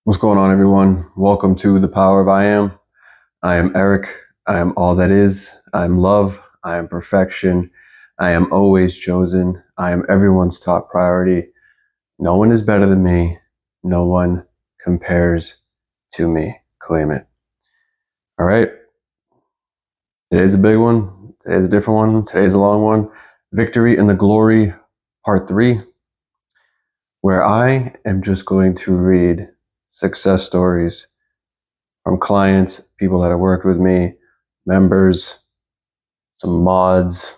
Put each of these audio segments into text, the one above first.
What's going on, everyone? Welcome to The Power of I Am. I am Eric. I am all that is. I am love. I am perfection. I am always chosen. I am everyone's top priority. No one is better than me. No one compares to me. Claim it. All right. Today's a big one. Today's a different one. Today's a long one. Victory and the Glory, Part 3, where I am just going to read success stories from clients, people that have worked with me, members, some mods,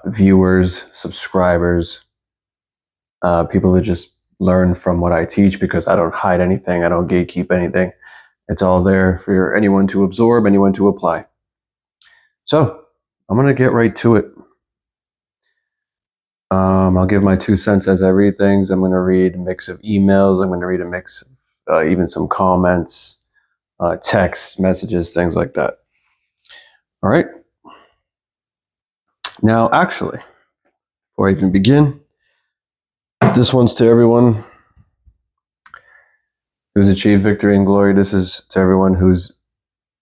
viewers, subscribers, people that just learn from what I teach because I don't hide anything. I don't gatekeep anything. It's all there for anyone to absorb, anyone to apply. So I'm going to get right to it. I'll give my 2 cents as I read things. I'm going to read a mix of emails. I'm going to read a mix of even some comments, texts, messages, things like that. All right. Now, actually, before I even begin, this one's to everyone who's achieved victory and glory. This is to everyone who's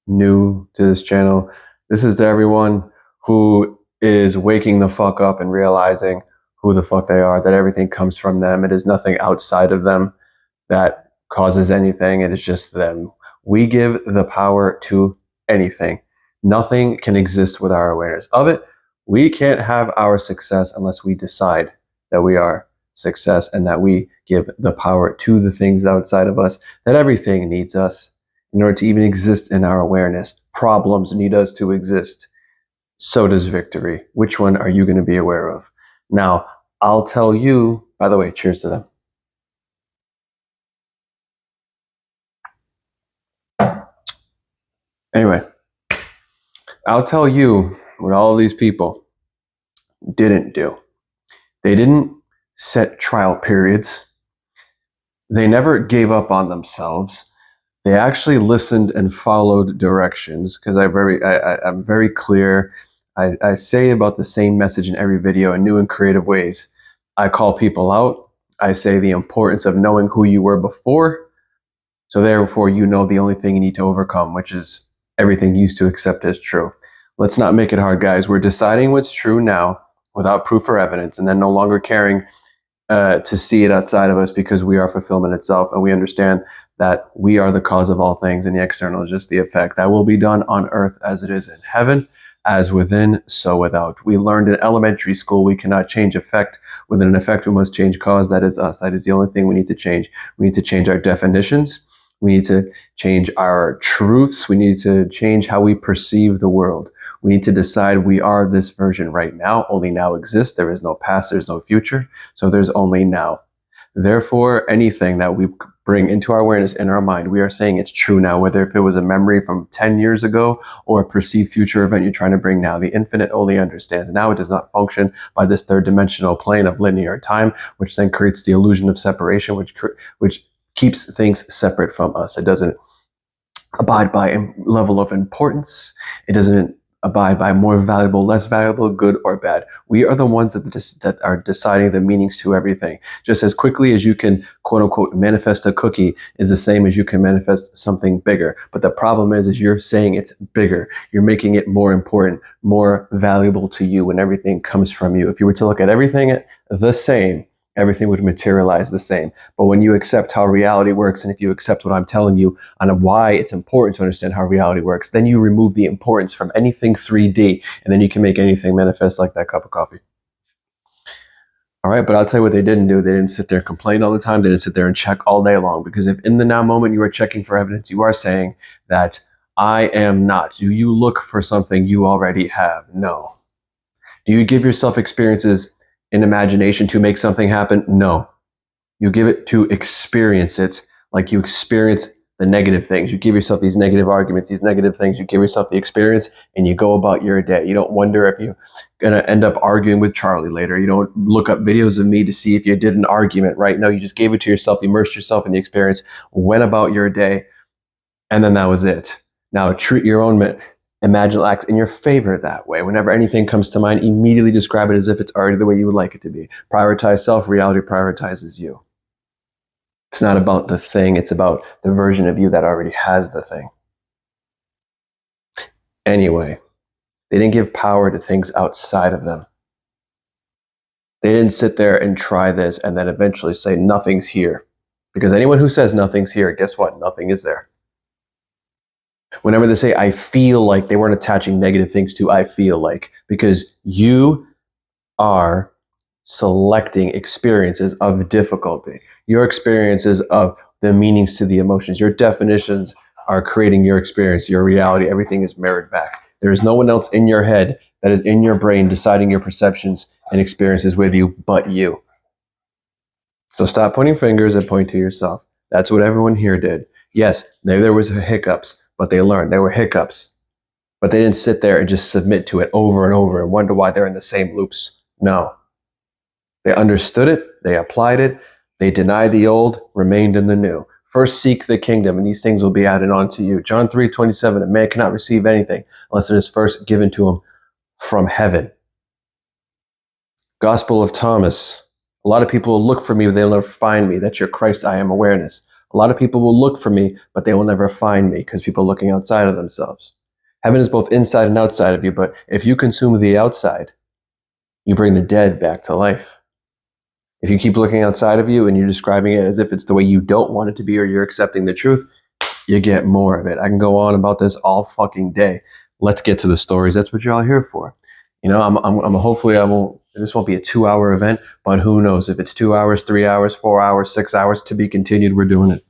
new to this channel. This is to everyone who is waking the fuck up and realizing who the fuck they are, that everything comes from them. It is nothing outside of them that causes anything. It is just them. We give the power to anything. Nothing can exist with our awareness of it. We can't have our success unless we decide that we are success and that we give the power to the things outside of us, that everything needs us in order to even exist in our awareness. Problems need us to exist. So does victory. Which one are you going to be aware of? Now, I'll tell you, by the way, cheers to them. Anyway, I'll tell you what all these people didn't do. They didn't set trial periods. They never gave up on themselves. They actually listened and followed directions, because I'm very clear. I say about the same message in every video in new and creative ways. I call people out. I say the importance of knowing who you were before. So therefore, you know the only thing you need to overcome, which is everything you used to accept as true. Let's not make it hard, guys. We're deciding what's true now without proof or evidence, and then no longer caring to see it outside of us, because we are fulfillment itself, and we understand that we are the cause of all things, and the external is just the effect. That will be done on earth as it is in heaven, as within, so without. We learned in elementary school we cannot change effect. Within an effect, we must change cause. That is us. That is the only thing we need to change. We need to change our definitions. We need to change our truths. We need to change how we perceive the world. We need to decide we are this version right now. Only now exists. There is no past. There's no future. So there's only now. Therefore, anything that we bring into our awareness in our mind, we are saying it's true now, whether if it was a memory from 10 years ago or a perceived future event you're trying to bring now. The infinite only understands now. It does not function by this third dimensional plane of linear time, which then creates the illusion of separation, which keeps things separate from us. It doesn't abide by a level of importance. It doesn't abide by more valuable, less valuable, good or bad. We are the ones that are deciding the meanings to everything. Just as quickly as you can, quote unquote, manifest a cookie is the same as you can manifest something bigger. But the problem is you're saying it's bigger. You're making it more important, more valuable to you when everything comes from you. If you were to look at everything the same, everything would materialize the same. But when you accept how reality works, and if you accept what I'm telling you on why it's important to understand how reality works, then you remove the importance from anything 3D, and then you can make anything manifest like that cup of coffee. All right, but I'll tell you what they didn't do. They didn't sit there and complain all the time. They didn't sit there and check all day long, because if in the now moment you are checking for evidence, you are saying that I am not. Do you look for something you already have? No. Do you give yourself experiences in imagination to make something happen? No. You give it to experience it, like you experience the negative things. You give yourself these negative arguments, these negative things. You give yourself the experience, and you go about your day. You don't wonder if you're going to end up arguing with Charlie later. You don't look up videos of me to see if you did an argument, right? No, you just gave it to yourself, immersed yourself in the experience, went about your day, and then that was it. Now treat your own imaginal acts in your favor that way. Whenever anything comes to mind, immediately describe it as if it's already the way you would like it to be. Prioritize self. Reality prioritizes you. It's not about the thing. It's about the version of you that already has the thing. Anyway, they didn't give power to things outside of them. They didn't sit there and try this and then eventually say nothing's here. Because anyone who says nothing's here, guess what? Nothing is there. Whenever they say, I feel like, they weren't attaching negative things to I feel like, because you are selecting experiences of difficulty, your experiences of the meanings to the emotions, your definitions are creating your experience, your reality. Everything is mirrored back. There is no one else in your head that is in your brain deciding your perceptions and experiences with you but you. So stop pointing fingers and point to yourself. That's what everyone here did. Yes, maybe there was hiccups, but they learned there were hiccups. But they didn't sit there and just submit to it over and over and wonder why they're in the same loops. No. They understood it, they applied it, they denied the old, remained in the new. First seek the kingdom, and these things will be added on to you. John 3:27, a man cannot receive anything unless it is first given to him from heaven. Gospel of Thomas. A lot of people will look for me, but they'll never find me. That's your Christ I am awareness. A lot of people will look for me, but they will never find me because people are looking outside of themselves. Heaven is both inside and outside of you, but if you consume the outside, you bring the dead back to life. If you keep looking outside of you and you're describing it as if it's the way you don't want it to be or you're accepting the truth, you get more of it. I can go on about this all fucking day. Let's get to the stories. That's what you're all here for. You know, I'm hopefully this won't be a 2-hour event, but who knows if it's 2 hours, 3 hours, 4 hours, 6 hours to be continued, we're doing it.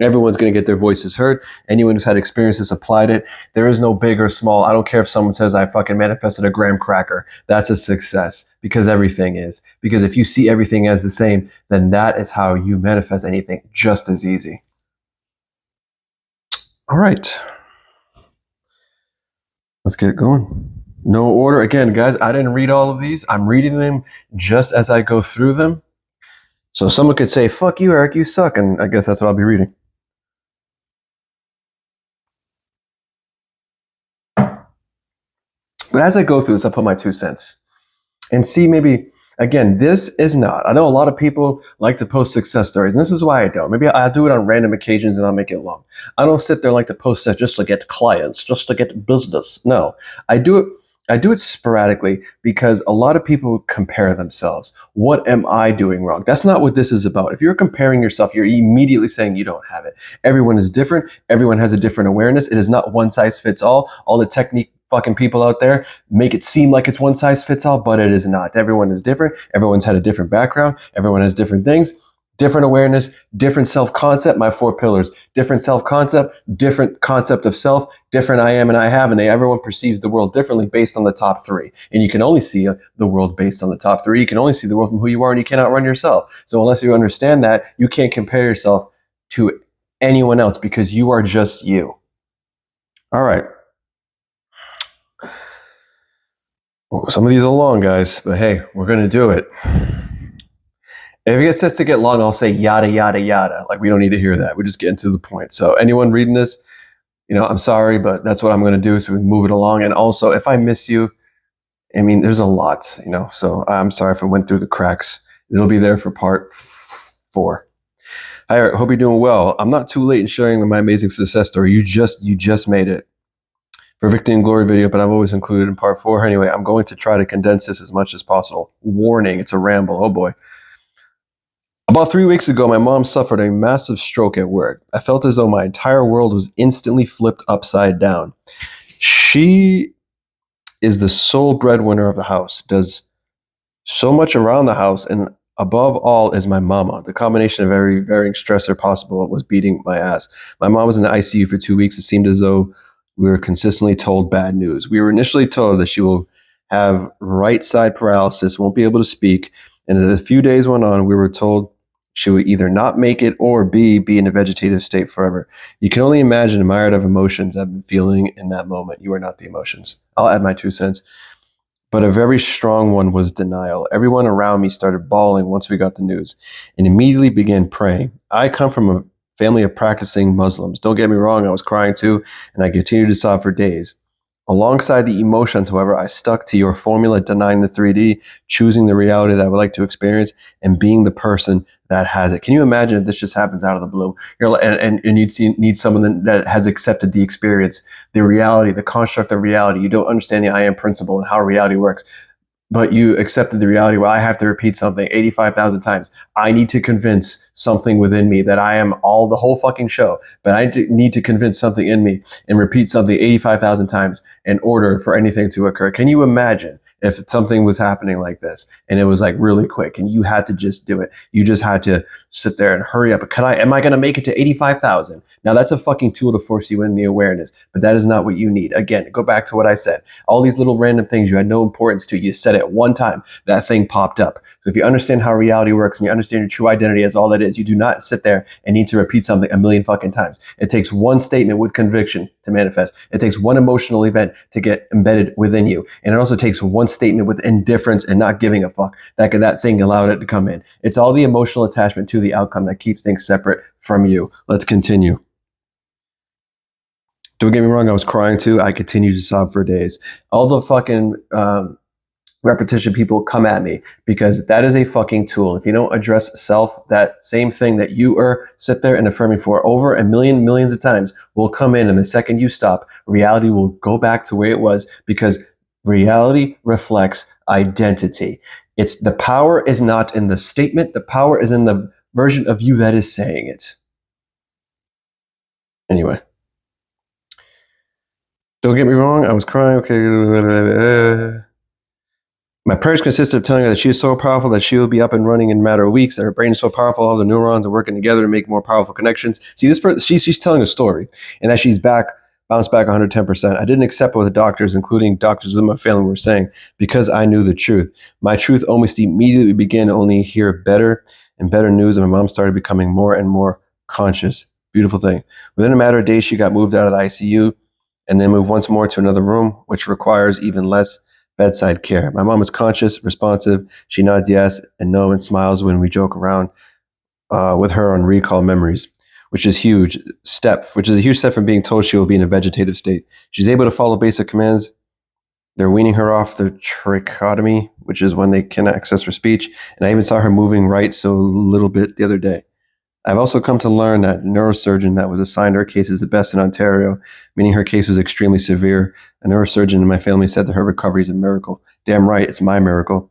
Everyone's going to get their voices heard. Anyone who's had experiences applied it. There is no big or small. I don't care if someone says I fucking manifested a graham cracker. That's a success because everything is. Because if you see everything as the same, then that is how you manifest anything just as easy. All right. Let's get going. No order. Again, guys, I didn't read all of these. I'm reading them just as I go through them. So someone could say, fuck you, Eric, you suck. And I guess that's what I'll be reading. But as I go through this, I'll put my 2 cents and see maybe, again, this is not, I know a lot of people like to post success stories, and this is why I don't. Maybe I'll do it on random occasions and I'll make it long. I don't sit there and like to post that just to get clients, just to get business. No, I do it sporadically because a lot of people compare themselves. What am I doing wrong? That's not what this is about. If you're comparing yourself, you're immediately saying you don't have it. Everyone is different. Everyone has a different awareness. It is not one size fits all. All the technique fucking people out there make it seem like it's one size fits all, but it is not. Everyone is different. Everyone's had a different background. Everyone has different things. Different awareness, different self-concept, my 4 pillars, different self-concept, different concept of self, different I am and I have, and everyone perceives the world differently based on the top 3. And you can only see the world based on the top 3. You can only see the world from who you are, and you cannot run yourself. So unless you understand that, you can't compare yourself to anyone else because you are just you. All right. Well, some of these are long, guys, but hey, we're going to do it. If it starts to get long, I'll say yada, yada, yada. Like, we don't need to hear that. We're just getting to the point. So anyone reading this, I'm sorry, but that's what I'm going to do. So we move it along. And also, if I miss you, I mean, there's a lot, so I'm sorry if I went through the cracks. It'll be there for part 4. Hi, Eric. Hope you're doing well. I'm not too late in sharing my amazing success story. You just made it. For Victory and Glory video, but I've always included in part 4. Anyway, I'm going to try to condense this as much as possible. Warning, it's a ramble. Oh boy. About 3 weeks ago, my mom suffered a massive stroke at work. I felt as though my entire world was instantly flipped upside down. She is the sole breadwinner of the house, does so much around the house, and above all is my mama. The combination of every varying stressor possible was beating my ass. My mom was in the ICU for 2 weeks. It seemed as though we were consistently told bad news. We were initially told that she will have right side paralysis, won't be able to speak, and as a few days went on, we were told she would either not make it or be in a vegetative state forever. You can only imagine the myriad of emotions I've been feeling in that moment. You are not the emotions. I'll add my 2 cents. But a very strong one was denial. Everyone around me started bawling once we got the news and immediately began praying. I come from a family of practicing Muslims. Don't get me wrong, I was crying too, and I continued to sob for days. Alongside the emotions, however, I stuck to your formula, denying the 3D, choosing the reality that I would like to experience, and being the person that has it. Can you imagine if this just happens out of the blue? And need someone that has accepted the experience, the reality, the construct of reality. You don't understand the I am principle and how reality works, but you accepted the reality where I have to repeat something 85,000 times. I need to convince something within me that I am the whole fucking show, but I need to convince something in me and repeat something 85,000 times in order for anything to occur. Can you imagine if something was happening like this and it was like really quick and you had to just do it? You just had to sit there and hurry up. Am I going to make it to 85,000? Now that's a fucking tool to force you in the awareness, but that is not what you need. Again, go back to what I said. All these little random things you had no importance to, you said it one time, that thing popped up. So if you understand how reality works and you understand your true identity as all that is, you do not sit there and need to repeat something a million fucking times. It takes one statement with conviction to manifest. It takes one emotional event to get embedded within you. And it also takes one statement with indifference and not giving a fuck that thing allowed it to come in. It's all the emotional attachment to the outcome that keeps things separate from you. Let's continue. Don't get me wrong, I was crying too. I continued to sob for days. All the fucking repetition people come at me because that is a fucking tool. If you don't address self, that same thing that you sit there and affirming for over millions of times will come in, and the second you stop, reality will go back to where it was, because reality reflects identity. It's the power is not in the statement, the power is in the version of you that is saying it. Anyway. Don't get me wrong, I was crying. Okay. My prayers consisted of telling her that she is so powerful that she will be up and running in a matter of weeks, that her brain is so powerful, all the neurons are working together to make more powerful connections. See, this person, she's telling a story, and that she's bounced back 110%. I didn't accept what the doctors, including doctors within my family, were saying because I knew the truth. My truth almost immediately began to only hear better and better news, and my mom started becoming more and more conscious. Beautiful thing. Within a matter of days, she got moved out of the ICU and then moved once more to another room, which requires even less bedside care. My mom is conscious, responsive. She nods yes and no and smiles when we joke around with her on recall memories, which is a huge step from being told she will be in a vegetative state. She's able to follow basic commands. They're weaning her off the tracheotomy, which is when they cannot access her speech. And I even saw her moving right so a little bit the other day. I've also come to learn that neurosurgeon that was assigned her case is the best in Ontario, meaning her case was extremely severe. A neurosurgeon in my family said that her recovery is a miracle. Damn right, it's my miracle.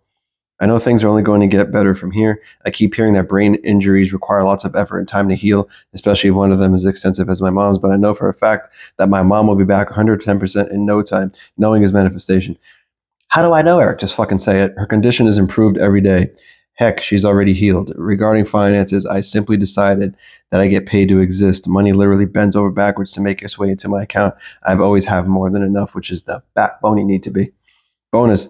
I know things are only going to get better from here. I keep hearing that brain injuries require lots of effort and time to heal, especially if one of them is extensive as my mom's, but I know for a fact that my mom will be back 110% in no time, knowing his manifestation. How do I know, Eric? Just fucking say it. Her condition is improved every day. Heck, she's already healed. Regarding finances, I simply decided that I get paid to exist. Money literally bends over backwards to make its way into my account. I've always have more than enough, which is the backbone you need to be. Bonus,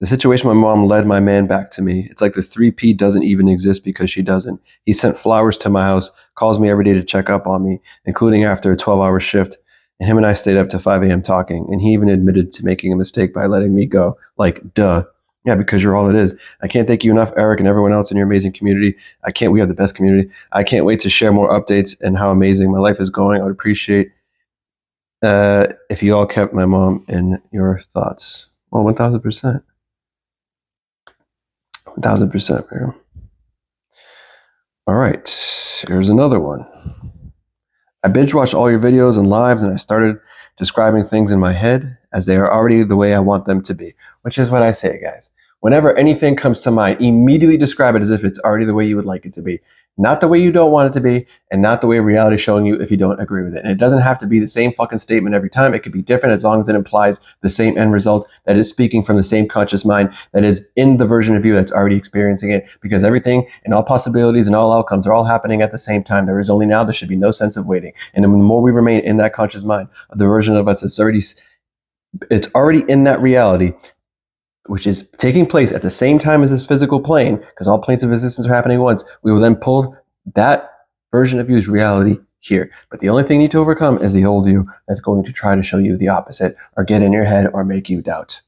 the situation with my mom led my man back to me. It's like the 3P doesn't even exist because she doesn't. He sent flowers to my house, calls me every day to check up on me, including after a 12-hour shift. And him and I stayed up to 5 a.m. talking, and he even admitted to making a mistake by letting me go. Like, duh. Yeah, because you're all it is. I can't thank you enough, Eric, and everyone else in your amazing community. We have the best community. I can't wait to share more updates and how amazing my life is going. I would appreciate if you all kept my mom in your thoughts. Well, 1,000%. 1,000%, man. All right, here's another one. I binge watched all your videos and lives, and I started describing things in my head as they are already the way I want them to be, which is what I say, guys. Whenever anything comes to mind, immediately describe it as if it's already the way you would like it to be. Not the way you don't want it to be, and not the way reality is showing you if you don't agree with it. And it doesn't have to be the same fucking statement every time. It could be different as long as it implies the same end result, that is speaking from the same conscious mind that is in the version of you that's already experiencing it. Because everything and all possibilities and all outcomes are all happening at the same time. There is only now. There should be no sense of waiting. And the more we remain in that conscious mind, the version of us it's already in that reality, which is taking place at the same time as this physical plane, because all planes of existence are happening at once, we will then pull that version of you's reality here. But the only thing you need to overcome is the old you that's going to try to show you the opposite, or get in your head, or make you doubt.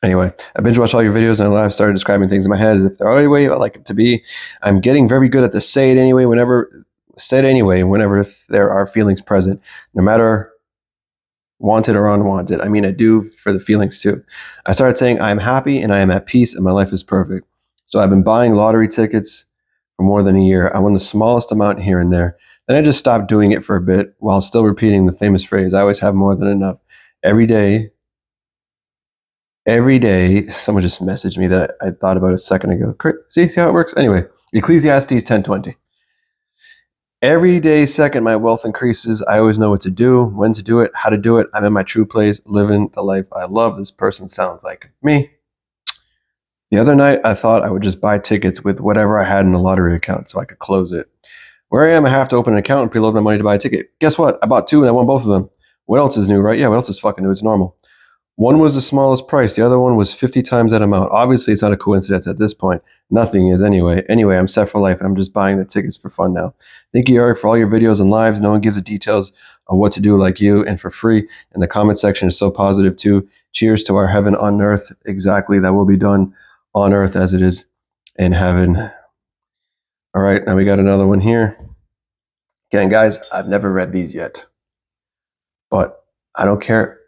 Anyway, I binge watched all your videos and I've started describing things in my head as if they're already the way I like it to be. I'm getting very good at the say it anyway whenever there are feelings present, no matter wanted or unwanted. I mean, I do for the feelings too. I started saying, I'm happy and I am at peace and my life is perfect. So I've been buying lottery tickets for more than a year. I won the smallest amount here and there. Then I just stopped doing it for a bit while still repeating the famous phrase, I always have more than enough. Every day, someone just messaged me that I thought about a second ago. See how it works? Anyway, Ecclesiastes 10:20. Every day, second, my wealth increases. I always know what to do, when to do it, how to do it. I'm in my true place, living the life I love. This person sounds like me. The other night, I thought I would just buy tickets with whatever I had in the lottery account so I could close it. Where I am, I have to open an account and preload my money to buy a ticket. Guess what? I bought two and I won both of them. What else is new, right? Yeah, what else is fucking new? It's normal. One was the smallest price. The other one was 50 times that amount. Obviously, it's not a coincidence at this point. Nothing is anyway. Anyway, I'm set for life and I'm just buying the tickets for fun now. Thank you, Eric, for all your videos and lives. No one gives the details of what to do like you and for free. And the comment section is so positive too. Cheers to our heaven on earth. Exactly. That will be done on earth as it is in heaven. All right. Now we got another one here. Again, guys, I've never read these yet, but I don't care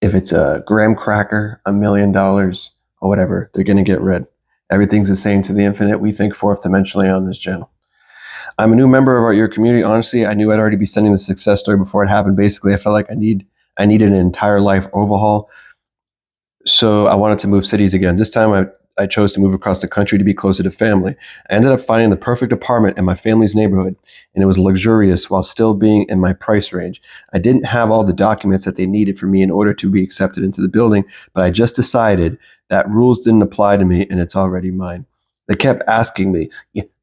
if it's a graham cracker, $1 million, or whatever, they're going to get read. Everything's the same to the infinite. We think fourth dimensionally on this channel. I'm a new member of your community. Honestly, I knew I'd already be sending the success story before it happened. Basically, I felt like I needed an entire life overhaul. So I wanted to move cities again. This time I chose to move across the country to be closer to family. I ended up finding the perfect apartment in my family's neighborhood, and it was luxurious while still being in my price range. I didn't have all the documents that they needed for me in order to be accepted into the building, but I just decided that rules didn't apply to me and it's already mine. They kept asking me,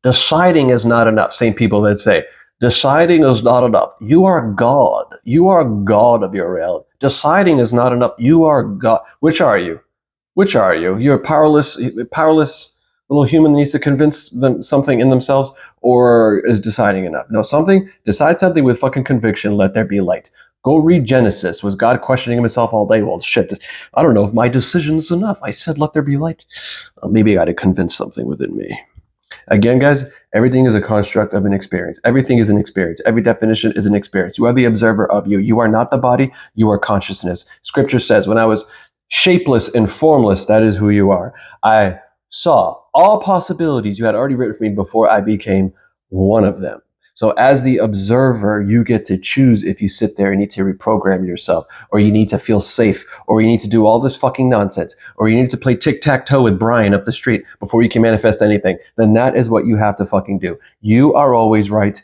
deciding is not enough. Same people that say, deciding is not enough. You are God. You are God of your reality. Deciding is not enough. You are God. Which are you? Which are you? You're a powerless little human that needs to convince them something in themselves, or is deciding enough? No, decide something with fucking conviction. Let there be light. Go read Genesis. Was God questioning himself all day? Well, shit, I don't know if my decision is enough. I said, let there be light. Maybe I got to convince something within me. Again, guys, everything is a construct of an experience. Everything is an experience. Every definition is an experience. You are the observer of you. You are not the body. You are consciousness. Scripture says, when I was shapeless and formless, that is who you are. I saw all possibilities you had already written for me before I became one of them. So as the observer, you get to choose if you sit there and need to reprogram yourself, or you need to feel safe, or you need to do all this fucking nonsense, or you need to play tic-tac-toe with Brian up the street before you can manifest anything. Then that is what you have to fucking do. You are always right.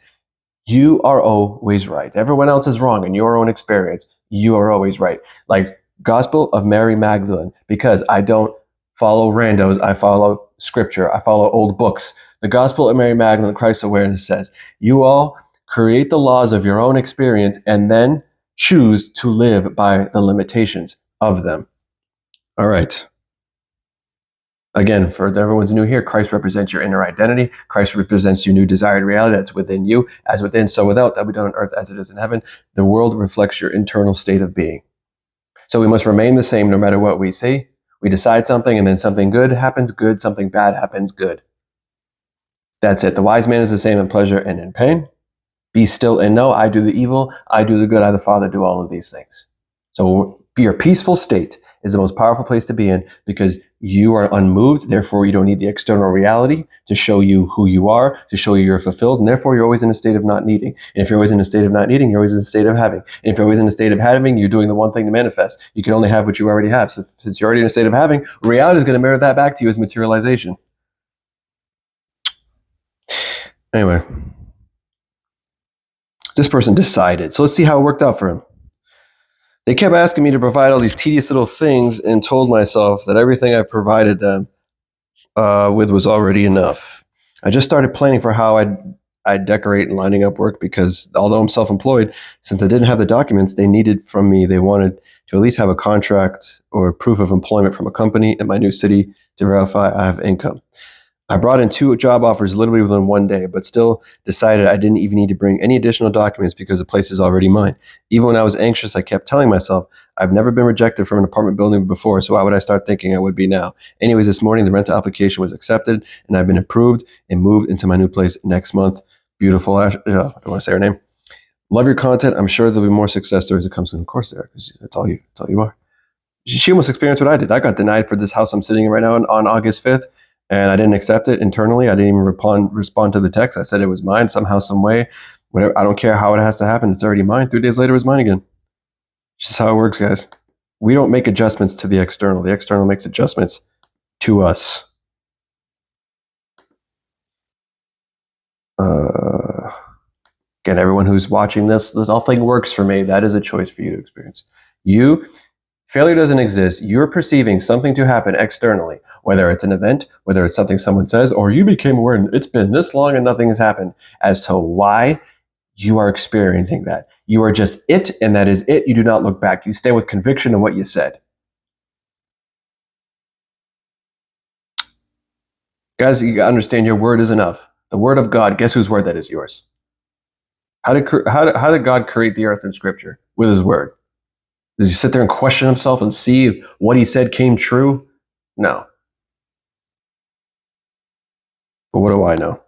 You are always right. Everyone else is wrong in your own experience. You are always right. Like Gospel of Mary Magdalene, because I don't follow randos. I follow scripture. I follow old books. The Gospel of Mary Magdalene, Christ Awareness says, you all create the laws of your own experience and then choose to live by the limitations of them. All right. Again, for everyone's new here, Christ represents your inner identity. Christ represents your new desired reality that's within you, as within, so without, that we done on earth as it is in heaven. The world reflects your internal state of being. So we must remain the same no matter what we see. We decide something and then something good happens, good, something bad happens, good. That's it. The wise man is the same in pleasure and in pain. Be still and know I do the evil, I do the good, I the Father do all of these things. So your peaceful state is the most powerful place to be in because you are unmoved. Therefore, you don't need the external reality to show you who you are, to show you you're fulfilled. And therefore, you're always in a state of not needing. And if you're always in a state of not needing, you're always in a state of having. And if you're always in a state of having, you're doing the one thing to manifest. You can only have what you already have. So since you're already in a state of having, reality is going to mirror that back to you as materialization. Anyway, this person decided. So let's see how it worked out for him. They kept asking me to provide all these tedious little things and told myself that everything I provided them with was already enough. I just started planning for how I'd decorate and lining up work because although I'm self-employed, since I didn't have the documents they needed from me, they wanted to at least have a contract or proof of employment from a company in my new city to verify I have income. I brought in 2 job offers literally within one day, but still decided I didn't even need to bring any additional documents because the place is already mine. Even when I was anxious, I kept telling myself, I've never been rejected from an apartment building before, so why would I start thinking I would be now? Anyways, this morning, the rental application was accepted, and I've been approved and moved into my new place next month. Beautiful, I don't want to say her name. Love your content. I'm sure there'll be more success stories that come soon. Of course there are, because that's all you. That's all you are. She almost experienced what I did. I got denied for this house I'm sitting in right now on August 5th, and I didn't accept it internally. I didn't even respond to the text. I said it was mine somehow, some way. Whatever. I don't care how it has to happen. It's already mine. 3 days later, it was mine again. It's just how it works, guys. We don't make adjustments to the external. The external makes adjustments to us. Again, everyone who's watching this whole thing works for me. That is a choice for you to experience. Failure doesn't exist. You're perceiving something to happen externally, whether it's an event, whether it's something someone says, or you became aware and it's been this long and nothing has happened, as to why you are experiencing that. You are just it, and that is it. You do not look back. You stay with conviction in what you said. Guys, you understand your word is enough. The word of God, guess whose word that is? Yours. How did God create the earth in Scripture? With His word. Did he sit there and question himself and see if what he said came true? No. But what do I know?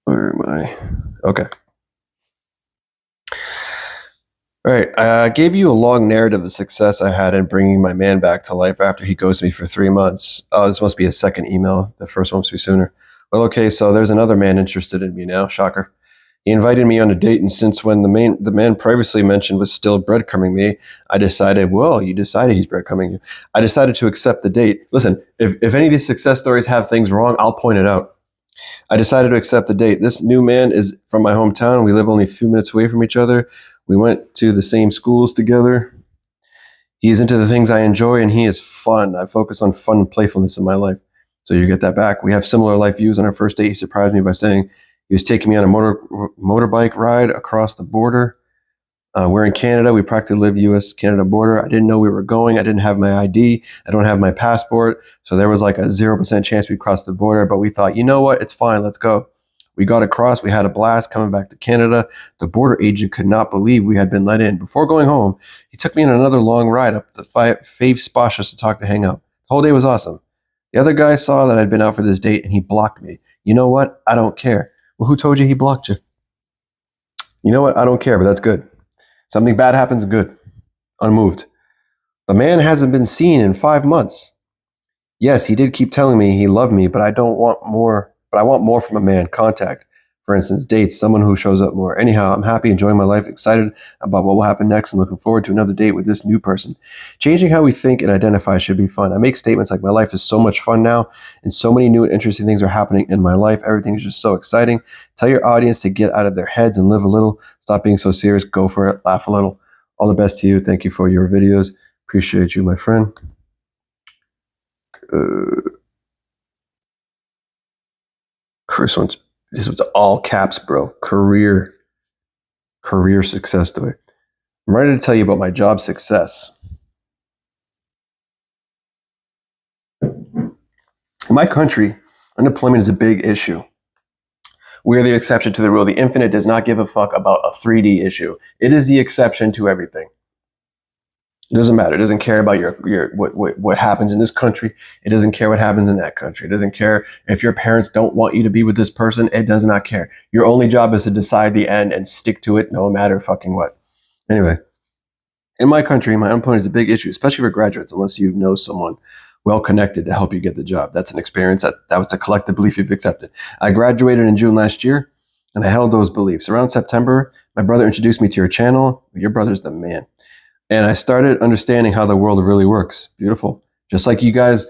Where am I? Okay. All right. I gave you a long narrative of the success I had in bringing my man back to life after he ghosted me for 3 months. Oh, this must be a second email. The first one must be sooner. Well, okay, so there's another man interested in me now. Shocker. He invited me on a date, and since when the man previously mentioned was still breadcrumbing me, I decided, well, you decided he's breadcrumbing you. I decided to accept the date. Listen, if any of these success stories have things wrong, I'll point it out. I decided to accept the date. This new man is from my hometown. We live only a few minutes away from each other. We went to the same schools together. He's into the things I enjoy, and he is fun. I focus on fun and playfulness in my life. So you get that back. We have similar life views. On our first date, he surprised me by saying he was taking me on a motorbike ride across the border. We're in Canada. We practically live U.S.-Canada border. I didn't know we were going. I didn't have my ID. I don't have my passport. So there was like a 0% chance we'd cross the border. But we thought, you know what? It's fine. Let's go. We got across. We had a blast coming back to Canada. The border agent could not believe we had been let in. Before going home, he took me on another long ride up the Fave Spa just to talk to hang out. The whole day was awesome. The other guy saw that I'd been out for this date and he blocked me. You know what? I don't care. Well, who told you he blocked you? You know what? I don't care, but that's good. Something bad happens, good. Unmoved. The man hasn't been seen in 5 months. Yes, he did keep telling me he loved me, but I don't want more. But I want more from a man. Contact. For instance, dates, someone who shows up more. Anyhow, I'm happy, enjoying my life, excited about what will happen next, and looking forward to another date with this new person. Changing how we think and identify should be fun. I make statements like, my life is so much fun now, and so many new and interesting things are happening in my life. Everything is just so exciting. Tell your audience to get out of their heads and live a little. Stop being so serious. Go for it. Laugh a little. All the best to you. Thank you for your videos. Appreciate you, my friend. This was all caps, bro. Career success story. I'm ready to tell you about my job success. In my country, unemployment is a big issue. We're the exception to the rule. The infinite does not give a fuck about a 3D issue. It is the exception to everything. It doesn't matter. It doesn't care about what happens in this country. It doesn't care what happens in that country. It doesn't care if your parents don't want you to be with this person. It does not care. Your only job is to decide the end and stick to it no matter fucking what. Anyway, in my country, my unemployment is a big issue, especially for graduates, unless you know someone well connected to help you get the job. That's an experience. That was a collective belief you've accepted. I graduated in June last year, and I held those beliefs. Around September, my brother introduced me to your channel. Your brother's the man. And I started understanding how the world really works. Beautiful. Just like you guys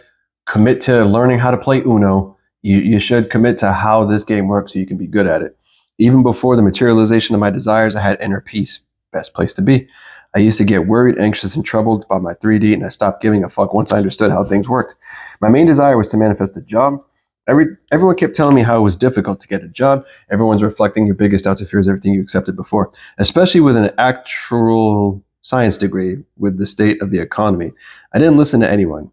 commit to learning how to play Uno, you should commit to how this game works so you can be good at it. Even before the materialization of my desires, I had inner peace. Best place to be. I used to get worried, anxious, and troubled by my 3D, and I stopped giving a fuck once I understood how things worked. My main desire was to manifest a job. Everyone kept telling me how it was difficult to get a job. Everyone's reflecting your biggest doubts and fears, everything you accepted before, especially with an actual science degree with the state of the economy. I didn't listen to anyone.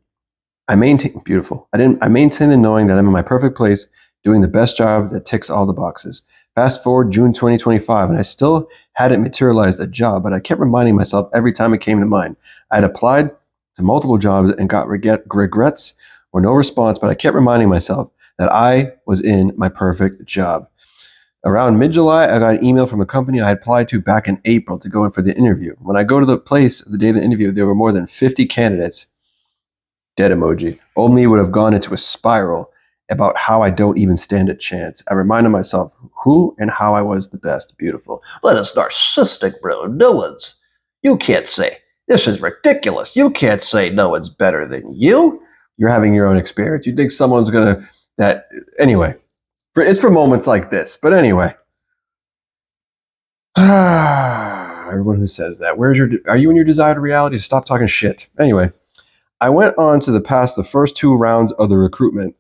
I maintained the knowing that I'm in my perfect place, doing the best job that ticks all the boxes. Fast forward June 2025, and I still hadn't materialized a job, but I kept reminding myself every time it came to mind. I had applied to multiple jobs and got regrets or no response, but I kept reminding myself that I was in my perfect job. Around mid-July, I got an email from a company I applied to back in April to go in for the interview. When I go to the place the day of the interview, there were more than 50 candidates. Dead emoji. Old me would have gone into a spiral about how I don't even stand a chance. I reminded myself who and how I was the best. Beautiful. That is narcissistic, bro. No one's. You can't say, this is ridiculous. You can't say no one's better than you. You're having your own experience. You think someone's gonna that anyway. It's for moments like this. But anyway. Everyone who says that. Are you in your desired reality? Stop talking shit. Anyway, I went on to pass the first 2 rounds of the recruitment.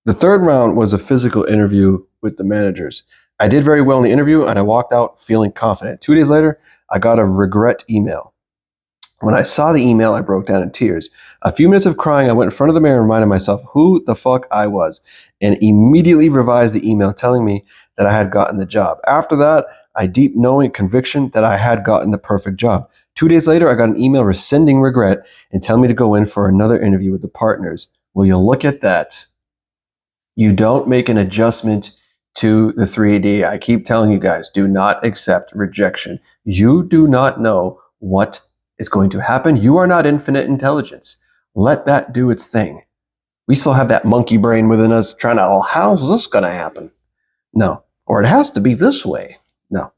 The third round was a physical interview with the managers. I did very well in the interview and I walked out feeling confident. 2 days later, I got a regret email. When I saw the email, I broke down in tears. A few minutes of crying, I went in front of the mirror and reminded myself who the fuck I was, and immediately revised the email telling me that I had gotten the job. After that, I deep knowing conviction that I had gotten the perfect job. 2 days later, I got an email rescinding regret and telling me to go in for another interview with the partners. Will you look at that? You don't make an adjustment to the 3D. I keep telling you guys, do not accept rejection. You do not know what is going to happen. You are not infinite intelligence. Let that do its thing. We still have that monkey brain within us trying to, oh, how's this going to happen? No. Or it has to be this way. No.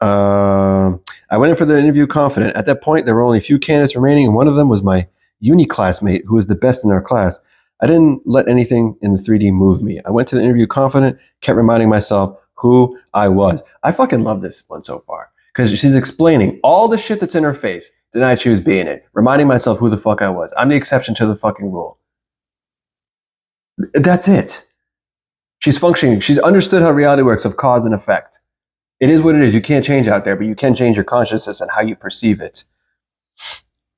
I went in for the interview confident. At that point, there were only a few candidates remaining, and one of them was my uni classmate, who was the best in our class. I didn't let anything in the 3D move me. I went to the interview confident, kept reminding myself who I was. I fucking love this one so far because she's explaining all the shit that's in her face. Denied she was being it, reminding myself who the fuck I was. I'm the exception to the fucking rule. That's it. She's functioning. She's understood how reality works of cause and effect. It is what it is. You can't change out there, but you can change your consciousness and how you perceive it.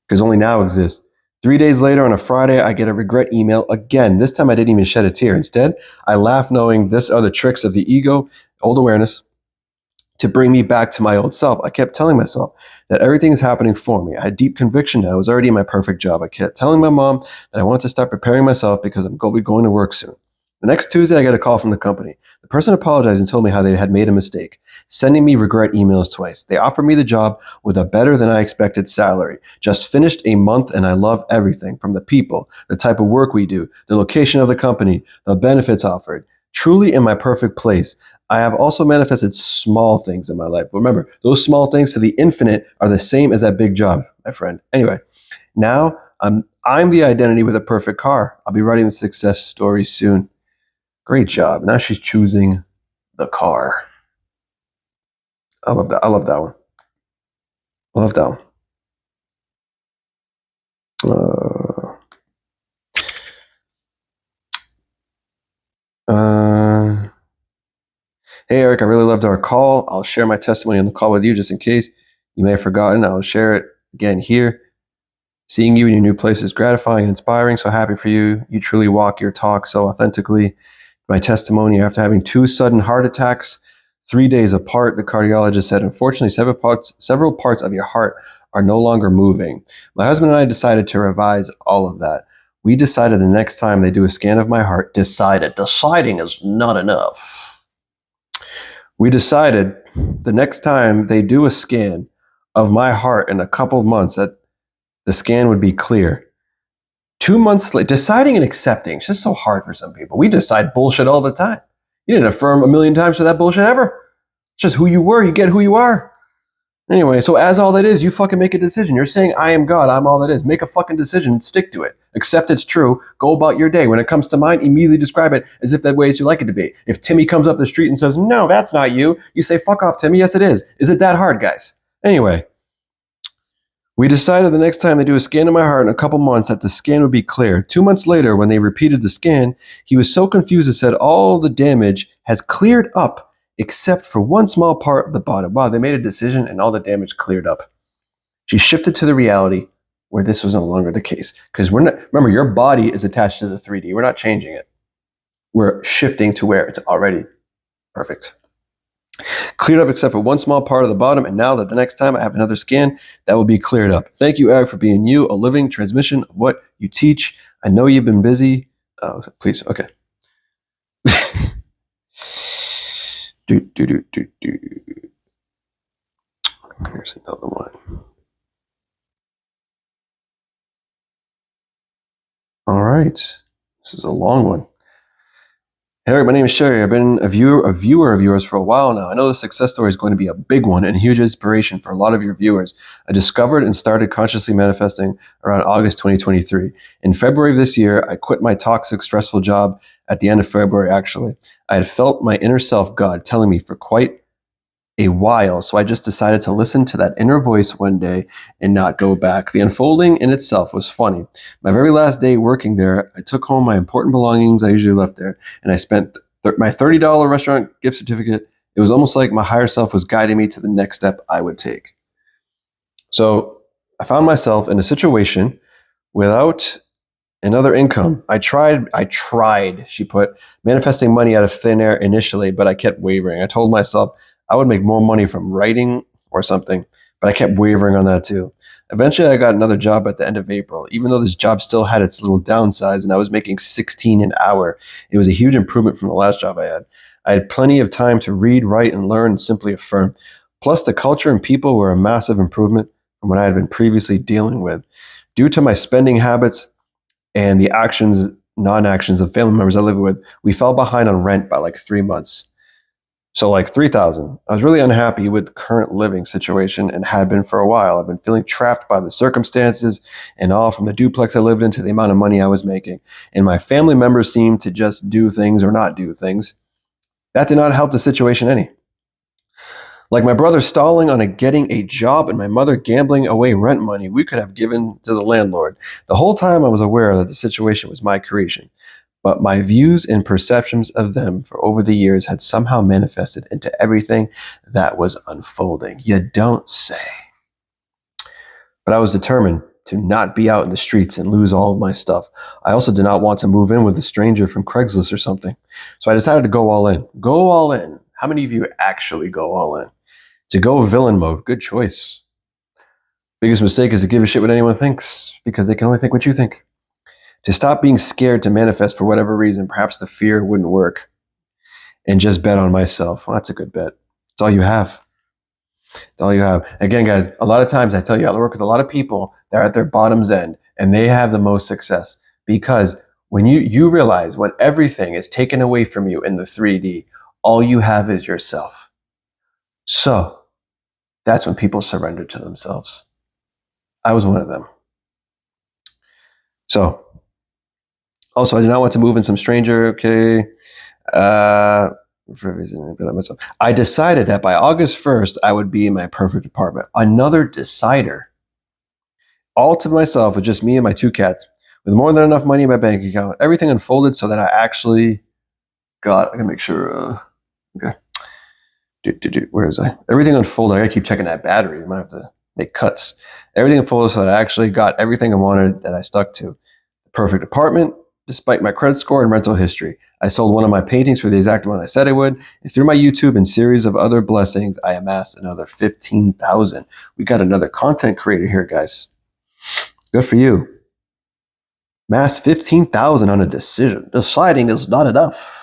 Because only now exists. 3 days later on a Friday, I get a regret email again. This time I didn't even shed a tear. Instead, I laugh knowing this are the tricks of the ego, old awareness, to bring me back to my old self. I kept telling myself that everything is happening for me. I had deep conviction that I was already in my perfect job. I kept telling my mom that I wanted to start preparing myself because I'm going to be going to work soon. The next Tuesday, I got a call from the company. The person apologized and told me how they had made a mistake, sending me regret emails twice. They offered me the job with a better than I expected salary. Just finished a month and I love everything from the people, the type of work we do, the location of the company, the benefits offered. Truly in my perfect place. I have also manifested small things in my life. But remember, those small things to the infinite are the same as that big job, my friend. Anyway, now I'm the identity with a perfect car. I'll be writing the success story soon. Great job. Now she's choosing the car. I love that. I love that one. I love that one. Hey, Eric, I really loved our call. I'll share my testimony on the call with you just in case you may have forgotten. I'll share it again here. Seeing you in your new place is gratifying and inspiring. So happy for you. You truly walk your talk so authentically. My testimony after having 2 sudden heart attacks 3 days apart, the cardiologist said, unfortunately, several parts of your heart are no longer moving. My husband and I decided to revise all of that. We decided the next time they do a scan of my heart, Deciding is not enough. We decided the next time they do a scan of my heart in a couple of months that the scan would be clear. 2 months later, deciding and accepting. It's just so hard for some people. We decide bullshit all the time. You didn't affirm a million times for that bullshit ever. It's just who you were. You get who you are. Anyway, so as all that is, you fucking make a decision. You're saying, I am God. I'm all that is. Make a fucking decision and stick to it. Accept it's true. Go about your day. When it comes to mine, immediately describe it as if that way is you like it to be. If Timmy comes up the street and says, no, that's not you, you say, fuck off, Timmy. Yes, it is. Is it that hard, guys? Anyway, we decided the next time they do a scan of my heart in a couple months that the scan would be clear. 2 months later, when they repeated the scan, he was so confused and said all the damage has cleared up except for one small part of the bottom. Wow, they made a decision and all the damage cleared up. She shifted to the reality where this was no longer the case. Because remember, your body is attached to the 3D. We're not changing it. we're shifting to where it's already perfect. Cleared up except for one small part of the bottom, and now that the next time I have another scan, that will be cleared up. Thank you, Eric, for being you, a living transmission of what you teach. I know you've been busy. Please, okay. Here's another one. All right. This is a long one. Hey, my name is Sherry. I've been a viewer of yours for a while now. I know the success story is going to be a big one and a huge inspiration for a lot of your viewers. I discovered and started consciously manifesting around August 2023. In February of this year, I quit my toxic, stressful job at the end of February, actually. I had felt my inner self, God, telling me for quite a while, so I just decided to listen to that inner voice one day and not go back. The unfolding in itself was funny. My very last day working there, I took home my important belongings I usually left there, and I spent my $30 restaurant gift certificate. It was almost like my higher self was guiding me to the next step I would take. So I found myself in a situation without another income. I tried, she put, manifesting money out of thin air initially, but I kept wavering. I told myself I would make more money from writing or something, but I kept wavering on that too. Eventually, I got another job at the end of April. Even though this job still had its little downsides and I was making $16 an hour, it was a huge improvement from the last job I had. I had plenty of time to read, write, and learn and simply affirm. Plus, the culture and people were a massive improvement from what I had been previously dealing with. Due to my spending habits and the non-actions of family members I live with, we fell behind on rent by like 3 months. So like 3,000. I was really unhappy with the current living situation and had been for a while. I've been feeling trapped by the circumstances and all, from the duplex I lived in to the amount of money I was making. And my family members seemed to just do things or not do things. That did not help the situation any. Like my brother stalling on getting a job and my mother gambling away rent money we could have given to the landlord. The whole time I was aware that the situation was my creation, but my views and perceptions of them for over the years had somehow manifested into everything that was unfolding. You don't say. But I was determined to not be out in the streets and lose all of my stuff. I also did not want to move in with a stranger from Craigslist or something. So I decided to go all in. Go all in. How many of you actually go all in? To go villain mode, good choice. Biggest mistake is to give a shit what anyone thinks, because they can only think what you think. To stop being scared to manifest for whatever reason, perhaps the fear wouldn't work, and just bet on myself. Well, that's a good bet. It's all you have. It's all you have. Again, guys, a lot of times I tell you, I work with a lot of people that are at their bottom's end, and they have the most success, because when you realize when everything is taken away from you in the 3D, all you have is yourself. So that's when people surrender to themselves. I was one of them. So, also, I did not want to move in some stranger. Okay. For a reason, I decided that by August 1st, I would be in my perfect apartment. Another decider. All to myself with just me and my 2 cats. With more than enough money in my bank account. Everything unfolded so that I actually got, I gotta make sure, okay. Where is I? Everything unfolded. I gotta keep checking that battery. I might have to make cuts. Everything unfolded so that I actually got everything I wanted that I stuck to. The perfect apartment, despite my credit score and rental history. I sold one of my paintings for the exact amount I said I would. And through my YouTube and series of other blessings, I amassed another 15,000. We got another content creator here, guys. Good for you. Mass 15,000 on a decision. Deciding is not enough.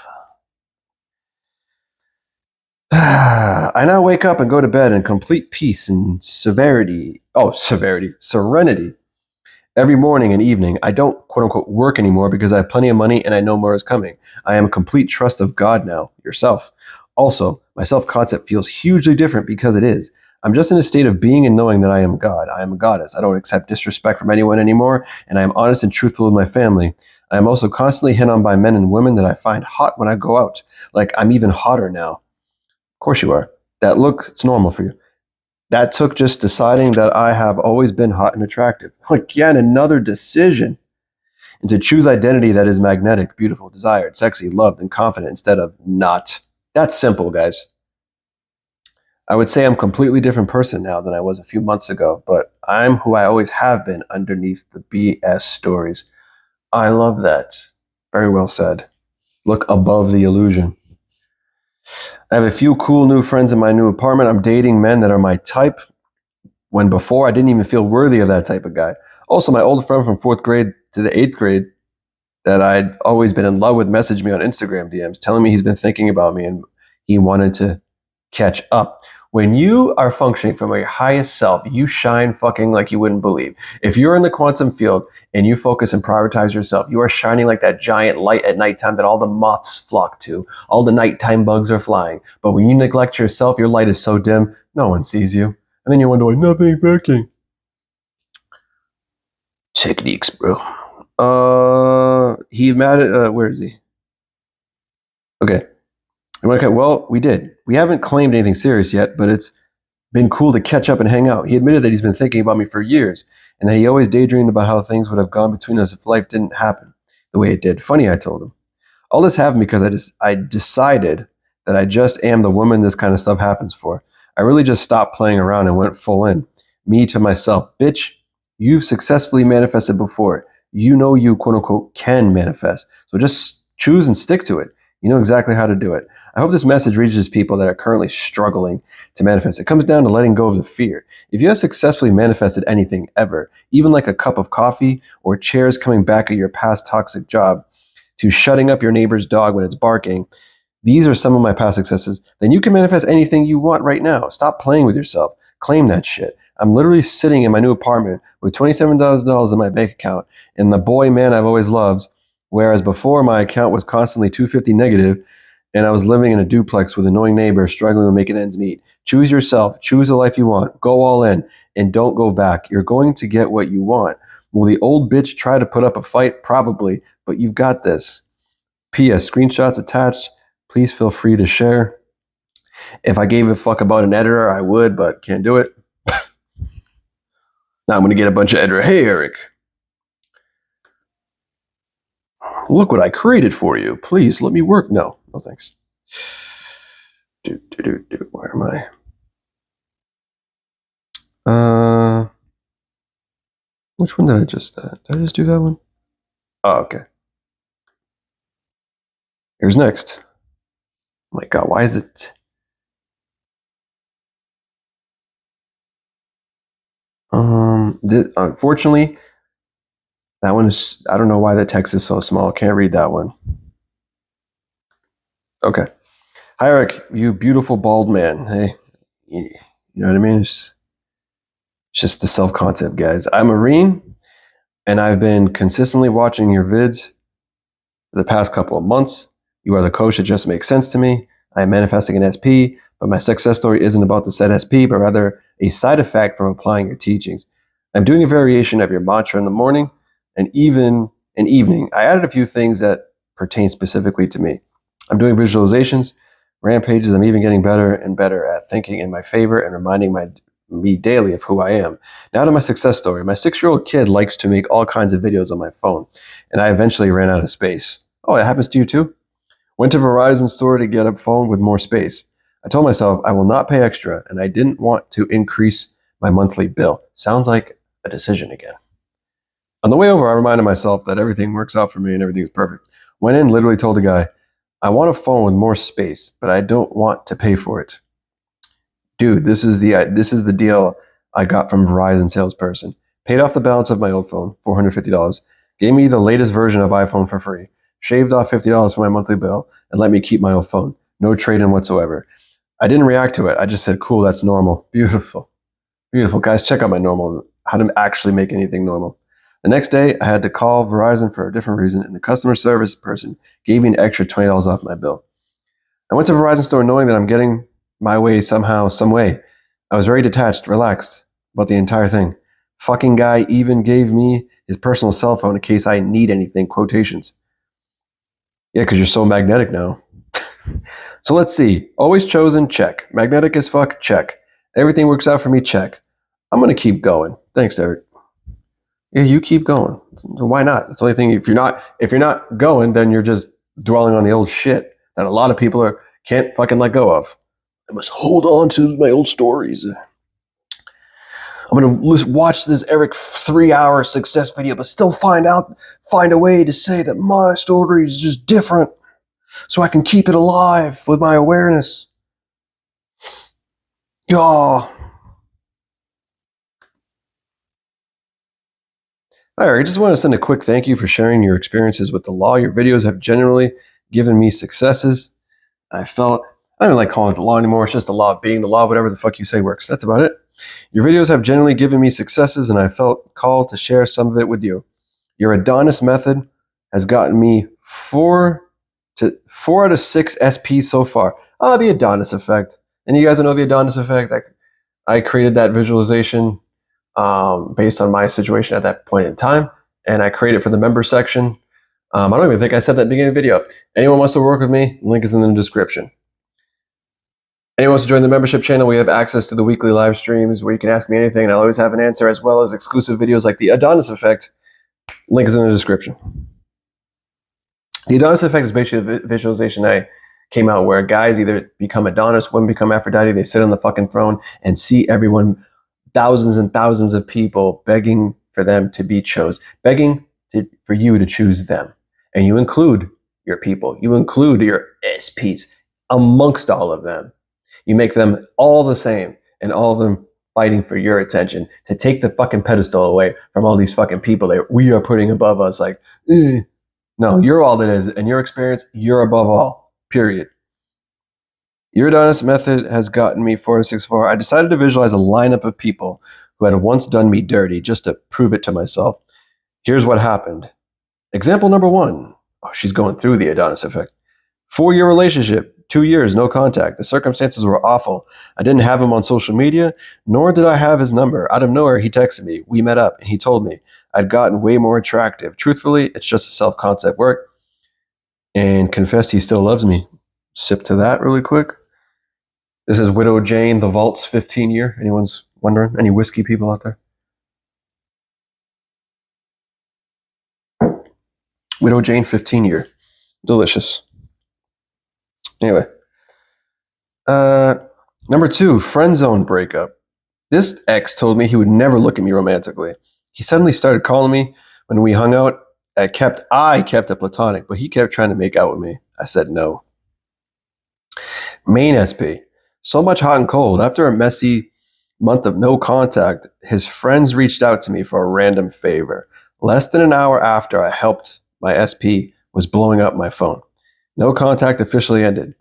I now wake up and go to bed in complete peace and serenity. Every morning and evening, I don't quote unquote work anymore because I have plenty of money and I know more is coming. I am a complete trust of God now, yourself. Also, my self-concept feels hugely different because it is. I'm just in a state of being and knowing that I am God. I am a goddess. I don't accept disrespect from anyone anymore, and I am honest and truthful with my family. I am also constantly hit on by men and women that I find hot when I go out. Like, I'm even hotter now. Of course you are. That look, it's normal for you. That took just deciding that I have always been hot and attractive. Again, another decision. And to choose identity that is magnetic, beautiful, desired, sexy, loved, and confident instead of not. That's simple, guys. I would say I'm a completely different person now than I was a few months ago, but I'm who I always have been underneath the BS stories. I love that. Very well said. Look above the illusion. I have a few cool new friends in my new apartment. I'm dating men that are my type, when before I didn't even feel worthy of that type of guy. Also, my old friend from 4th grade to the 8th grade that I'd always been in love with messaged me on Instagram DMs telling me he's been thinking about me and he wanted to catch up. When you are functioning from your highest self, you shine fucking like you wouldn't believe. If you're in the quantum field and you focus and prioritize yourself, you are shining like that giant light at nighttime that all the moths flock to. All the nighttime bugs are flying. But when you neglect yourself, your light is so dim, no one sees you. And then you wonder why nothing's working. Techniques, bro. He's mad at, where is he? Okay. Okay, well, we did. We haven't claimed anything serious yet, but it's been cool to catch up and hang out. He admitted that he's been thinking about me for years, and that he always daydreamed about how things would have gone between us if life didn't happen the way it did. Funny, I told him. All this happened because I decided that I just am the woman this kind of stuff happens for. I really just stopped playing around and went full in. Me to myself, bitch, you've successfully manifested before. You know you quote unquote can manifest. So just choose and stick to it. You know exactly how to do it. I hope this message reaches people that are currently struggling to manifest. It comes down to letting go of the fear. If you have successfully manifested anything ever, even like a cup of coffee or chairs coming back at your past toxic job, to shutting up your neighbor's dog when it's barking, these are some of my past successes, then you can manifest anything you want right now. Stop playing with yourself. Claim that shit. I'm literally sitting in my new apartment with $27,000 in my bank account and the boy man I've always loved, whereas before my account was constantly 250 negative and I was living in a duplex with annoying neighbors struggling with making ends meet. Choose yourself. Choose the life you want. Go all in and don't go back. You're going to get what you want. Will the old bitch try to put up a fight? Probably, but you've got this. P.S. Screenshots attached. Please feel free to share. If I gave a fuck about an editor, I would, but can't do it. Now I'm going to get a bunch of editor. Hey, Eric. Look what I created for you. Please let me work. No thanks. Where am I? Which one did I just do that one? Oh, okay. Here's next. Oh my God, why is it? Unfortunately, that one is, I don't know why the text is so small. Can't read that one. Okay. Hi, Eric, you beautiful bald man. Hey, you know what I mean? It's just the self-concept, guys. I'm Marine, and I've been consistently watching your vids for the past couple of months. You are the coach that just makes sense to me. I am manifesting an SP, but my success story isn't about the said SP, but rather a side effect from applying your teachings. I'm doing a variation of your mantra in the morning and even in evening. I added a few things that pertain specifically to me. I'm doing visualizations, rampages. I'm even getting better and better at thinking in my favor and reminding me daily of who I am. Now to my success story. My 6-year-old kid likes to make all kinds of videos on my phone, and I eventually ran out of space. Oh, it happens to you too? Went to Verizon store to get a phone with more space. I told myself I will not pay extra, and I didn't want to increase my monthly bill. Sounds like a decision again. On the way over, I reminded myself that everything works out for me and everything is perfect. Went in, literally told the guy, I want a phone with more space, but I don't want to pay for it. Dude, this is the deal I got from Verizon salesperson. Paid off the balance of my old phone, $450. Gave me the latest version of iPhone for free. Shaved off $50 for my monthly bill and let me keep my old phone. No trade-in whatsoever. I didn't react to it. I just said, cool, that's normal. Beautiful. Beautiful. Guys, check out my normal, how to actually make anything normal. The next day, I had to call Verizon for a different reason, and the customer service person gave me an extra $20 off my bill. I went to Verizon store knowing that I'm getting my way somehow, some way. I was very detached, relaxed about the entire thing. Fucking guy even gave me his personal cell phone in case I need anything, quotations. Yeah, because you're so magnetic now. So let's see. Always chosen, check. Magnetic as fuck, check. Everything works out for me, check. I'm going to keep going. Thanks, Eric. Yeah, you keep going. Why not? It's the only thing. If you're not going, then you're just dwelling on the old shit that a lot of people can't fucking let go of. I must hold on to my old stories. I'm gonna watch this Eric 3-hour success video, but still find a way to say that my story is just different. so I can keep it alive with my awareness. Y'all. All right, I just want to send a quick thank you for sharing your experiences with the law. Your videos have generally given me successes. I don't even like calling it the law anymore. It's just the law being the law, whatever the fuck you say works. That's about it. Your videos have generally given me successes, and I felt called to share some of it with you. Your Adonis method has gotten me four out of 6 SPs so far. The Adonis effect. And you guys know the Adonis effect? I created that visualization based on my situation at that point in time, and I created it for the member section. I don't even think I said that at the beginning of the video. Anyone wants to work with me, link is in the description. Anyone wants to join the membership channel, we have access to the weekly live streams where you can ask me anything and I'll always have an answer, as well as exclusive videos like the Adonis effect. Link is in the description. The Adonis effect is basically a visualization I came out where guys either become Adonis, women become Aphrodite, they sit on the fucking throne and see everyone, thousands and thousands of people begging for them to be chosen, begging for you to choose them. And you include your people, you include your SPs amongst all of them. You make them all the same, and all of them fighting for your attention to take the fucking pedestal away from all these fucking people that we are putting above us. Like, no, you're all that is. In your experience, you're above all, period. Your Adonis method has gotten me 4 to 6 far. I decided to visualize a lineup of people who had once done me dirty just to prove it to myself. Here's what happened. Example number 1. Oh, she's going through the Adonis effect. 4-year relationship, 2 years, no contact. The circumstances were awful. I didn't have him on social media, nor did I have his number. Out of nowhere, he texted me. We met up, and he told me I'd gotten way more attractive. Truthfully, it's just a self-concept work. And confessed he still loves me. Sip to that really quick. This is Widow Jane, the Vault's 15 year. Anyone's wondering? Any whiskey people out there? Widow Jane, 15 year. Delicious. Anyway. Number 2, friend zone breakup. This ex told me he would never look at me romantically. He suddenly started calling me when we hung out. I kept it platonic, but he kept trying to make out with me. I said no. Main SP. So much hot and cold. After a messy month of no contact, his friends reached out to me for a random favor. Less than an hour after I helped, my SP was blowing up my phone. No contact officially ended.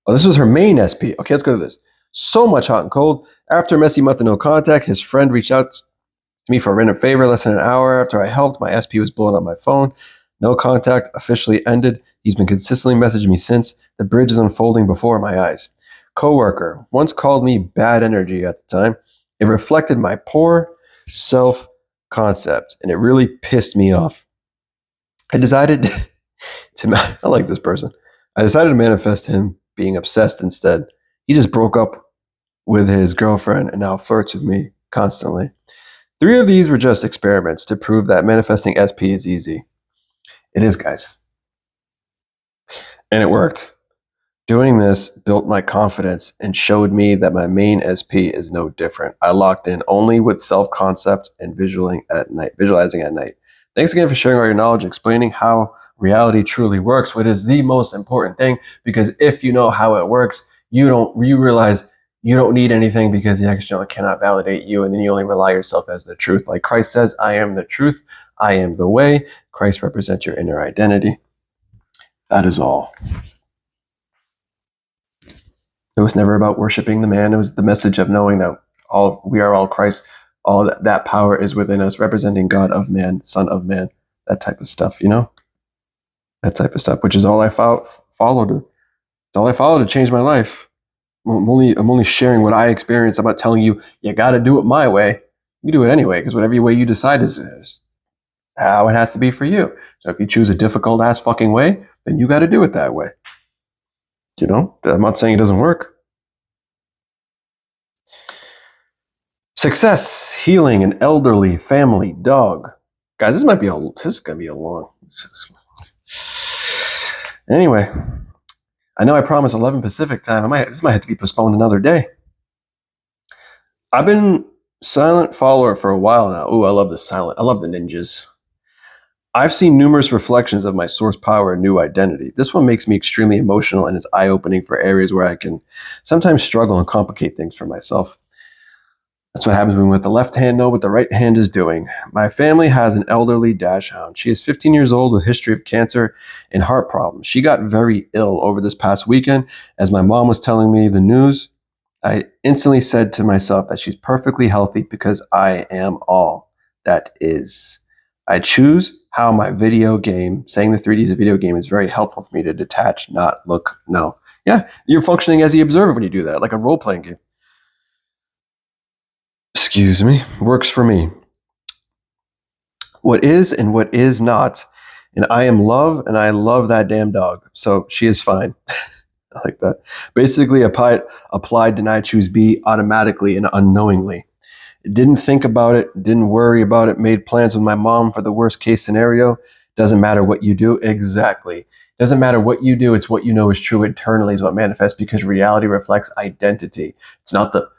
Oh, this was her main SP. Okay, let's go to this. So much hot and cold. After a messy month of no contact, his friend reached out to me for a random favor. Less than an hour after I helped, my SP was blowing up my phone. No contact officially ended. He's been consistently messaging me since. The bridge is unfolding before my eyes. Coworker once called me bad energy at the time. It reflected my poor self-concept, and it really pissed me off. I decided I like this person. I decided to manifest him being obsessed instead. He just broke up with his girlfriend and now flirts with me constantly. 3 of these were just experiments to prove that manifesting SP is easy. It is, guys. And it worked. Doing this built my confidence and showed me that my main SP is no different. I locked in only with self-concept and visualizing at night. Thanks again for sharing all your knowledge and explaining how reality truly works, which is the most important thing, because if you know how it works, you realize you don't need anything because the external cannot validate you, and then you only rely yourself as the truth. Like Christ says, I am the truth, I am the way. Christ represents your inner identity. That is all. It was never about worshiping the man. It was the message of knowing that we are all Christ. All that power is within us, representing God of man, Son of man, that type of stuff, you know? That type of stuff, which is all I followed. It's all I followed to change my life. I'm only sharing what I experienced. I'm not telling you, you got to do it my way. You do it anyway, because whatever way you decide is how it has to be for you. So if you choose a difficult ass fucking way, then you got to do it that way. You know, I'm not saying it doesn't work. Success, healing an elderly family dog. Guys, this is gonna be a long. Anyway, I know I promised 11 Pacific time. This might have to be postponed another day. I've been silent follower for a while now. Ooh, I love the silent. I love the ninjas. I've seen numerous reflections of my source power and new identity. This one makes me extremely emotional and is eye opening for areas where I can sometimes struggle and complicate things for myself. That's what happens when with the left hand know what the right hand is doing. My family has an elderly dachshund. She is 15 years old with a history of cancer and heart problems. She got very ill over this past weekend. As my mom was telling me the news, I instantly said to myself that she's perfectly healthy because I am all that is. I choose how my video game, saying the 3D is a video game, is very helpful for me to detach, not look, no. Yeah, you're functioning as the observer when you do that, like a role playing game. Excuse me, works for me. What is and what is not. And I am love, and I love that damn dog. So she is fine. I like that. Basically, applied deny choose B automatically and unknowingly. Didn't think about it, didn't worry about it, made plans with my mom for the worst case scenario. Doesn't matter what you do. Exactly. Doesn't matter what you do, it's what you know is true internally is what manifests because reality reflects identity. It's not the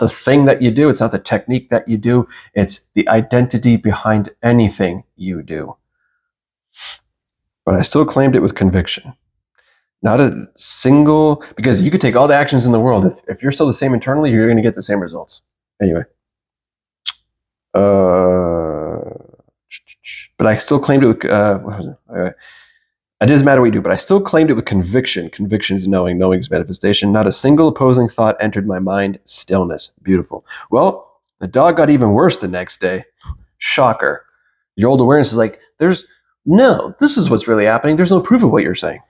thing that you do, it's not the technique that you do, it's the identity behind anything you do. But I still claimed it with conviction. Not a single, because you could take all the actions in the world. If you're still the same internally, you're going to get the same results. Anyway. But I still claimed it with, what was it? It doesn't matter what you do, but I still claimed it with conviction. Conviction is knowing, knowing is manifestation. Not a single opposing thought entered my mind. Stillness. Beautiful. Well, the dog got even worse the next day. Shocker. Your old awareness is like, this is what's really happening. There's no proof of what you're saying.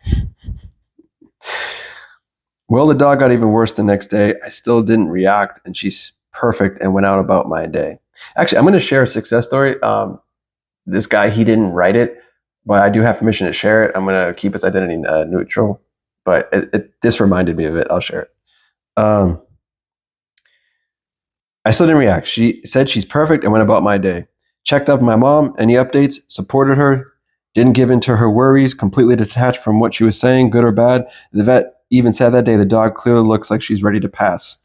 Well, the dog got even worse the next day. I still didn't react, and she's perfect and went out about my day. Actually, I'm going to share a success story. This guy, he didn't write it, but I do have permission to share it. I'm going to keep its identity neutral, but this reminded me of it. I'll share it. I still didn't react. She said she's perfect and went about my day. Checked up my mom, any updates, supported her, didn't give in to her worries, completely detached from what she was saying, good or bad. The vet even said that day the dog clearly looks like she's ready to pass.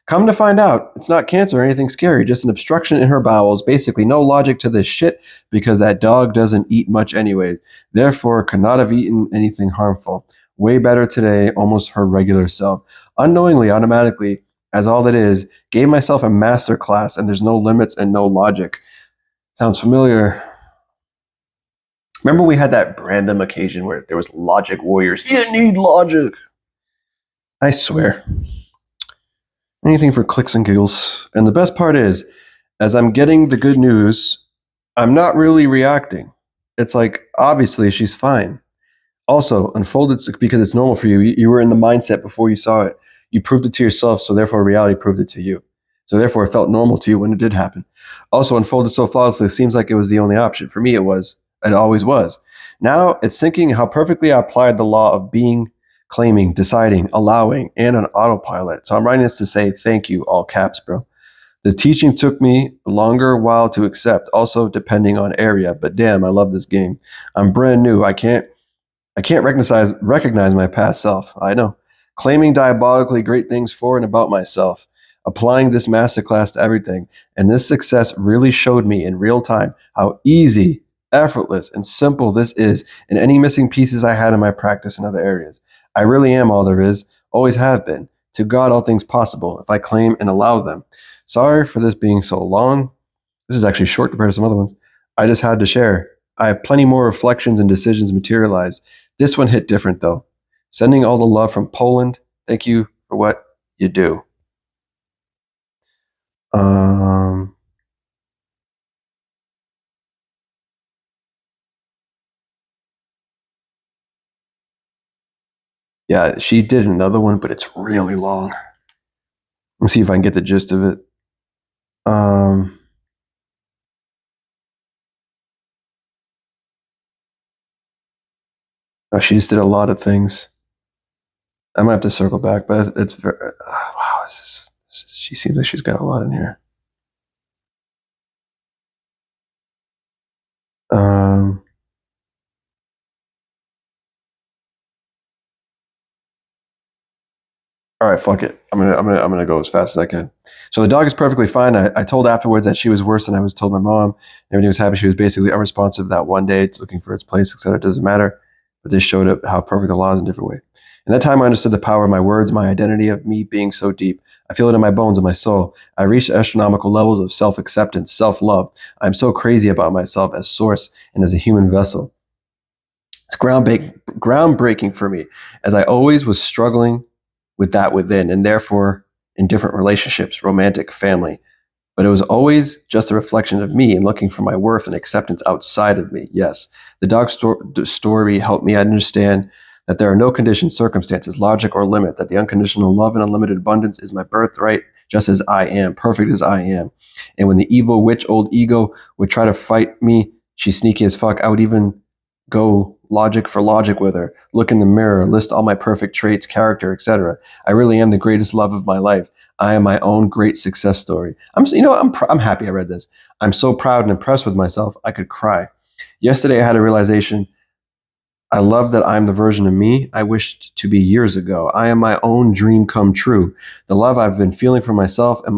Come to find out, it's not cancer or anything scary, just an obstruction in her bowels. Basically, no logic to this shit because that dog doesn't eat much anyway. Therefore, could not have eaten anything harmful. Way better today, almost her regular self. Unknowingly, automatically, as all that is, gave myself a master class and there's no limits and no logic. Sounds familiar? Remember we had that random occasion where there was logic warriors. You need logic. I swear. Anything for clicks and giggles. And the best part is, as I'm getting the good news, I'm not really reacting. It's like, obviously, she's fine. Also, unfolded because it's normal for you. You were in the mindset before you saw it. You proved it to yourself, so therefore reality proved it to you. So therefore it felt normal to you when it did happen. Also, unfolded so flawlessly, it seems like it was the only option. For me, it was. It always was. Now it's sinking how perfectly I applied the law of being, claiming, deciding, allowing, and on autopilot. So I'm writing this to say thank you, all caps, bro. The teaching took me a longer while to accept, also depending on area. But damn, I love this game. I'm brand new. I can't recognize my past self. I know. Claiming diabolically great things for and about myself. Applying this masterclass to everything. And this success really showed me in real time how easy, effortless, and simple this is in any missing pieces I had in my practice in other areas. I really am all there is, always have been. To God, all things possible if I claim and allow them. Sorry for this being so long. This is actually short compared to some other ones. I just had to share. I have plenty more reflections and decisions materialized. This one hit different though. Sending all the love from Poland. Thank you for what you do. Um, yeah, she did another one, but it's really long. Let's see if I can get the gist of it. Um, oh, she just did a lot of things. I might have to circle back, but it's very, wow. She seems like she's got a lot in here. Um, All right, fuck it. I'm gonna go as fast as I can. So the dog is perfectly fine. I told afterwards that she was worse than I was told my mom. Everything was happy. She was basically unresponsive that one day. It's looking for its place, etc. It doesn't matter. But this showed up how perfect the law is in a different way. In that time, I understood the power of my words, my identity of me being so deep. I feel it in my bones and my soul. I reached astronomical levels of self-acceptance, self-love. I'm so crazy about myself as source and as a human vessel. It's groundbreaking for me, as I always was struggling with that within, and therefore in different relationships, romantic, family. But it was always just a reflection of me and looking for my worth and acceptance outside of me. Yes, the story helped me understand that there are no conditions, circumstances, logic, or limit, that the unconditional love and unlimited abundance is my birthright, just as I am, perfect as I am. And when the evil witch, old ego, would try to fight me, she's sneaky as fuck. I would even go logic for logic with her, look in the mirror, list all my perfect traits, character, etc. I really am the greatest love of my life. I am my own great success story. I'm happy I read this. I'm so proud and impressed with myself. I could cry. Yesterday, I had a realization. I love that I'm the version of me I wished to be years ago. I am my own dream come true. The love I've been feeling for myself and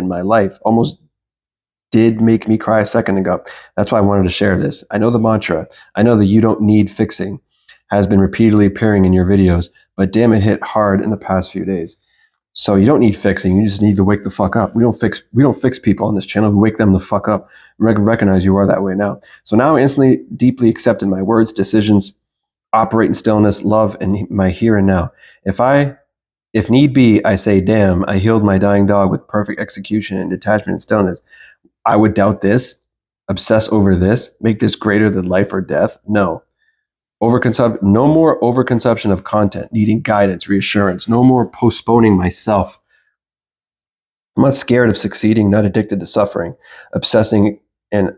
my life almost did make me cry a second ago. That's why I wanted to share this. I know the mantra. I know that you don't need fixing has been repeatedly appearing in your videos, but damn, it hit hard in the past few days. So you don't need fixing. You just need to wake the fuck up. We don't fix people on this channel. We wake them the fuck up. Recognize you are that way now. So now I instantly deeply accept in my words, decisions, operate in stillness, love, and my here and now. If need be, I say, damn, I healed my dying dog with perfect execution and detachment and stillness. I would doubt this, obsess over this, make this greater than life or death. No. No more overconsumption of content, needing guidance, reassurance, no more postponing myself. I'm not scared of succeeding, not addicted to suffering, obsessing and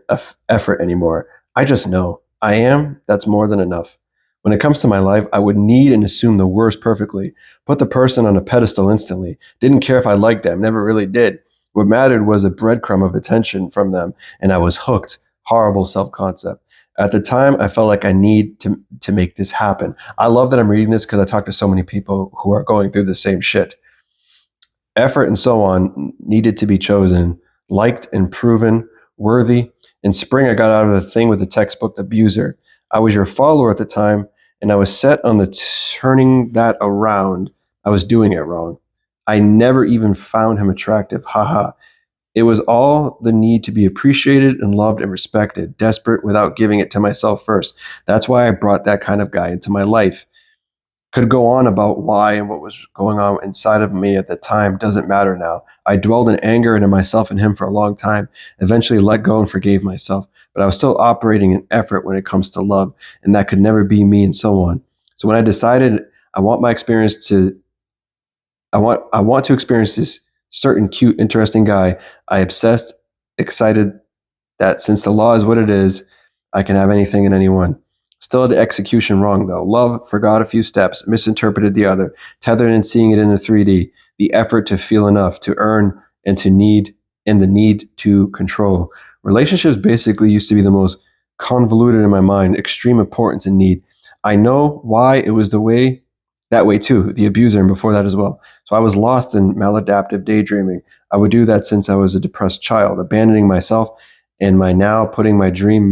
effort anymore. I just know I am, that's more than enough. When it comes to my life, I would need and assume the worst perfectly, put the person on a pedestal instantly, didn't care if I liked them, never really did. What mattered was a breadcrumb of attention from them, and I was hooked. Horrible self concept. At the time, I felt like I need to make this happen. I love that I'm reading this because I talk to so many people who are going through the same shit. Effort and so on needed to be chosen, liked and proven, worthy. In spring, I got out of the thing with the textbook abuser. I was your follower at the time, and I was set on the turning that around. I was doing it wrong. I never even found him attractive. Haha. It was all the need to be appreciated and loved and respected, desperate without giving it to myself first. That's why I brought that kind of guy into my life. Could go on about why and what was going on inside of me at the time. Doesn't matter now. I dwelled in anger and in myself and him for a long time, eventually let go and forgave myself. But I was still operating in effort when it comes to love, and that could never be me and so on. So when I decided I want my experience to I want to experience this certain cute, interesting guy, I obsessed, excited that since the law is what it is, I can have anything and anyone. Still had the execution wrong, though. Love forgot a few steps, misinterpreted the other, tethered and seeing it in the 3D. The effort to feel enough, to earn, and to need, and the need to control. Relationships basically used to be the most convoluted in my mind, extreme importance and need. I know why it was that way too, the abuser, and before that as well. So I was lost in maladaptive daydreaming. I would do that since I was a depressed child, abandoning myself and my now putting my dream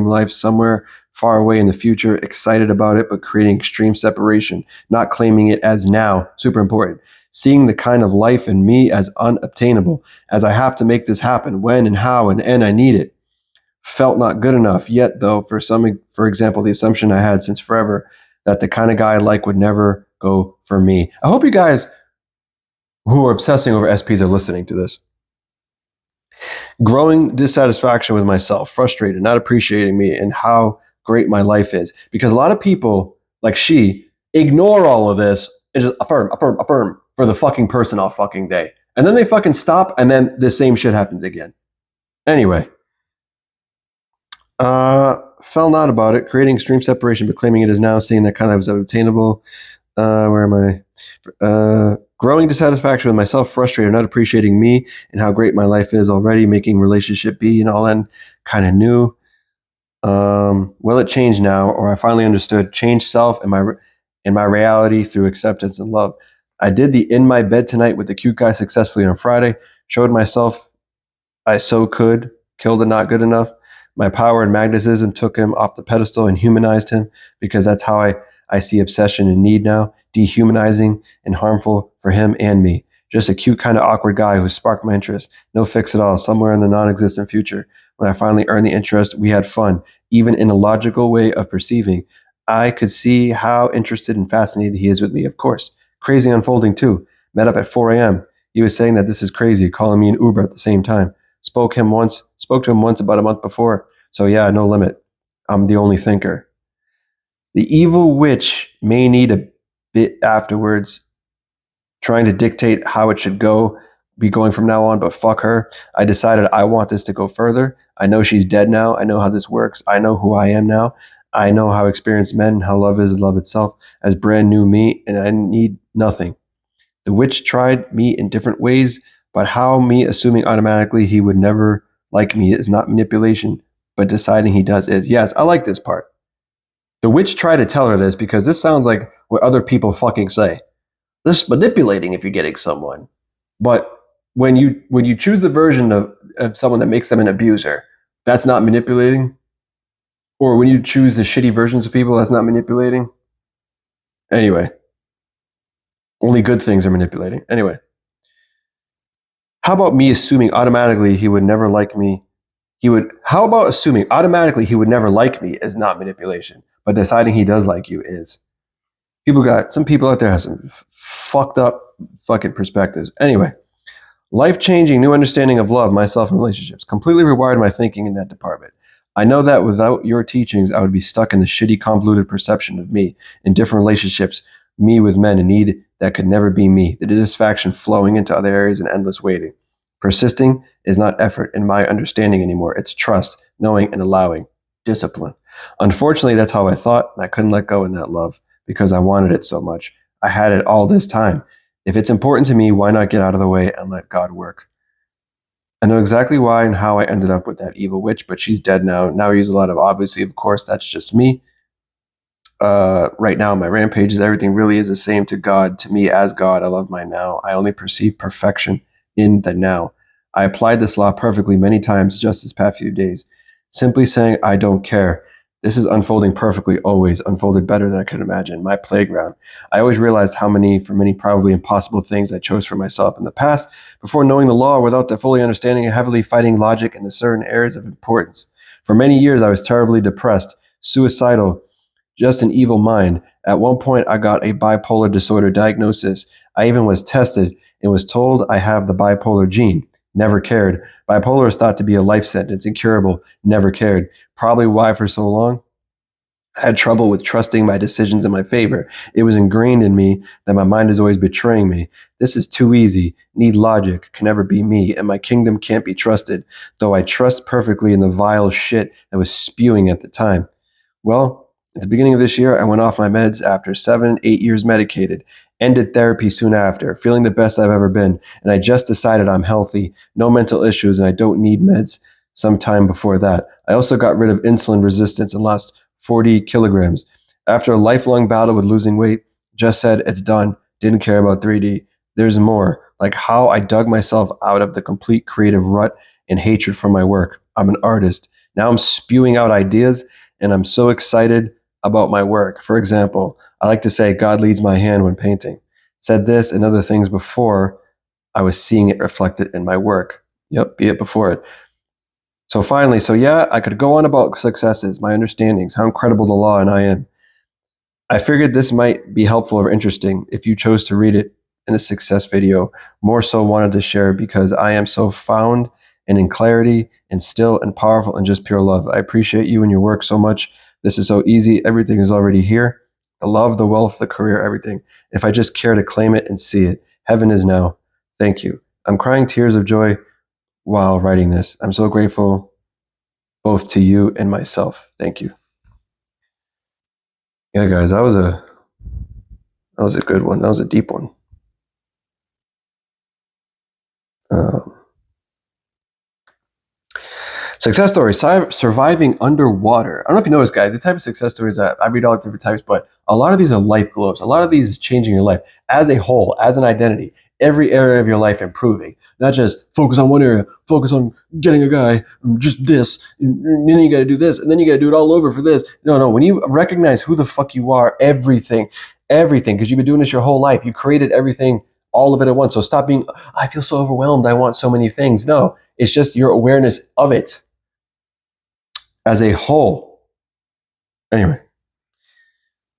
life somewhere far away in the future, excited about it, but creating extreme separation, not claiming it as now, super important. Seeing the kind of life in me as unobtainable, as I have to make this happen when and how and I need it. Felt not good enough yet, though, for example, the assumption I had since forever that the kind of guy I like would never go for me. I hope you guys who are obsessing over SPs are listening to this. Growing dissatisfaction with myself, frustrated, not appreciating me and how great my life is. Because a lot of people, like she, ignore all of this and just affirm for the fucking person all fucking day. And then they fucking stop and then the same shit happens again. Anyway, fell not about it, creating extreme separation, but claiming it is now, seeing that kind of was unobtainable. Where am I? Growing dissatisfaction with myself, frustrated, not appreciating me and how great my life is already, making relationship be and all that kind of new. Will it change now, or I finally understood change self and my reality through acceptance and love? I did the in my bed tonight with the cute guy successfully on Friday. Showed myself I so could, killed the not good enough. My power and magnetism took him off the pedestal and humanized him because that's how I see obsession and need now, dehumanizing and harmful for him and me. Just a cute, kind of awkward guy who sparked my interest. No fix at all, somewhere in the non existent future. When I finally earned the interest, we had fun, even in a logical way of perceiving. I could see how interested and fascinated he is with me, of course. Crazy unfolding, too. Met up at 4 a.m. He was saying that this is crazy, calling me an Uber at the same time. Spoke to him once about a month before. So yeah, no limit. I'm the only thinker. The evil witch may need a bit afterwards, trying to dictate how it should be going from now on, but fuck her. I decided I want this to go further. I know she's dead now. I know how this works. I know who I am now. I know how experienced men, how love is love itself, as brand new me, and I need nothing. The witch tried me in different ways, but how me assuming automatically he would never like me is not manipulation, but deciding he does is. Yes, I like this part. The witch tried to tell her this because this sounds like what other people fucking say. This is manipulating if you're getting someone. But when you choose the version of someone that makes them an abuser, that's not manipulating. Or when you choose the shitty versions of people, that's not manipulating. Anyway, only good things are manipulating. Anyway. How about me assuming automatically he would never like me? How about assuming automatically he would never like me is not manipulation, but deciding he does like you is. Some people out there have some fucked up fucking perspectives. Anyway, life-changing new understanding of love, myself, and relationships completely rewired my thinking in that department. I know that without your teachings, I would be stuck in the shitty, convoluted perception of me in different relationships, me with men in need that could never be me, the dissatisfaction flowing into other areas and endless waiting. Persisting is not effort in my understanding anymore. It's trust, knowing, and allowing. Discipline. Unfortunately, that's how I thought, and I couldn't let go in that love because I wanted it so much. I had it all this time. If it's important to me, why not get out of the way and let God work? I know exactly why and how I ended up with that evil witch, but she's dead now. Now I use a lot of obviously, of course, that's just me. Right now, my rampages, everything really is the same to God. To me, as God, I love my now. I only perceive perfection in the now. I applied this law perfectly many times just this past few days. Simply saying, I don't care. This is unfolding perfectly, always unfolded better than I could imagine. My playground. I always realized how many, for many probably impossible things I chose for myself in the past before knowing the law without the fully understanding and heavily fighting logic in the certain areas of importance. For many years, I was terribly depressed, suicidal, just an evil mind. At one point, I got a bipolar disorder diagnosis. I even was tested and was told I have the bipolar gene. Never cared. Bipolar is thought to be a life sentence, incurable. Never cared. Probably why for so long. I had trouble with trusting my decisions in my favor. It was ingrained in me that my mind is always betraying me. This is too easy. Need logic. Can never be me. And my kingdom can't be trusted. Though I trust perfectly in the vile shit that was spewing at the time. Well, at the beginning of this year, I went off my meds after 8 years medicated, ended therapy soon after, feeling the best I've ever been, and I just decided I'm healthy, no mental issues, and I don't need meds sometime before that. I also got rid of insulin resistance and lost 40 kilograms. After a lifelong battle with losing weight, just said it's done, didn't care about 3D. There's more, like how I dug myself out of the complete creative rut and hatred for my work. I'm an artist. Now I'm spewing out ideas, and I'm so excited about my work. For example, I like to say God leads my hand when painting. Said this and other things before I was seeing it reflected in my work. Yep, be it before it. So finally, yeah, I could go on about successes, my understandings, how incredible the law and I am. I figured this might be helpful or interesting if you chose to read it in the success video. More so wanted to share because I am so found and in clarity and still and powerful and just pure love. I appreciate you and your work so much. This is so easy. Everything is already here. The love, the wealth, the career, everything. If I just care to claim it and see it, heaven is now. Thank you. I'm crying tears of joy while writing this. I'm so grateful both to you and myself. Thank you. Yeah, guys, that was a good one. That was a deep one. Um, Success story, surviving underwater. I don't know if you noticed, guys, the type of success stories that I read all different types, but A lot of these are life goals. A lot of these is changing your life as a whole, as an identity. Every area of your life improving, not just focus on one area, focus on getting a guy, just this, and then you got to do this, and then you got to do it all over for this. No. When you recognize who the fuck you are, everything, because you've been doing this your whole life, you created everything, all of it at once. So stop being, I feel so overwhelmed, I want so many things. No, it's just your awareness of it as a whole. Anyway,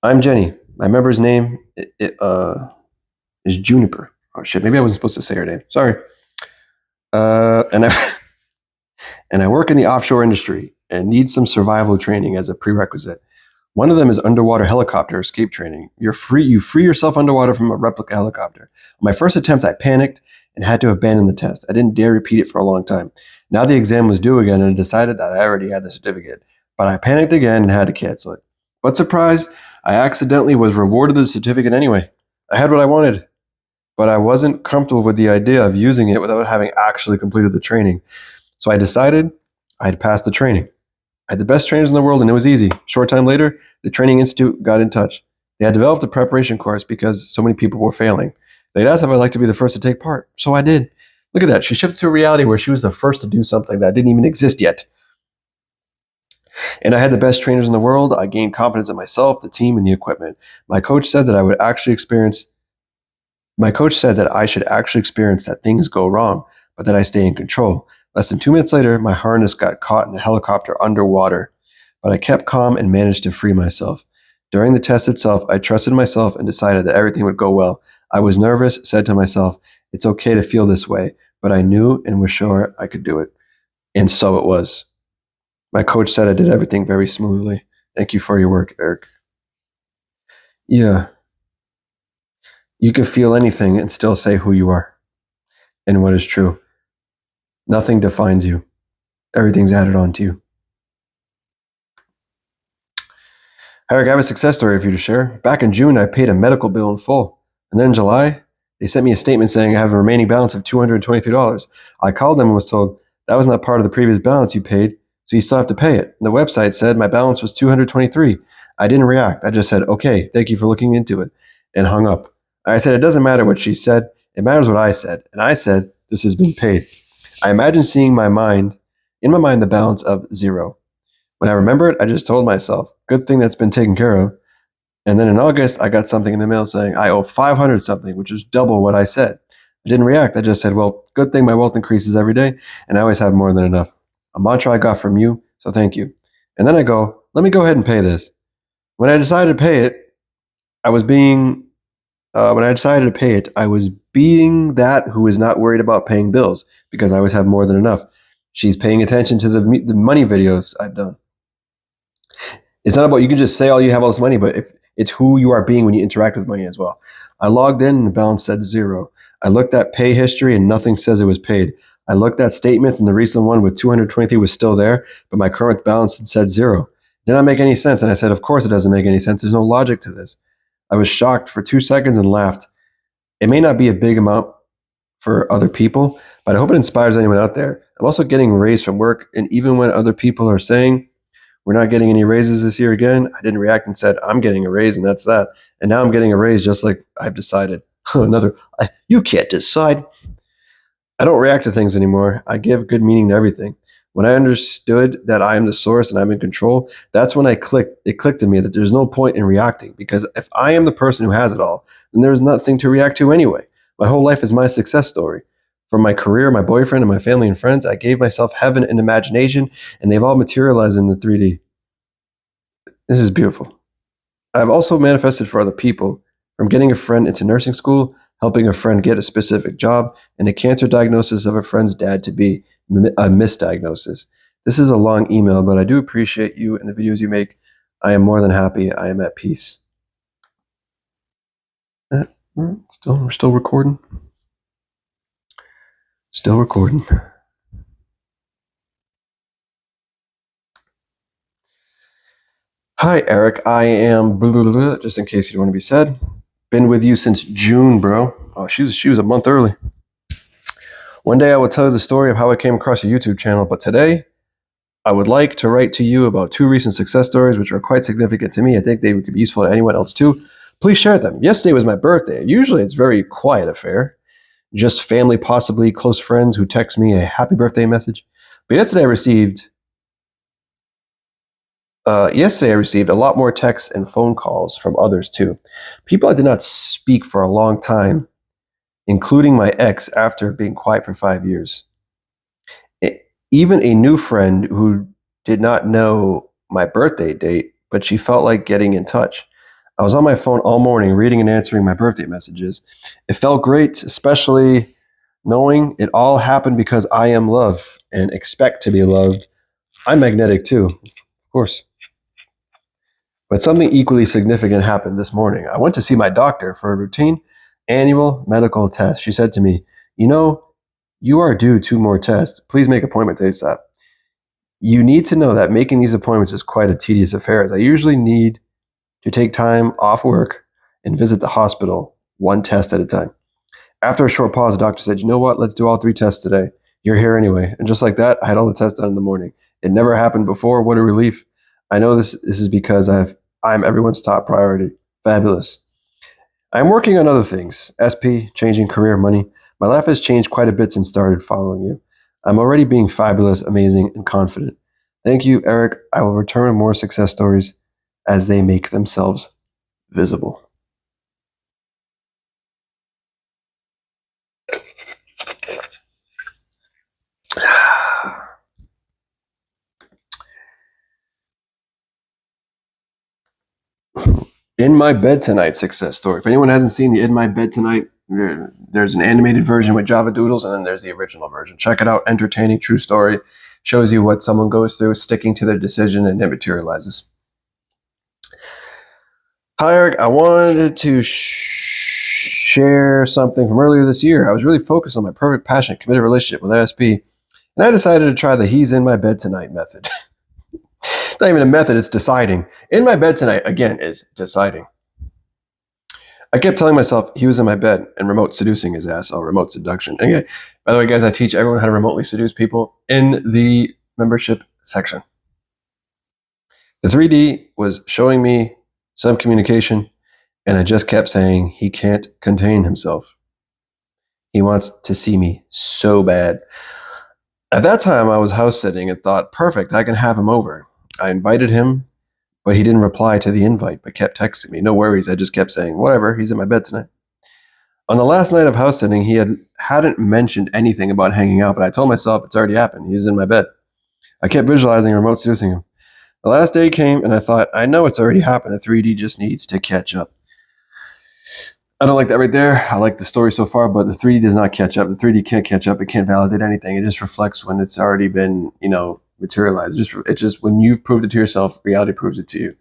I'm Jenny. My member's name is Juniper. Oh shit, maybe I wasn't supposed to say her name. Sorry. And I work in the offshore industry and need some survival training as a prerequisite. One of them is underwater helicopter escape training. You free yourself underwater from a replica helicopter. On my first attempt, I panicked and had to abandon the test. I didn't dare repeat it for a long time. Now the exam was due again, and I decided that I already had the certificate. But I panicked again and had to cancel it. But surprise, I accidentally was rewarded the certificate anyway. I had what I wanted, but I wasn't comfortable with the idea of using it without having actually completed the training. So I decided I'd pass the training. I had the best trainers in the world, and it was easy. Short time later, the Training Institute got in touch. They had developed a preparation course because so many people were failing. They'd asked if I'd like to be the first to take part, so I did. Look at that. She shifted to a reality where she was the first to do something that didn't even exist yet. And I had the best trainers in the world. I gained confidence in myself, the team, and the equipment. My coach said that I should actually experience that things go wrong, but that I stay in control. Less than 2 minutes later, my harness got caught in the helicopter underwater, but I kept calm and managed to free myself. During the test itself, I trusted myself and decided that everything would go well. I was nervous, said to myself, it's okay to feel this way, but I knew and was sure I could do it. And so it was. My coach said I did everything very smoothly. Thank you for your work, Eric. Yeah, you can feel anything and still say who you are and what is true. Nothing defines you. Everything's added on to you. Eric, I have a success story for you to share. Back in June, I paid a medical bill in full. And then in July, they sent me a statement saying I have a remaining balance of $223. I called them and was told that was not part of the previous balance you paid, so you still have to pay it. And the website said my balance was $223. I didn't react. I just said, okay, thank you for looking into it, and hung up. I said, it doesn't matter what she said. It matters what I said. And I said, this has been paid. I imagine seeing in my mind the balance of zero. When I remember it, I just told myself, good thing that's been taken care of. And then in August, I got something in the mail saying I owe 500 something, which is double what I said. I didn't react. I just said, well, good thing my wealth increases every day, and I always have more than enough. A mantra I got from you, so thank you. And then I go, let me go ahead and pay this. When I decided to pay it, I was being that who is not worried about paying bills because I always have more than enough. She's paying attention to the money videos I've done. It's not about you can just say, oh, you have all this money, but if it's who you are being when you interact with money as well. I logged in and the balance said zero. I looked at pay history and nothing says it was paid. I looked at statements and the recent one with 223 was still there, but my current balance said zero. Did not make any sense. And I said, of course it doesn't make any sense. There's no logic to this. I was shocked for 2 seconds and laughed. It may not be a big amount for other people, but I hope it inspires anyone out there. I'm also getting raised from work, and even when other people are saying, we're not getting any raises this year again, I didn't react and said, I'm getting a raise, and that's that. And now I'm getting a raise just like I've decided. You can't decide. I don't react to things anymore. I give good meaning to everything. When I understood that I am the source and I'm in control, that's when it clicked to me that there's no point in reacting, because if I am the person who has it all, then there's nothing to react to anyway. My whole life is my success story. From my career, my boyfriend, and my family and friends, I gave myself heaven and imagination, and they've all materialized in the 3D. This is beautiful. I've also manifested for other people, from getting a friend into nursing school, helping a friend get a specific job, and a cancer diagnosis of a friend's dad to be a misdiagnosis. This is a long email, but I do appreciate you and the videos you make. I am more than happy. I am at peace. We're still recording. Still recording. Hi, Eric. I am blah, blah, blah, just in case you don't want to be said. Been with you since June, bro. Oh, she was a month early. One day I will tell you the story of how I came across your YouTube channel, but today I would like to write to you about 2 recent success stories which are quite significant to me. I think they could be useful to anyone else too. Please share them. Yesterday was my birthday. Usually it's a very quiet affair. Just family, possibly close friends who text me a happy birthday message. But yesterday I received a lot more texts and phone calls from others too. People I did not speak for a long time, including my ex after being quiet for 5 years. Even a new friend who did not know my birthday date, but she felt like getting in touch. I was on my phone all morning reading and answering my birthday messages. It felt great, especially knowing it all happened because I am love and expect to be loved. I'm magnetic too, of course. But something equally significant happened this morning. I went to see my doctor for a routine annual medical test. She said to me, "You know, you are due 2 more tests. Please make appointments ASAP." You need to know that making these appointments is quite a tedious affair, as I usually need to take time off work and visit the hospital 1 test at a time. After a short pause, the doctor said, "You know what? Let's do all 3 tests today. You're here anyway." And just like that, I had all the tests done in the morning. It never happened before. What a relief. I know this is because I'm everyone's top priority. Fabulous. I'm working on other things. SP, changing career, money. My life has changed quite a bit since started following you. I'm already being fabulous, amazing, and confident. Thank you, Eric. I will return with more success stories as they make themselves visible. In My Bed Tonight success story. If anyone hasn't seen the In My Bed Tonight, there's an animated version with Java Doodles, and then there's the original version. Check it out. Entertaining, true story. Shows you what someone goes through, sticking to their decision, and it materializes. Hi, Eric. I wanted to share something from earlier this year. I was really focused on my perfect, passionate, committed relationship with ASP, and I decided to try the He's in My Bed Tonight method. It's not even a method, it's deciding. In my bed tonight, again, is deciding. I kept telling myself he was in my bed and remote seducing his ass. Oh, remote seduction. Anyway, by the way, guys, I teach everyone how to remotely seduce people in the membership section. The 3D was showing me some communication, and I just kept saying he can't contain himself. He wants to see me so bad. At that time, I was house sitting and thought, perfect, I can have him over. I invited him, but he didn't reply to the invite, but kept texting me. No worries, I just kept saying, whatever, he's in my bed tonight. On the last night of house sitting, he hadn't mentioned anything about hanging out, but I told myself it's already happened. He was in my bed. I kept visualizing remote seducing him. The last day came, and I thought, I know it's already happened. The 3D just needs to catch up. I don't like that right there. I like the story so far, but the 3D does not catch up. The 3D can't catch up. It can't validate anything. It just reflects when it's already been, materialized. It's just when you've proved it to yourself, reality proves it to you.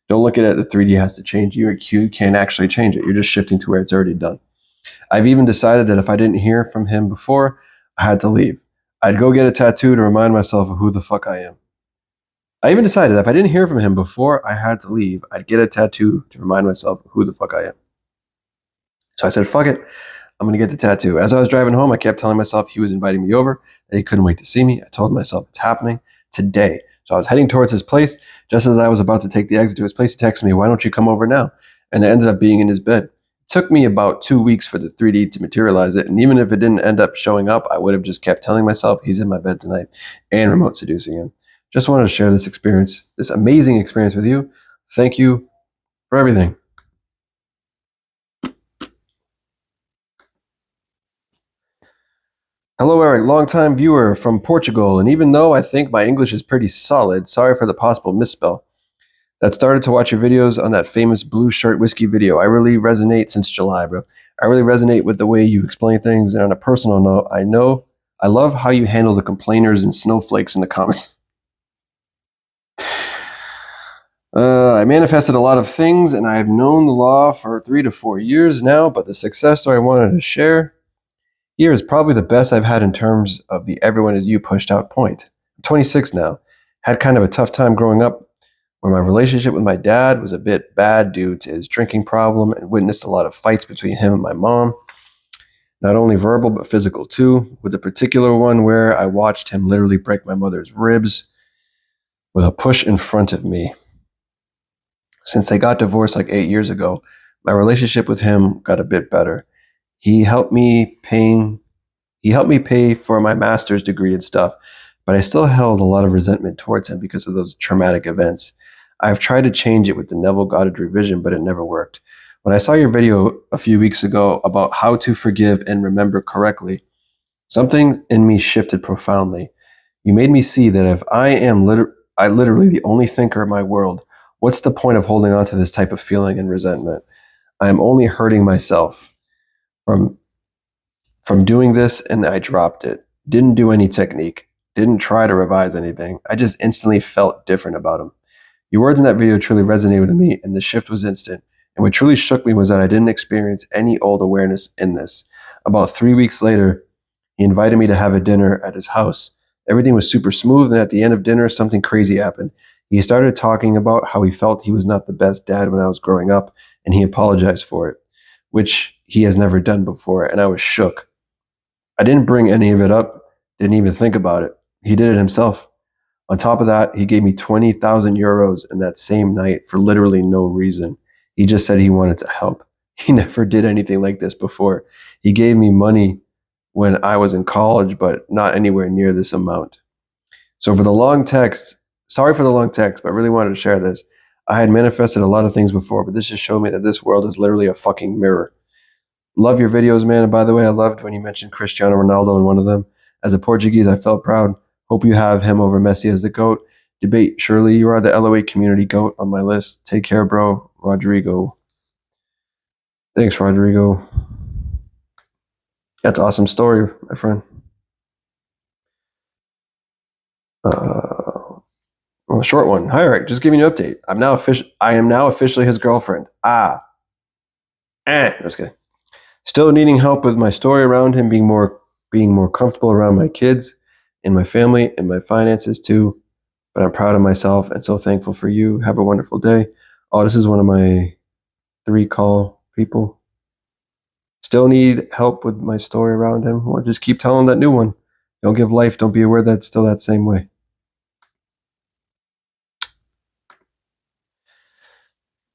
Don't look at it. The 3D has to change you. You can't actually change it. You're just shifting to where it's already done. I've even decided that if I didn't hear from him before, I had to leave. I'd go get a tattoo to remind myself of who the fuck I am. I even decided that if I didn't hear from him before I had to leave, I'd get a tattoo to remind myself of who the fuck I am. So I said, fuck it. I'm going to get the tattoo. As I was driving home, I kept telling myself he was inviting me over, that he couldn't wait to see me. I told myself it's happening today. So I was heading towards his place. Just as I was about to take the exit to his place, he texted me, why don't you come over now? And I ended up being in his bed. It took me about 2 weeks for the 3D to materialize it. And even if it didn't end up showing up, I would have just kept telling myself he's in my bed tonight and remote seducing him. Just wanted to share this experience, this amazing experience with you. Thank you for everything. Hello, Eric, longtime viewer from Portugal. And even though I think my English is pretty solid, sorry for the possible misspell. That started to watch your videos on that famous blue shirt whiskey video. I really resonate since July, bro. I really resonate with the way you explain things. And on a personal note, I love how you handle the complainers and snowflakes in the comments. I manifested a lot of things, and I've known the law for 3 to 4 years now, but the success story I wanted to share here is probably the best I've had in terms of the everyone is you pushed out point. I'm 26 now. Had kind of a tough time growing up where my relationship with my dad was a bit bad due to his drinking problem, and witnessed a lot of fights between him and my mom. Not only verbal, but physical too, with a particular one where I watched him literally break my mother's ribs. with a push in front of me. Since I got divorced like 8 years ago, my relationship with him got a bit better. He helped me paying he helped me pay for my master's degree and stuff, but I still held a lot of resentment towards him because of those traumatic events. I've tried to change it with the Neville Goddard revision, but it never worked. When I saw your video a few weeks ago about how to forgive and remember correctly, something in me shifted profoundly. You made me see that if I literally the only thinker in my world, what's the point of holding on to this type of feeling and resentment? I am only hurting myself from doing this, and I dropped it. Didn't do any technique. Didn't try to revise anything. I just instantly felt different about him. Your words in that video truly resonated with me, and the shift was instant. And what truly shook me was that I didn't experience any old awareness in this. About 3 weeks later, he invited me to have a dinner at his house. Everything was super smooth, and at the end of dinner, something crazy happened. He started talking about how he felt he was not the best dad when I was growing up, and he apologized for it, which he has never done before, and I was shook. I didn't bring any of it up, didn't even think about it. He did it himself. On top of that, he gave me 20,000 euros in that same night for literally no reason. He just said he wanted to help. He never did anything like this before. He gave me money when I was in college, but not anywhere near this amount. So for the long text, sorry for the long text, but I really wanted to share this. I had manifested a lot of things before, but this just showed me that this world is literally a fucking mirror. Love your videos, man. And by the way, I loved when you mentioned Cristiano Ronaldo in one of them. As a Portuguese, I felt proud. Hope you have him over Messi as the GOAT. Debate, surely you are the LOA community GOAT on my list. Take care, bro. Rodrigo. Thanks, Rodrigo. That's an awesome story, my friend. Well, a short one. Hi, Eric. Just giving you an update. I am now officially his girlfriend. Just kidding. Still needing help with my story around him being more comfortable around my kids and my family and my finances too. But I'm proud of myself and so thankful for you. Have a wonderful day. Oh, this is one of my 3 call people. Still need help with my story around him. Well, just keep telling that new one. Don't give life. Don't be aware that it's still that same way.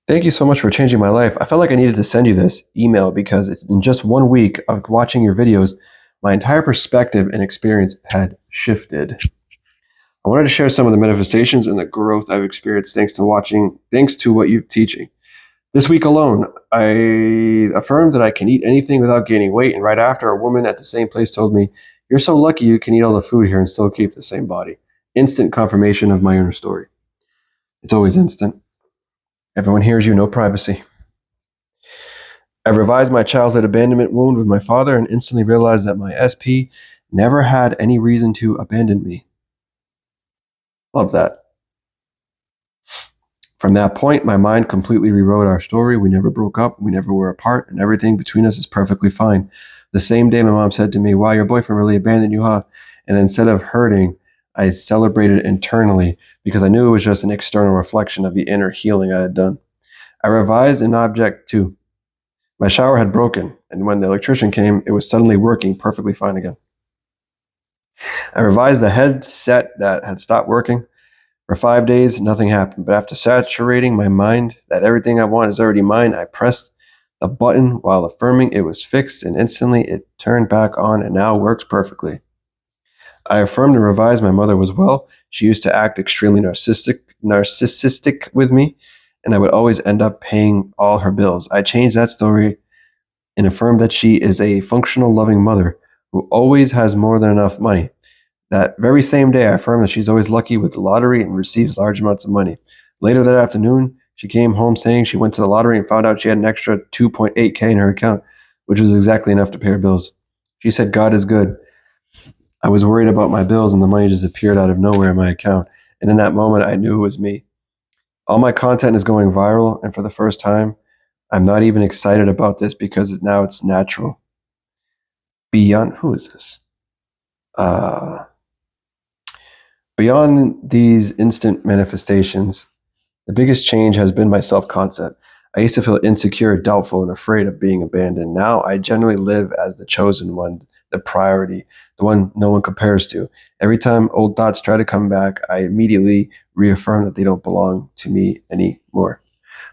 Thank you so much for changing my life. I felt like I needed to send you this email because in just 1 week of watching your videos, my entire perspective and experience had shifted. I wanted to share some of the manifestations and the growth I've experienced thanks to what you're teaching. This week alone, I affirmed that I can eat anything without gaining weight, and right after, a woman at the same place told me, "You're so lucky you can eat all the food here and still keep the same body." Instant confirmation of my inner story. It's always instant. Everyone hears you, no privacy. I revised my childhood abandonment wound with my father and instantly realized that my SP never had any reason to abandon me. Love that. From that point, my mind completely rewrote our story. We never broke up, we never were apart, and everything between us is perfectly fine. The same day, my mom said to me, "Wow, your boyfriend really abandoned you, huh?" And instead of hurting, I celebrated internally because I knew it was just an external reflection of the inner healing I had done. I revised an object too. My shower had broken, and when the electrician came, it was suddenly working perfectly fine again. I revised the headset that had stopped working. For 5 days, nothing happened, but after saturating my mind that everything I want is already mine, I pressed the button while affirming it was fixed, and instantly it turned back on and now works perfectly. I affirmed and revised my mother was well. She used to act extremely narcissistic with me, and I would always end up paying all her bills. I changed that story and affirmed that she is a functional, loving mother who always has more than enough money. That very same day, I affirmed that she's always lucky with the lottery and receives large amounts of money. Later that afternoon, she came home saying she went to the lottery and found out she had an extra 2.8K in her account, which was exactly enough to pay her bills. She said, "God is good." I was worried about my bills and the money just appeared out of nowhere in my account. And in that moment, I knew it was me. All my content is going viral, and for the first time, I'm not even excited about this because now it's natural. Beyond, who is this? Beyond these instant manifestations, the biggest change has been my self-concept. I used to feel insecure, doubtful, and afraid of being abandoned. Now I generally live as the chosen one, the priority, the one no one compares to. Every time old thoughts try to come back, I immediately reaffirm that they don't belong to me anymore.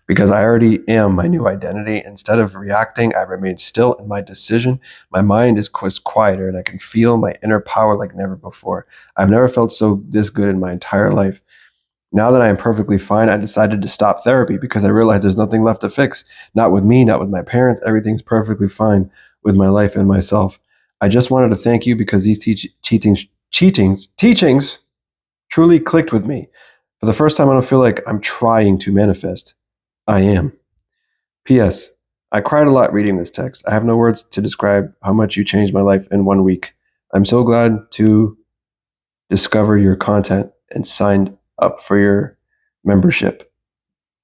Because I already am my new identity. Instead of reacting, I remain still in my decision. My mind is quieter, and I can feel my inner power like never before. I've never felt this good in my entire life. Now that I am perfectly fine, I decided to stop therapy because I realized there's nothing left to fix. Not with me, not with my parents. Everything's perfectly fine with my life and myself. I just wanted to thank you because these teachings truly clicked with me. For the first time, I don't feel like I'm trying to manifest. I am. P.S. I cried a lot reading this text. I have no words to describe how much you changed my life in 1 week. I'm so glad to discover your content and signed up for your membership.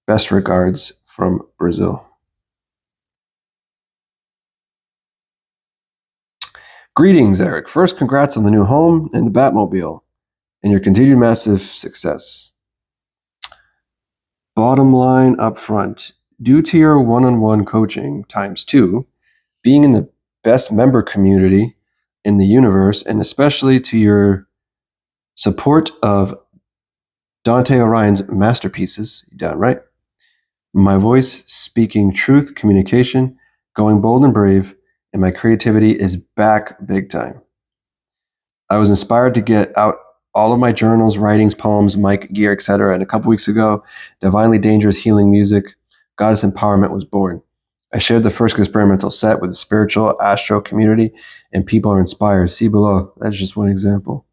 Best regards from Brazil. Greetings, Eric. First, congrats on the new home and the Batmobile and your continued massive success. Bottom line up front, due to your one-on-one coaching ×2, being in the best member community in the universe, and especially to your support of Dante Orion's masterpieces, you done right. My voice speaking truth, communication, going bold and brave, and my creativity is back big time. I was inspired to get out all of my journals, writings, poems, mic gear, etc. And a couple weeks ago, Divinely Dangerous Healing Music, Goddess Empowerment was born. I shared the first experimental set with the spiritual astro community, and people are inspired. See below. That's just one example.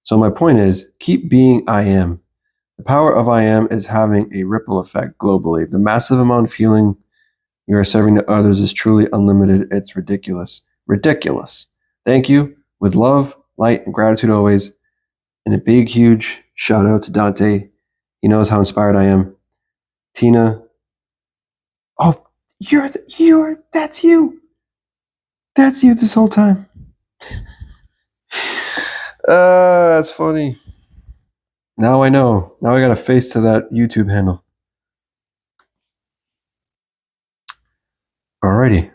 So my point is, keep being I am. The power of I am is having a ripple effect globally. The massive amount of healing you are serving to others is truly unlimited. It's ridiculous. Ridiculous. Thank you. With love, light, and gratitude always. And a big, huge shout out to Dante. He knows how inspired I am. Tina. Oh, that's you. That's you this whole time. That's funny. Now I know. Now I got a face to that YouTube handle. Alrighty.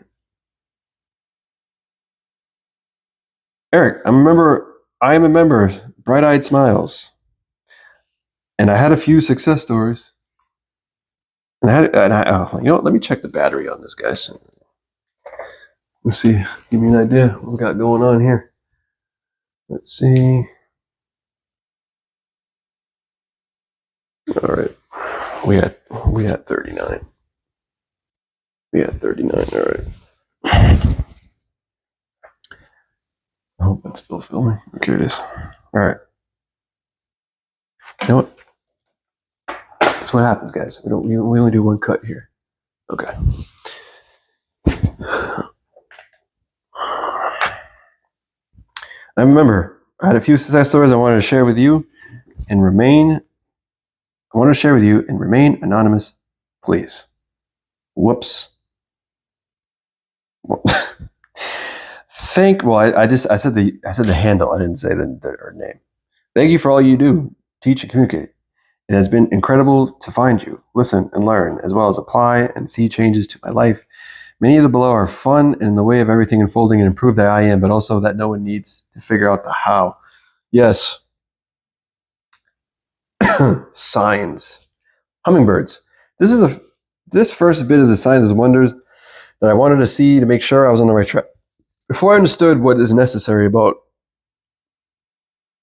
Eric, I am a member, Bright Eyed Smiles. And I had a few success stories. And let me check the battery on this, guys. Let's see. Give me an idea what we got going on here. Let's see. All right. We had 39. We had 39. All right. I hope it's still filming. Okay, it is. All right. You know what? That's what happens, guys. We only do one cut here. Okay. I remember I had a few success stories I wanted to share with you and remain anonymous, please. Whoops. I said the handle. I didn't say the name. Thank you for all you do, teach and communicate. It has been incredible to find you, listen and learn, as well as apply and see changes to my life. Many of the below are fun and in the way of everything unfolding and improve that I am, but also that no one needs to figure out the how. Yes. Signs. Hummingbirds. This first bit is the signs and wonders that I wanted to see to make sure I was on the right track. Before I understood what is necessary about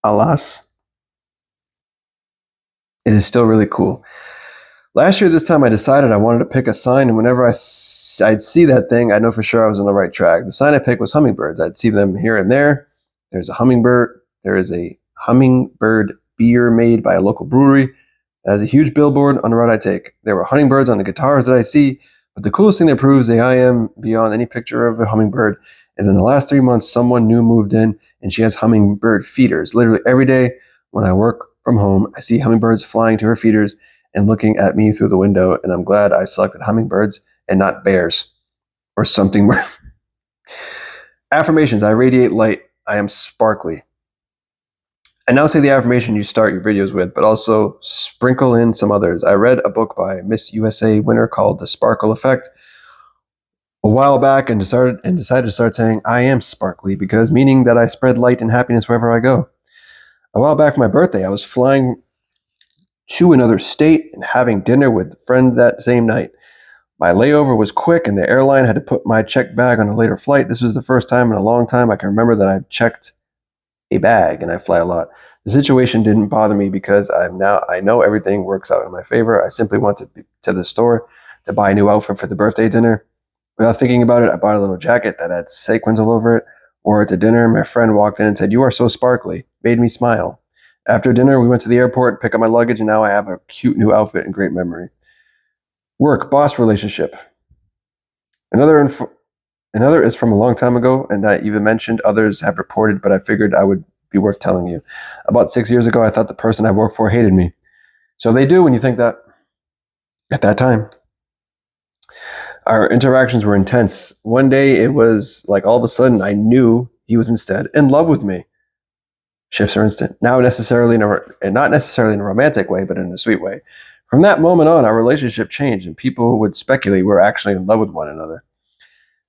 alas, it is still really cool. Last year, this time I decided I wanted to pick a sign, and whenever I'd see that thing, I know for sure I was on the right track. The sign I picked was hummingbirds. I'd see them here and there. There is a hummingbird beer made by a local brewery that has a huge billboard on the road I take. There were hummingbirds on the guitars that I see, but the coolest thing that proves the I am beyond any picture of a hummingbird is in the last 3 months, someone new moved in, and she has hummingbird feeders. Literally every day when I work from home, I see hummingbirds flying to her feeders and looking at me through the window, and I'm glad I selected hummingbirds and not bears or something. Affirmations. I radiate light. I am sparkly. I now say the affirmation you start your videos with, but also sprinkle in some others. I read a book by Miss USA winner called The Sparkle Effect a while back and decided to start saying I am sparkly, because meaning that I spread light and happiness wherever I go. A while back for my birthday, I was flying to another state and having dinner with a friend that same night. My layover was quick, and the airline had to put my checked bag on a later flight. This was the first time in a long time I can remember that I've checked a bag, and I fly a lot. The situation didn't bother me because I know everything works out in my favor. I simply went to the store to buy a new outfit for the birthday dinner. Without thinking about it, I bought a little jacket that had sequins all over it. Wore it to dinner. My friend walked in and said, "You are so sparkly." Made me smile. After dinner, we went to the airport, pick up my luggage, and now I have a cute new outfit and great memory. Work, boss relationship. Another Another is from a long time ago, and that you've mentioned. Others have reported, but I figured I would be worth telling you. About 6 years ago, I thought the person I worked for hated me. So they do when you think that at that time. Our interactions were intense. One day, it was like all of a sudden I knew he was instead in love with me. Shifts are instant. Now, and not necessarily in a romantic way, but in a sweet way. From that moment on, our relationship changed, and people would speculate we were actually in love with one another.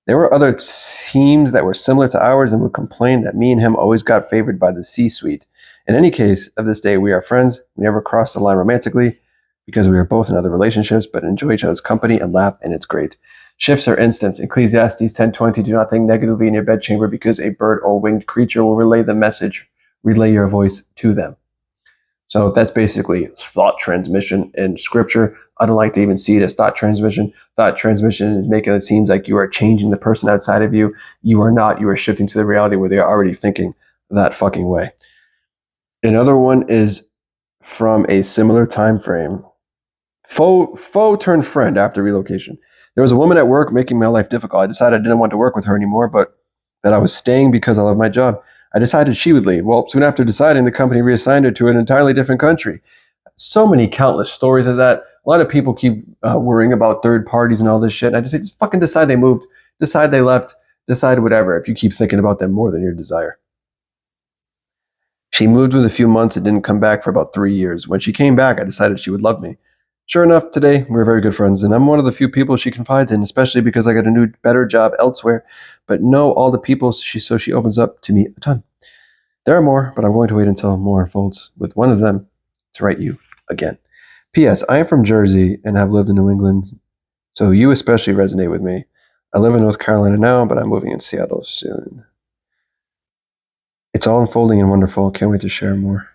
There were other teams that were similar to ours and would complain that me and him always got favored by the C-suite. In any case, of this day, we are friends. We never crossed the line romantically because we are both in other relationships, but enjoy each other's company and laugh, and it's great. Shifts are instant. Ecclesiastes 10:20. Do not think negatively in your bedchamber, because a bird or winged creature will relay the message. Relay your voice to them. So that's basically thought transmission in scripture. I don't like to even see it as thought transmission. Thought transmission is making it seem like you are changing the person outside of you. You are not. You are shifting to the reality where they are already thinking that fucking way. Another one is from a similar time frame. Foe turned friend after relocation. There was a woman at work making my life difficult. I decided I didn't want to work with her anymore, but that I was staying because I love my job. I decided she would leave. Well, soon after deciding, the company reassigned her to an entirely different country. So many countless stories of that. A lot of people keep worrying about third parties and all this shit. And I just say, just fucking decide they moved, decide they left, decide whatever if you keep thinking about them more than your desire. She moved within a few months and didn't come back for about 3 years. When she came back, I decided she would love me. Sure enough, today we're very good friends, and I'm one of the few people she confides in, especially because I got a new, better job elsewhere, but know all the people, so she opens up to me a ton. There are more, but I'm going to wait until more unfolds with one of them to write you again. P.S. I am from Jersey and have lived in New England, so you especially resonate with me. I live in North Carolina now, but I'm moving in Seattle soon. It's all unfolding and wonderful. Can't wait to share more.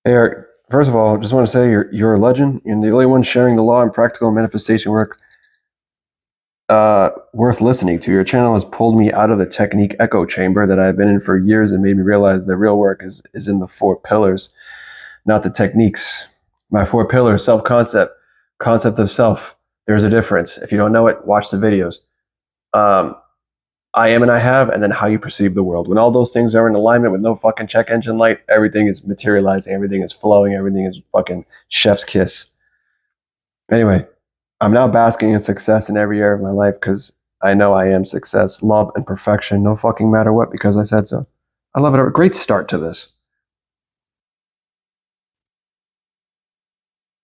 Hey, Eric, first of all, just want to say you're a legend. You're the only one sharing the law and practical manifestation work worth listening to. Your channel has pulled me out of the technique echo chamber that I've been in for years and made me realize the real work is in the 4 pillars, not the techniques. My 4 pillars: self-concept, concept of self. There's a difference. If you don't know it, watch the videos. I am and I have, and then how you perceive the world. When all those things are in alignment with no fucking check engine light, everything is materializing, everything is flowing, everything is fucking chef's kiss. Anyway, I'm now basking in success in every area of my life because I know I am success, love, and perfection, no fucking matter what, because I said so. I love it. A great start to this.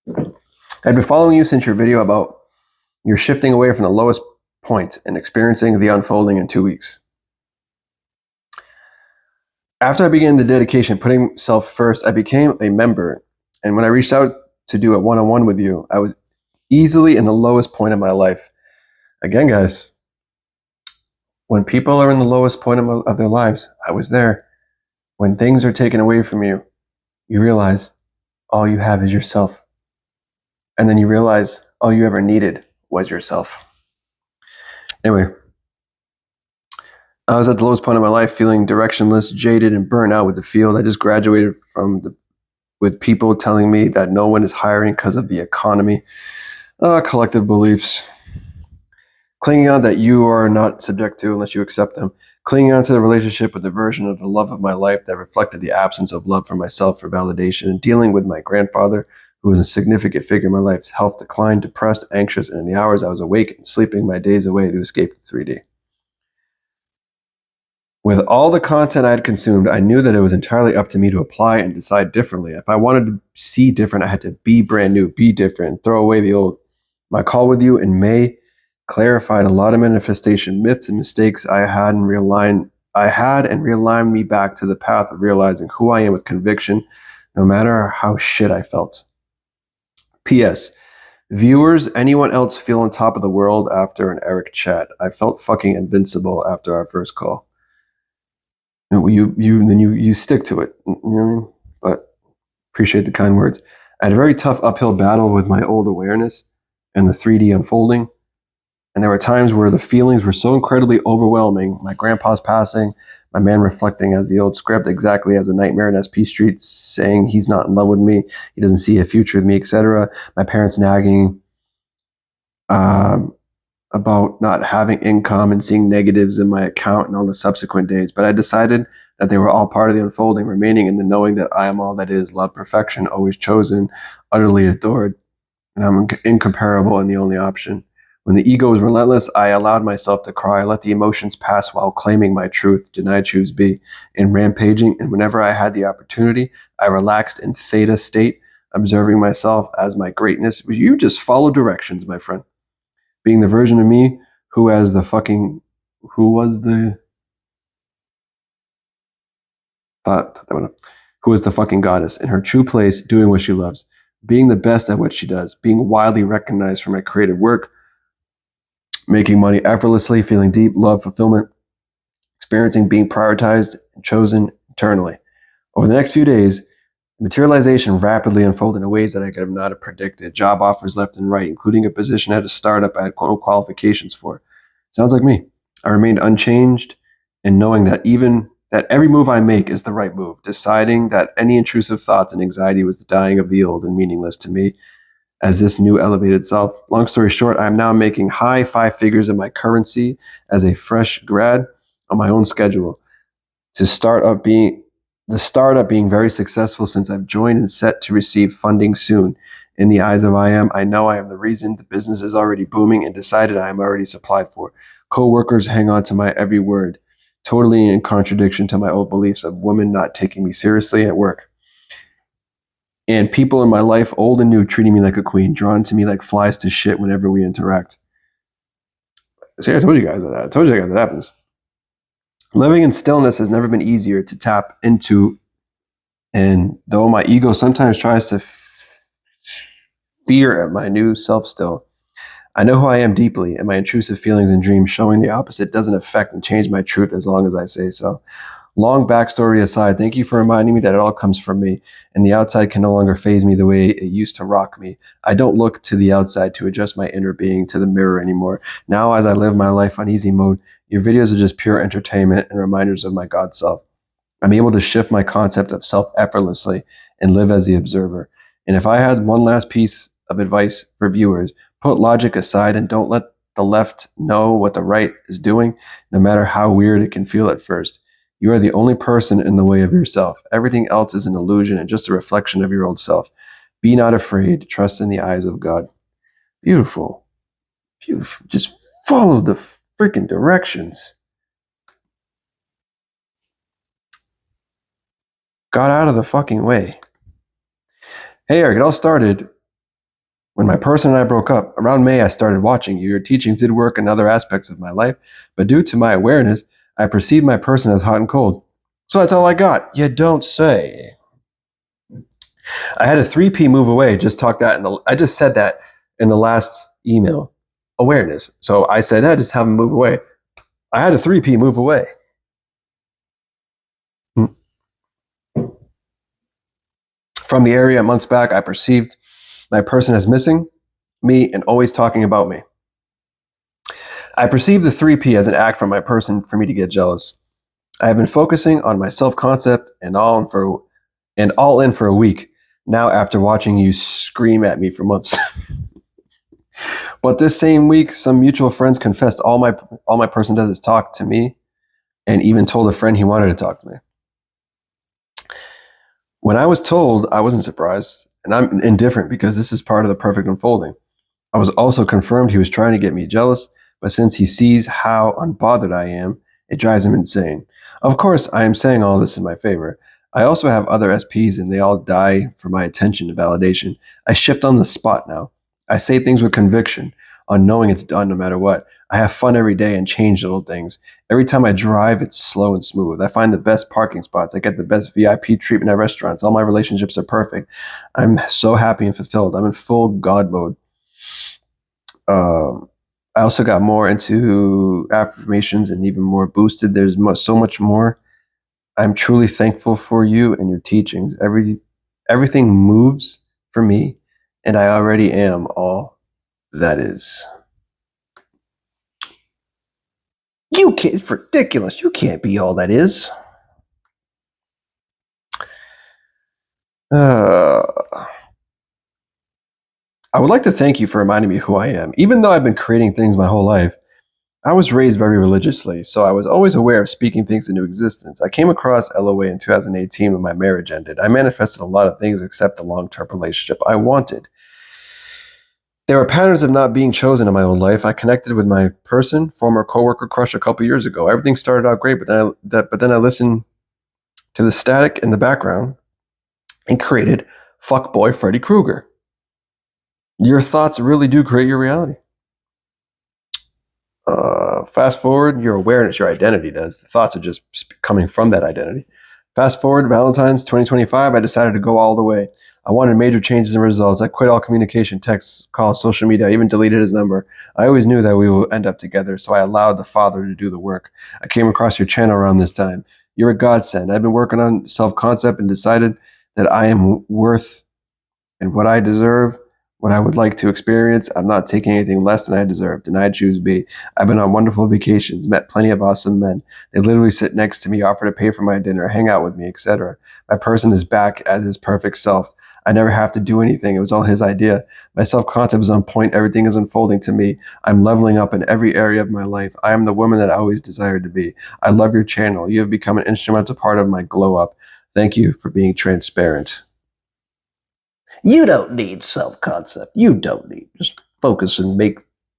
I've been following you since your video about you're shifting away from the lowest point and experiencing the unfolding in 2 weeks. After I began the dedication, putting self first, I became a member. And when I reached out to do a one-on-one with you, I was easily in the lowest point of my life. Again, guys, when people are in the lowest point of their lives, I was there. When things are taken away from you, you realize all you have is yourself. And then you realize all you ever needed was yourself. Anyway, I was at the lowest point of my life, feeling directionless, jaded, and burnt out with the field. I just graduated with people telling me that no one is hiring because of the economy. Collective beliefs. Clinging on that you are not subject to unless you accept them. Clinging on to the relationship with the version of the love of my life that reflected the absence of love for myself for validation. And dealing with my grandfather, who was a significant figure in my life. Health declined, depressed, anxious, and in the hours I was awake and sleeping my days away to escape the 3D. With all the content I had consumed, I knew that it was entirely up to me to apply and decide differently. If I wanted to see different, I had to be brand new, be different, throw away the old. My call with you in May clarified a lot of manifestation myths and mistakes I had and realigned me back to the path of realizing who I am with conviction, no matter how shit I felt. P.S. Viewers, anyone else feel on top of the world after an Eric chat? I felt fucking invincible after our first call. You stick to it. You know what I mean? But appreciate the kind words. I had a very tough uphill battle with my old awareness and the 3D unfolding. And there were times where the feelings were so incredibly overwhelming. My grandpa's passing, my man reflecting as the old script, exactly as a nightmare in SP Street, saying he's not in love with me, he doesn't see a future with me, etc. My parents nagging about not having income and seeing negatives in my account and all the subsequent days. But I decided that they were all part of the unfolding, remaining in the knowing that I am all that is, love, perfection, always chosen, utterly adored, and I'm incomparable and the only option. When the ego was relentless, I allowed myself to cry, let the emotions pass while claiming my truth, did I choose be, and rampaging. And whenever I had the opportunity, I relaxed in theta state, observing myself as my greatness. You just follow directions, my friend. Being the version of me who was the fucking goddess in her true place, doing what she loves, being the best at what she does, being widely recognized for my creative work, making money effortlessly, feeling deep love, fulfillment, experiencing being prioritized and chosen eternally. Over the next few days, materialization rapidly unfolded in ways that I could have not have predicted. Job offers left and right, including a position at a startup I had no qualifications for. Sounds like me. I remained unchanged in knowing that every move I make is the right move, deciding that any intrusive thoughts and anxiety was the dying of the old and meaningless to me as this new elevated self. Long story short, I'm now making high five figures in my currency as a fresh grad on my own schedule. To startup being very successful since I've joined and set to receive funding soon. In the eyes of I know I am the reason the business is already booming and decided I am already supplied for. Co-workers hang on to my every word, totally in contradiction to my old beliefs of women not taking me seriously at work. And people in my life, old and new, treating me like a queen, drawn to me like flies to shit whenever we interact. See, I told you guys that happens. Living in stillness has never been easier to tap into, and though my ego sometimes tries to fear at my new self still, I know who I am deeply, and my intrusive feelings and dreams showing the opposite doesn't affect and change my truth as long as I say so. Long backstory aside, thank you for reminding me that it all comes from me, and the outside can no longer faze me the way it used to rock me. I don't look to the outside to adjust my inner being to the mirror anymore. Now, as I live my life on easy mode, your videos are just pure entertainment and reminders of my God self. I'm able to shift my concept of self effortlessly and live as the observer. And if I had one last piece of advice for viewers, put logic aside and don't let the left know what the right is doing, no matter how weird it can feel at first. You are the only person in the way of yourself. Everything else is an illusion and just a reflection of your old self. Be not afraid. Trust in the eyes of God. Beautiful. Beautiful. Just follow the freaking directions. Got out of the fucking way. Hey, Eric, it all started when my person and I broke up. Around May, I started watching you. Your teachings did work in other aspects of my life, but due to my awareness, I perceived my person as hot and cold. So that's all I got. You don't say. I had a 3P move away. I just said that in the last email. Awareness. So I said, just have him move away. I had a 3P move away. From the area months back, I perceived my person as missing me and always talking about me. I perceived the 3P as an act from my person for me to get jealous. I have been focusing on my self-concept and all in for a week now after watching you scream at me for months. But this same week, some mutual friends confessed all my person does is talk to me, and even told a friend he wanted to talk to me. When I was told, I wasn't surprised, and I'm indifferent because this is part of the perfect unfolding. I was also confirmed he was trying to get me jealous, but since he sees how unbothered I am It drives him insane. Of course, I am saying all this in my favor. I also have other SPs and they all die for my attention and validation. I shift on the spot now. I say things with conviction, on knowing it's done no matter what. I have fun every day and change little things. Every time I drive, it's slow and smooth. I find the best parking spots. I get the best VIP treatment at restaurants. All my relationships are perfect. I'm so happy and fulfilled. I'm in full God mode. Um, I also got more into affirmations and even more boosted. There's so much more. I'm truly thankful for you and your teachings. Everything moves for me, and I already am all that is. You can't. It's ridiculous. You can't be all that is. Uh, I would like to thank you for reminding me who I am. Even though I've been creating things my whole life, I was raised very religiously, so I was always aware of speaking things into existence. I came across LOA in 2018 when my marriage ended. I manifested a lot of things except the long-term relationship I wanted. There were patterns of not being chosen in my own life. I connected with my former coworker crush a couple years ago. Everything started out great, but then I listened to the static in the background and created fuckboy Freddy Krueger. Your thoughts really do create your reality. Fast forward, your awareness, your identity does. The thoughts are just coming from that identity. Fast forward, Valentine's 2025, I decided to go all the way. I wanted major changes and results. I quit all communication, texts, calls, social media. I even deleted his number. I always knew that we would end up together, so I allowed the Father to do the work. I came across your channel around this time. You're a godsend. I've been working on self-concept and decided that I am worth and what I deserve, what I would like to experience. I'm not taking anything less than I deserve, and I choose B. I've been on wonderful vacations, met plenty of awesome men. They literally sit next to me, offer to pay for my dinner, hang out with me, etc. My person is back as his perfect self. I never have to do anything. It was all his idea. My self-concept is on point. Everything is unfolding to me. I'm leveling up in every area of my life. I am the woman that I always desired to be. I love your channel. You have become an instrumental part of my glow up. Thank you for being transparent. You don't need self-concept. You don't need. Just focus and make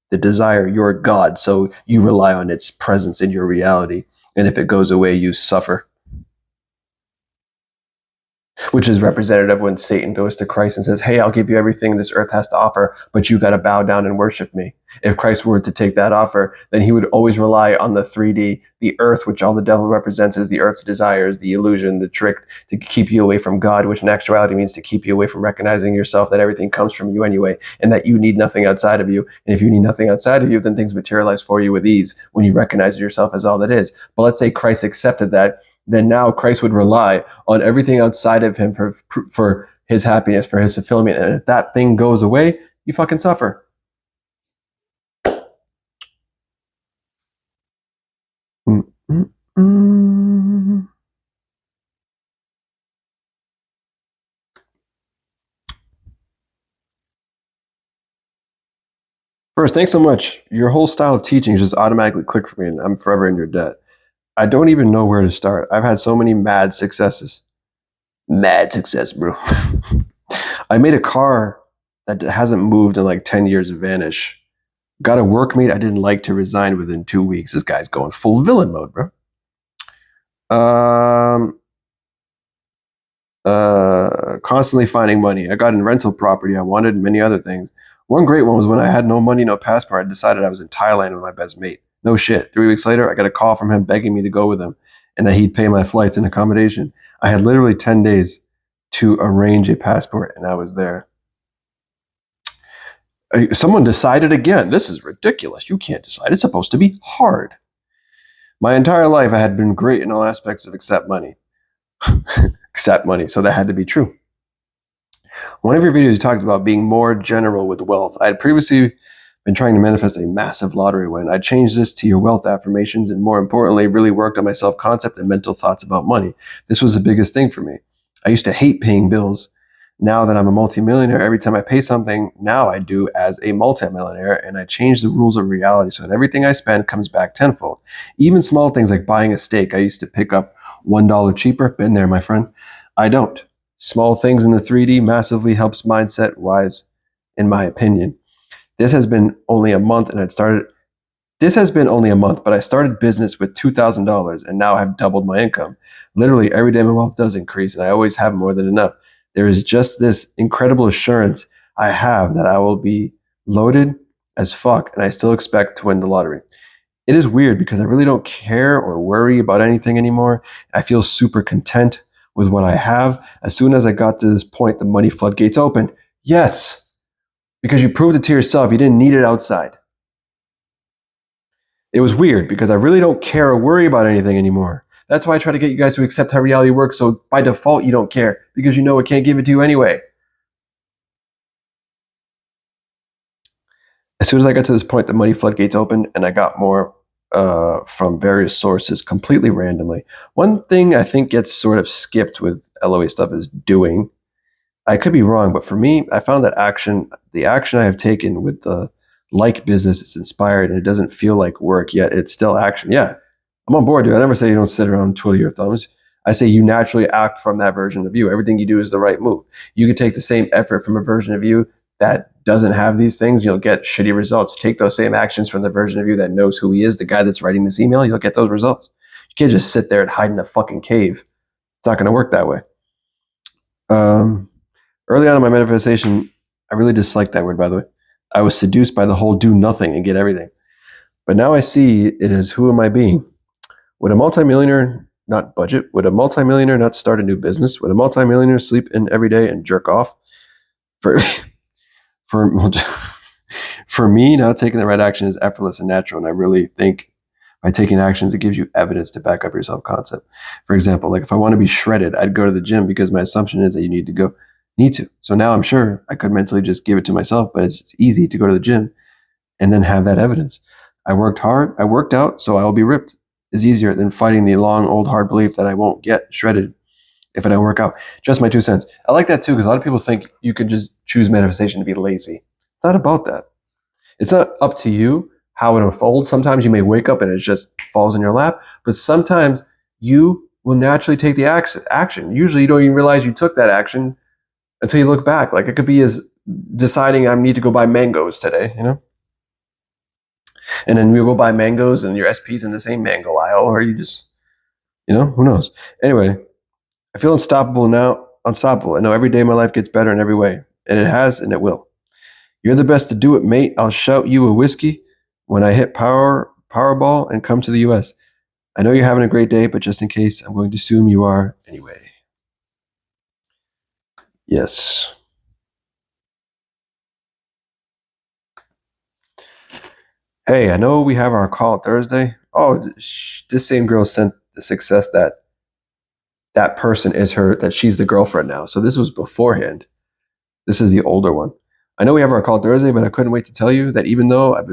the desire your God, so you rely on its presence in your reality. And if it goes away, you suffer. Which is representative when Satan goes to Christ and says, hey, I'll give you everything this earth has to offer, but you got to bow down and worship me. If Christ were to take that offer, then he would always rely on the 3D, the earth, which all the devil represents as the earth's desires, the illusion, the trick to keep you away from God, which in actuality means to keep you away from recognizing yourself, that everything comes from you anyway, and that you need nothing outside of you. And if you need nothing outside of you, then things materialize for you with ease when you recognize yourself as all that is. But let's say Christ accepted that, then now Christ would rely on everything outside of him for his happiness, for his fulfillment. And if that thing goes away, you fucking suffer. First, thanks so much. Your whole style of teaching just automatically clicked for me, and I'm forever in your debt. I don't even know where to start. I've had so many mad successes. Mad success, bro. I made a car that hasn't moved in like 10 years vanish. Got a workmate I didn't like to resign within 2 weeks. This guy's going full villain mode, bro. Constantly finding money. I got in rental property I wanted and many other things. One great one was when I had no money, no passport. I decided I was in Thailand with my best mate. No shit. 3 weeks later, I got a call from him begging me to go with him and that he'd pay my flights and accommodation. I had literally 10 days to arrange a passport and I was there. Someone decided again. This is ridiculous. You can't decide. It's supposed to be hard. My entire life, I had been great in all aspects of except money. Except money. So that had to be true. One of your videos, you talked about being more general with wealth. I had previously been trying to manifest a massive lottery win. I changed this to your wealth affirmations and, more importantly, really worked on my self-concept and mental thoughts about money. This was the biggest thing for me. I used to hate paying bills. Now that I'm a multimillionaire, every time I pay something, now I do as a multimillionaire, and I change the rules of reality so that everything I spend comes back tenfold. Even small things like buying a steak, I used to pick up $1 cheaper. Been there, my friend. I don't. Small things in the 3D massively helps mindset wise, in my opinion. This has been only a month, and it started This has been only a month, but I started business with $2,000 and now have doubled my income. Literally every day my wealth does increase and I always have more than enough. There is just this incredible assurance I have that I will be loaded as fuck and I still expect to win the lottery. It is weird because I really don't care or worry about anything anymore. I feel super content with what I have. As soon as I got to this point, the money floodgates opened. Yes, because you proved it to yourself. You didn't need it outside. It was weird because I really don't care or worry about anything anymore. That's why I try to get you guys to accept how reality works. So by default, you don't care because you know it can't give it to you anyway. As soon as I got to this point, the money floodgates opened and I got more from various sources completely randomly. One thing I think gets sort of skipped with LOE stuff is doing. I could be wrong, but for me, I found that the action I have taken with the like business, it's inspired and it doesn't feel like work yet. It's still action. Yeah, I'm on board, dude. I never say you don't sit around and twiddle your thumbs. I say you naturally act from that version of you. Everything you do is the right move. You could take the same effort from a version of you that doesn't have these things, you'll get shitty results. Take those same actions from the version of you that knows who he is, the guy that's writing this email, you'll get those results. You can't just sit there and hide in a fucking cave. It's not going to work that way. Um, Early on in my manifestation, I really disliked that word, by the way. I was seduced by the whole do nothing and get everything. But now I see it as who am I being? Would a multimillionaire not budget? Would a multimillionaire not start a new business? Would a multimillionaire sleep in every day and jerk off? For for for me, now taking the right action is effortless and natural, and I really think by taking actions, it gives you evidence to back up your self concept. For example, like if I want to be shredded, I'd go to the gym because my assumption is that you need to go, need to. So now I'm sure I could mentally just give it to myself, but it's just easy to go to the gym and then have that evidence. I worked hard, I worked out, so I will be ripped. Is easier than fighting the long, old, hard belief that I won't get shredded if I don't work out. Just my 2 cents. I like that too because a lot of people think you can just choose manifestation to be lazy. It's not about that. It's not up to you how it unfolds. Sometimes you may wake up and it just falls in your lap, but sometimes you will naturally take the action. Usually you don't even realize you took that action until you look back. Like it could be as deciding I need to go buy mangoes today, you know? And then you go buy mangoes and your SP's in the same mango aisle, or you just, who knows? Anyway, I feel unstoppable now, unstoppable. I know every day my life gets better in every way, and it has and it will. You're the best to do it, mate. I'll shout you a whiskey when I hit Powerball and come to the US. I know you're having a great day, but just in case, I'm going to assume you are anyway. Yes. Hey, I know we have our call Thursday. Oh, this same girl sent the success that person is her, that she's the girlfriend now. So this was beforehand. This is the older one. I know we have our call Thursday, but I couldn't wait to tell you that even though I've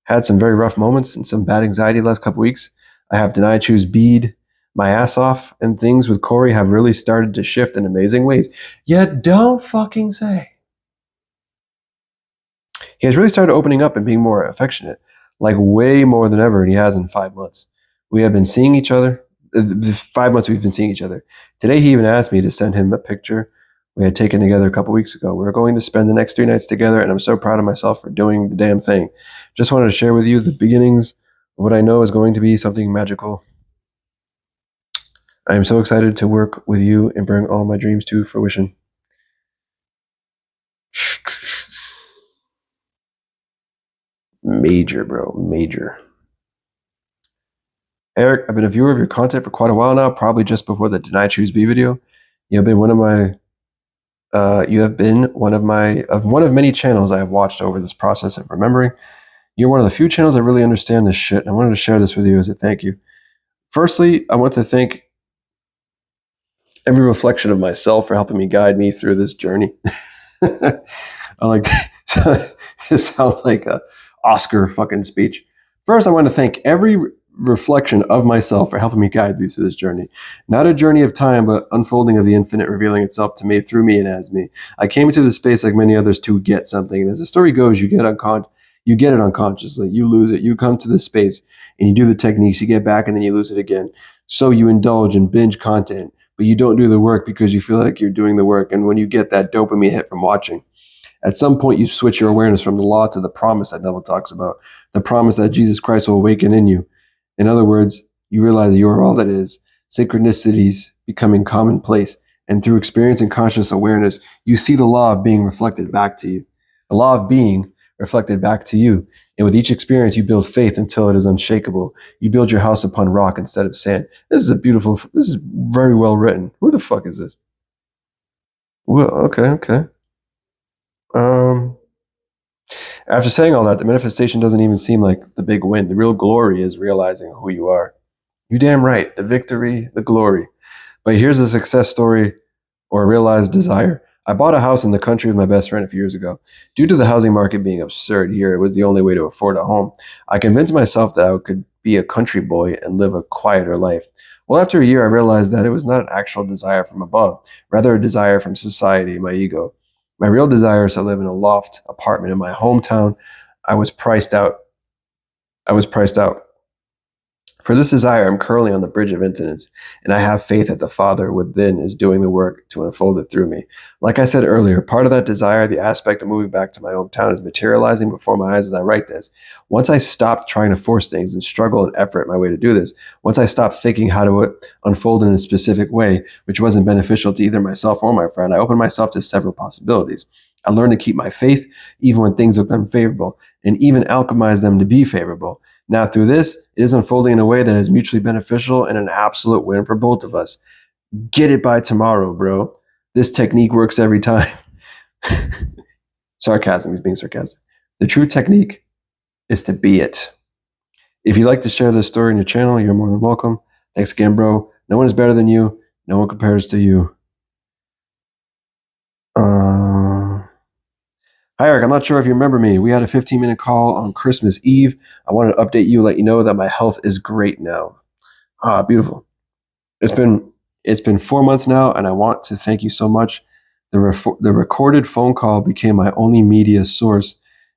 had some very rough moments and some bad anxiety the last couple weeks, I have denied choose bead my ass off, and things with Corey have really started to shift in amazing ways. Yet don't fucking say. He has really started opening up and being more affectionate, like way more than ever, and he has in 5 months. We have been seeing each other. The 5 months we've been seeing each other. Today he even asked me to send him a picture we had taken together a couple weeks ago. We're going to spend the next 3 nights together, and I'm so proud of myself for doing the damn thing. Just wanted to share with you the beginnings of what I know is going to be something magical. I am so excited to work with you and bring all my dreams to fruition. Major, bro. Major. Eric, I've been a viewer of your content for quite a while now, probably just before the Deny Choose B video. You have been one of many channels I have watched over this process of remembering. You're one of the few channels that really understand this shit, and I wanted to share this with you as a thank you. Firstly, I want to thank every reflection of myself for helping me guide me through this journey. I like it sounds like a Oscar fucking speech. First, I want to thank every reflection of myself for helping me guide me through this journey. Not a journey of time, but unfolding of the infinite revealing itself to me, through me, and as me. I came into this space like many others to get something. And as the story goes, you get it unconsciously. You lose it. You come to this space and you do the techniques, you get back, and then you lose it again. So you indulge and binge content, but you don't do the work because you feel like you're doing the work. And when you get that dopamine hit from watching, At some point, you switch your awareness from the law to the promise that Neville talks about, the promise that Jesus Christ will awaken in you. In other words, you realize you are all that is, synchronicities becoming commonplace, and through experience and conscious awareness, you see the law of being reflected back to you. The law of being reflected back to you. And with each experience, you build faith until it is unshakable. You build your house upon rock instead of sand. This is very well written. Who the fuck is this? Well, okay. Um, After saying all that, the manifestation doesn't even seem like the big win. The real glory is realizing who you are. You damn right. The victory, the glory. But here's a success story or a realized desire. I bought a house in the country with my best friend a few years ago. Due to the housing market being absurd here, it was the only way to afford a home. I convinced myself that I could be a country boy and live a quieter life. Well, after a year, I realized that it was not an actual desire from above, rather a desire from society, my ego. My real desire is to live in a loft apartment in my hometown. I was priced out. I was priced out. For this desire, I'm currently on the bridge of incidence, and I have faith that the Father within is doing the work to unfold it through me. Like I said earlier, part of that desire, the aspect of moving back to my hometown, is materializing before my eyes as I write this. Once I stopped trying to force things and struggle and effort my way to do this, once I stopped thinking how to unfold in a specific way, which wasn't beneficial to either myself or my friend, I opened myself to several possibilities. I learned to keep my faith even when things looked unfavorable, and even alchemize them to be favorable. Now, through this, it is unfolding in a way that is mutually beneficial and an absolute win for both of us. Get it by tomorrow, bro. This technique works every time. Sarcasm, he's being sarcastic. The true technique is to be it. If you'd like to share this story on your channel, you're more than welcome. Thanks again, bro. No one is better than you. No one compares to you. Hi, Eric. I'm not sure if you remember me. We had a 15-minute call on Christmas Eve. I wanted to update you, let you know that my health is great now. Ah, beautiful. It's been 4 months now, and I want to thank you so much. The recorded phone call became my only media source,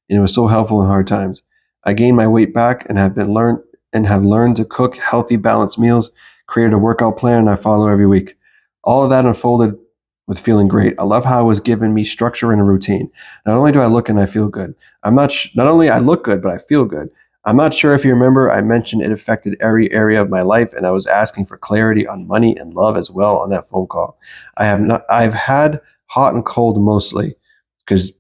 and it was so helpful in hard times. I gained my weight back and have learned to cook healthy, balanced meals, created a workout plan, and I follow every week. All of that unfolded with feeling great. I love how it was given me structure and a routine. Not only do I look and I feel good, not only I look good, but I feel good. I'm not sure if you remember, I mentioned it affected every area of my life, and I was asking for clarity on money and love as well on that phone call. I've had hot and cold mostly, because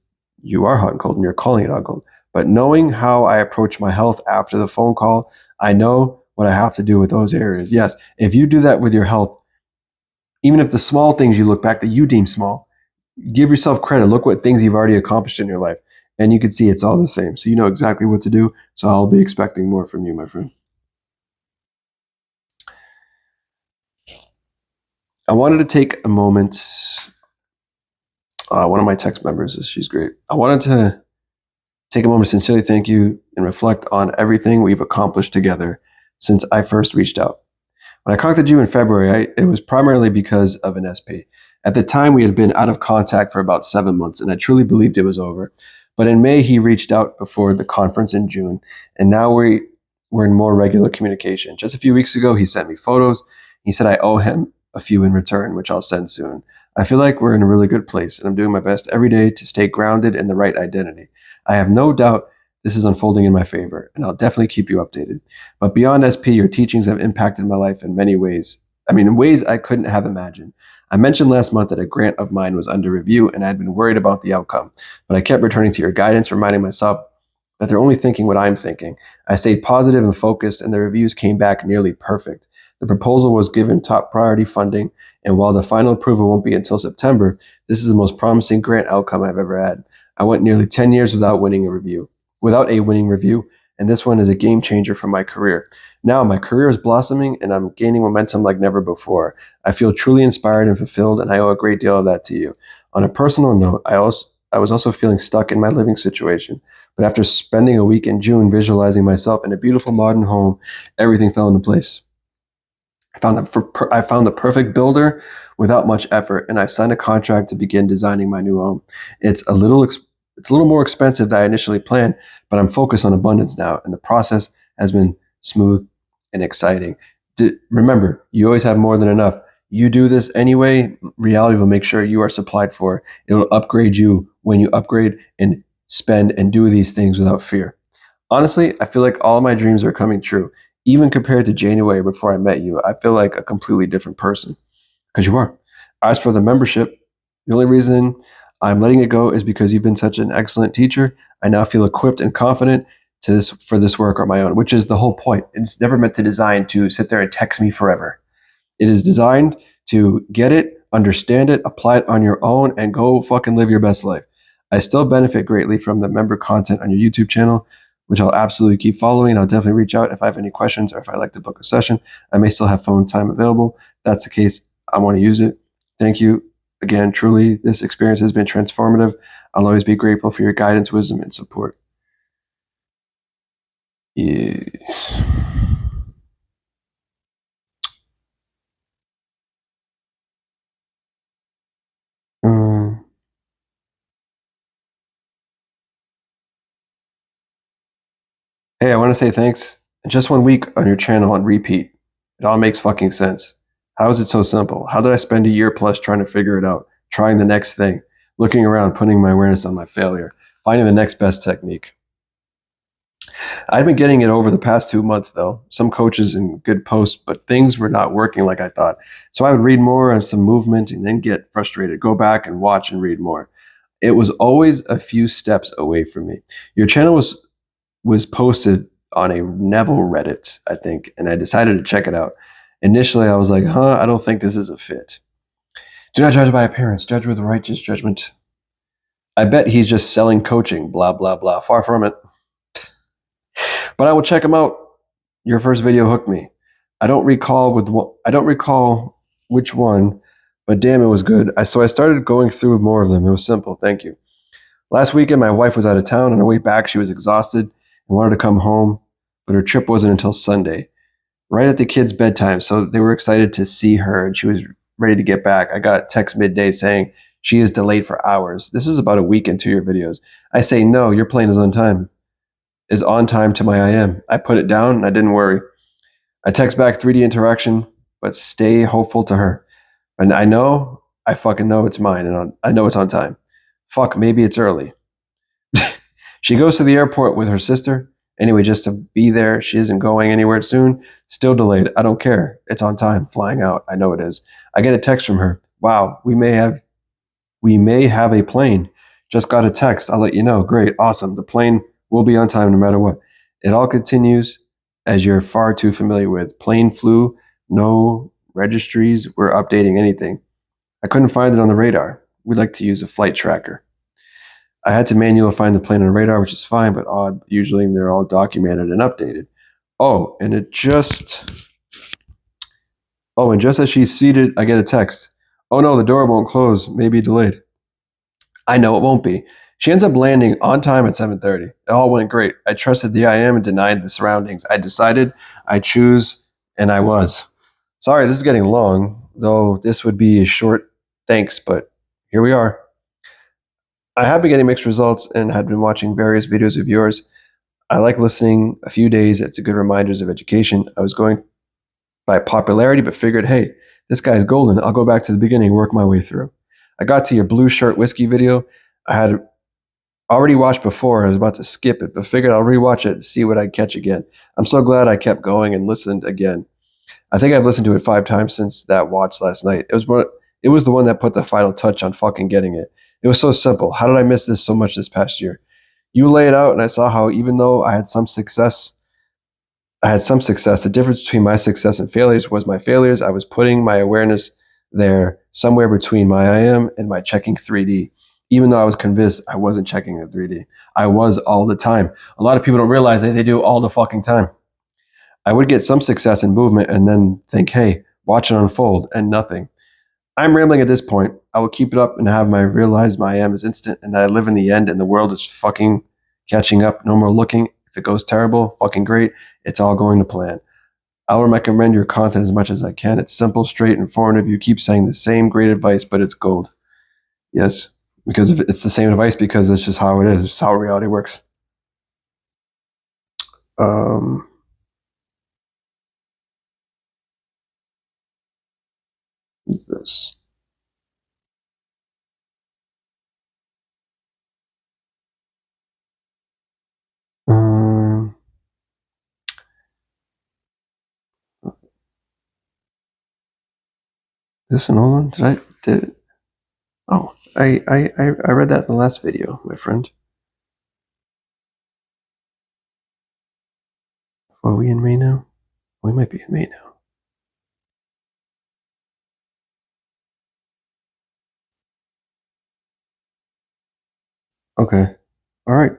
you are hot and cold and you're calling it hot and cold. But knowing how I approach my health after the phone call, I know what I have to do with those areas. Yes, if you do that with your health, even if the small things you look back that you deem small, give yourself credit. Look what things you've already accomplished in your life. And you can see it's all the same. So you know exactly what to do. So I'll be expecting more from you, my friend. I wanted to take a moment. One of my text members, she's great. I wanted to take a moment to sincerely thank you and reflect on everything we've accomplished together since I first reached out. When I contacted you in February, it was primarily because of an SP. At the time, we had been out of contact for about 7 months, and I truly believed it was over. But in May, he reached out before the conference in June, and now we're in more regular communication. Just a few weeks ago, he sent me photos. He said I owe him a few in return, which I'll send soon. I feel like we're in a really good place, and I'm doing my best every day to stay grounded in the right identity. I have no doubt this is unfolding in my favor, and I'll definitely keep you updated. But beyond SP, your teachings have impacted my life in many ways. In ways I couldn't have imagined. I mentioned last month that a grant of mine was under review, and I had been worried about the outcome. But I kept returning to your guidance, reminding myself that they're only thinking what I'm thinking. I stayed positive and focused, and the reviews came back nearly perfect. The proposal was given top priority funding, and while the final approval won't be until September, this is the most promising grant outcome I've ever had. I went nearly 10 years without a winning review, and this one is a game changer for my career. Now my career is blossoming, and I'm gaining momentum like never before. I feel truly inspired and fulfilled, and I owe a great deal of that to you. On a personal note, I was also feeling stuck in my living situation, but after spending a week in June visualizing myself in a beautiful modern home, everything fell into place. I found the perfect builder without much effort, and I've signed a contract to begin designing my new home. It's a little more expensive than I initially planned, but I'm focused on abundance now, and the process has been smooth and exciting. Remember, you always have more than enough. You do this anyway, reality will make sure you are supplied for. It will upgrade you when you upgrade and spend and do these things without fear. Honestly, I feel like all my dreams are coming true. Even compared to January before I met you, I feel like a completely different person. Because you are. As for the membership, the only reason I'm letting it go is because you've been such an excellent teacher. I now feel equipped and confident for this work on my own, which is the whole point. It's never meant to design to sit there and text me forever. It is designed to get it, understand it, apply it on your own, and go fucking live your best life. I still benefit greatly from the member content on your YouTube channel, which I'll absolutely keep following. I'll definitely reach out if I have any questions or if I'd like to book a session. I may still have phone time available. If that's the case, I want to use it. Thank you again. Truly, this experience has been transformative. I'll always be grateful for your guidance, wisdom, and support. Yes. Um, Hey, I want to say thanks. Just 1 week on your channel on repeat. It all makes fucking sense. How is it so simple? How did I spend a year plus trying to figure it out, trying the next thing, looking around, putting my awareness on my failure, finding the next best technique? I've been getting it over the past 2 months, though. Some coaches and good posts, but things were not working like I thought. So I would read more on some movement and then get frustrated, go back and watch and read more. It was always a few steps away from me. Your channel was posted on a Neville Reddit, I think, and I decided to check it out. Initially, I was like, I don't think this is a fit. Do not judge by appearance, judge with righteous judgment. I bet he's just selling coaching, blah, blah, blah. Far from it. But I will check him out. Your first video hooked me. I don't recall which one, but damn, it was good. So I started going through more of them. It was simple. Thank you. Last weekend, my wife was out of town. On her way back, she was exhausted and wanted to come home, but her trip wasn't until Sunday, right at the kids' bedtime. So they were excited to see her, and she was ready to get back. I got a text midday saying she is delayed for hours. This is about a week into your videos. I say, no, your plane is on time. Is on time to my IM. I put it down, and I didn't worry. I text back 3D interaction, but stay hopeful to her. And I fucking know it's mine, and I know it's on time. Fuck, maybe it's early. She goes to the airport with her sister. Anyway, just to be there. She isn't going anywhere soon. Still delayed. I don't care. It's on time. Flying out. I know it is. I get a text from her. Wow, we may have a plane. Just got a text. I'll let you know. Great. Awesome. The plane will be on time no matter what. It all continues as you're far too familiar with. Plane flew, no registries were updating anything. I couldn't find it on the radar. We like to use a flight tracker. I had to manually find the plane on radar, which is fine, but odd. Usually they're all documented and updated. Oh, and it just and just as she's seated, I get a text. Oh no, the door won't close. Maybe delayed. I know it won't be. She ends up landing on time at 7:30. It all went great. I trusted the IM and denied the surroundings. I decided I choose, and I was. Sorry, this is getting long, though this would be a short thanks, but here we are. I have been getting mixed results and had been watching various videos of yours. I like listening a few days. It's a good reminders of education. I was going by popularity, but figured, hey, this guy's golden. I'll go back to the beginning, work my way through. I got to your blue shirt whiskey video. I had already watched before. I was about to skip it, but figured I'll rewatch it and see what I'd catch again. I'm so glad I kept going and listened again. I think I've listened to it 5 times since that watch last night. It was the one that put the final touch on fucking getting it. It was so simple. How did I miss this so much this past year? You lay it out, and I saw how even though I had some success. The difference between my success and failures was my failures. I was putting my awareness there somewhere between my I am and my checking 3D. Even though I was convinced I wasn't checking the 3D, I was all the time. A lot of people don't realize that they do all the fucking time. I would get some success in movement and then think, hey, watch it unfold, and nothing. I'm rambling at this point. I will keep it up and have my realize my I am is instant and that I live in the end and the world is fucking catching up. No more looking. If it goes terrible, fucking great. It's all going to plan. I will recommend your content as much as I can. It's simple, straight, informative. You keep saying the same great advice, but it's gold. Yes, because it's the same advice because it's just how it is. It's how reality works. Um, this. This one, hold on. Did it? Oh, I read that in the last video, my friend. Are we in May now? We might be in May now. Okay. All right.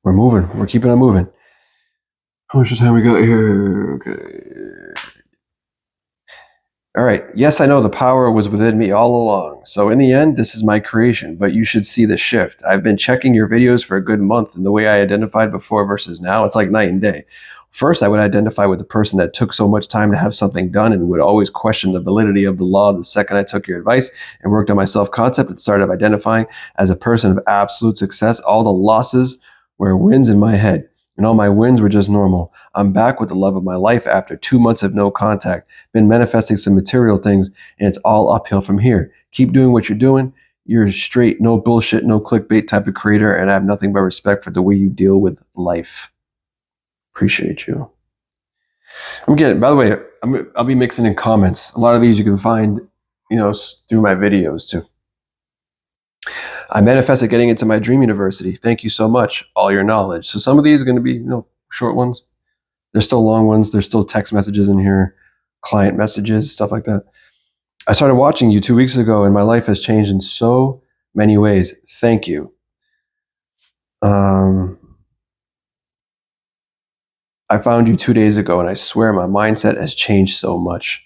We're moving. We're keeping on moving. How much time we got here? Okay. All right. Yes, I know the power was within me all along. So in the end, this is my creation, but you should see the shift. I've been checking your videos for a good month, and the way I identified before versus now, it's like night and day. First, I would identify with the person that took so much time to have something done and would always question the validity of the law. The second I took your advice and worked on my self-concept and started identifying as a person of absolute success, all the losses were wins in my head, and all my wins were just normal. I'm back with the love of my life after 2 months of no contact. Been manifesting some material things, and it's all uphill from here. Keep doing what you're doing. You're straight, no bullshit, no clickbait type of creator, and I have nothing but respect for the way you deal with life. Appreciate you. I'm getting. By the way, I'll be mixing in comments. A lot of these you can find, through my videos too. I manifested getting into my dream university. Thank you so much. All your knowledge. So some of these are going to be, short ones. There's still long ones. There's still text messages in here, client messages, stuff like that. I started watching you 2 weeks ago, and my life has changed in so many ways. Thank you. I found you 2 days ago, and I swear my mindset has changed so much.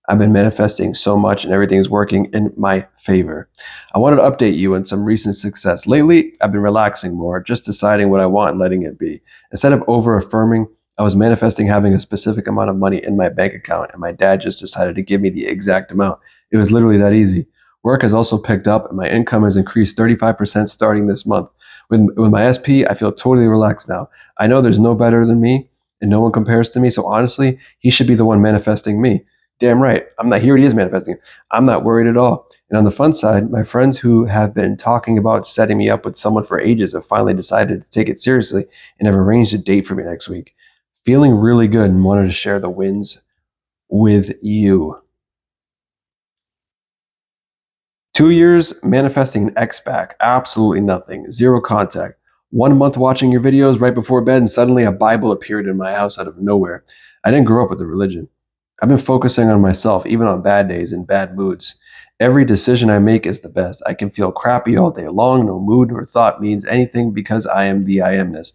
I've been manifesting so much, and everything's working in my favor. I wanted to update you on some recent success. Lately, I've been relaxing more, just deciding what I want and letting it be. Instead of over affirming, I was manifesting having a specific amount of money in my bank account, and my dad just decided to give me the exact amount. It was literally that easy. Work has also picked up, and my income has increased 35% starting this month. With my SP, I feel totally relaxed now. I know there's no better than me, and no one compares to me, so honestly, he should be the one manifesting me. Damn right. I'm not here. He is manifesting. I'm not worried at all. And on the fun side, my friends who have been talking about setting me up with someone for ages have finally decided to take it seriously and have arranged a date for me next week. Feeling really good and wanted to share the wins with you. 2 years manifesting an X back. Absolutely nothing. Zero contact. 1 month watching your videos right before bed, and suddenly a Bible appeared in my house out of nowhere. I didn't grow up with a religion. I've been focusing on myself, even on bad days and bad moods. Every decision I make is the best. I can feel crappy all day long. No mood nor thought means anything because I am the I amness.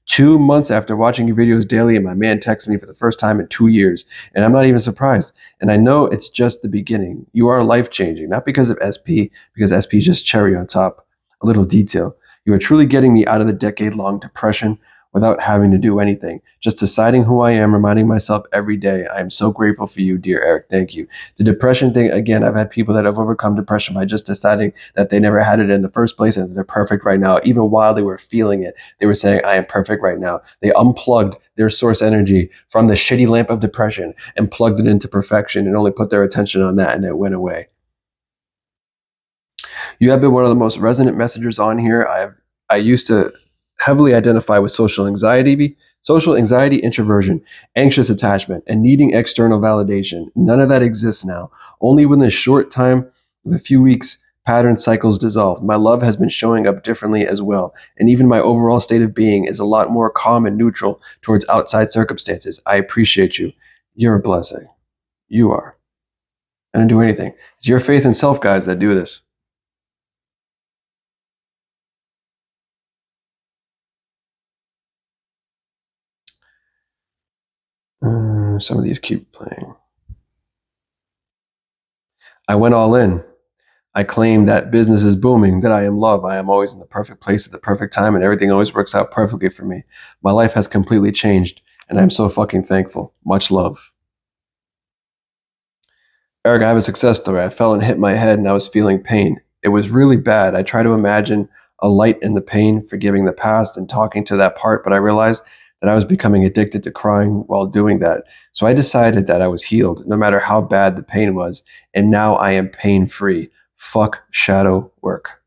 2 months after watching your videos daily, and my man texted me for the first time in 2 years, and I'm not even surprised. And I know it's just the beginning. You are life changing, not because of SP, because SP is just cherry on top. A little detail. You are truly getting me out of the decade long depression without having to do anything. Just deciding who I am, reminding myself every day. I am so grateful for you, dear Eric. Thank you. The depression thing, again, I've had people that have overcome depression by just deciding that they never had it in the first place and they're perfect right now. Even while they were feeling it, they were saying, I am perfect right now. They unplugged their source energy from the shitty lamp of depression and plugged it into perfection and only put their attention on that, and it went away. You have been one of the most resonant messengers on here. I used to heavily identify with social anxiety, introversion, anxious attachment, and needing external validation. None of that exists now. Only within a short time of a few weeks, pattern cycles dissolved. My love has been showing up differently as well, and even my overall state of being is a lot more calm and neutral towards outside circumstances. I appreciate you. You're a blessing. You are. I didn't do anything. It's your faith and self, guys, that do this. Some of these keep playing. I went all in. I claim that business is booming, that I am love. I am always in the perfect place at the perfect time, and everything always works out perfectly for me. My life has completely changed, and I'm so fucking thankful. Much love. Eric, I have a success story. I fell and hit my head, and I was feeling pain. It was really bad. I try to imagine a light in the pain, forgiving the past and talking to that part, but I realized that I was becoming addicted to crying while doing that. So I decided that I was healed, no matter how bad the pain was, and now I am pain free. Fuck shadow work.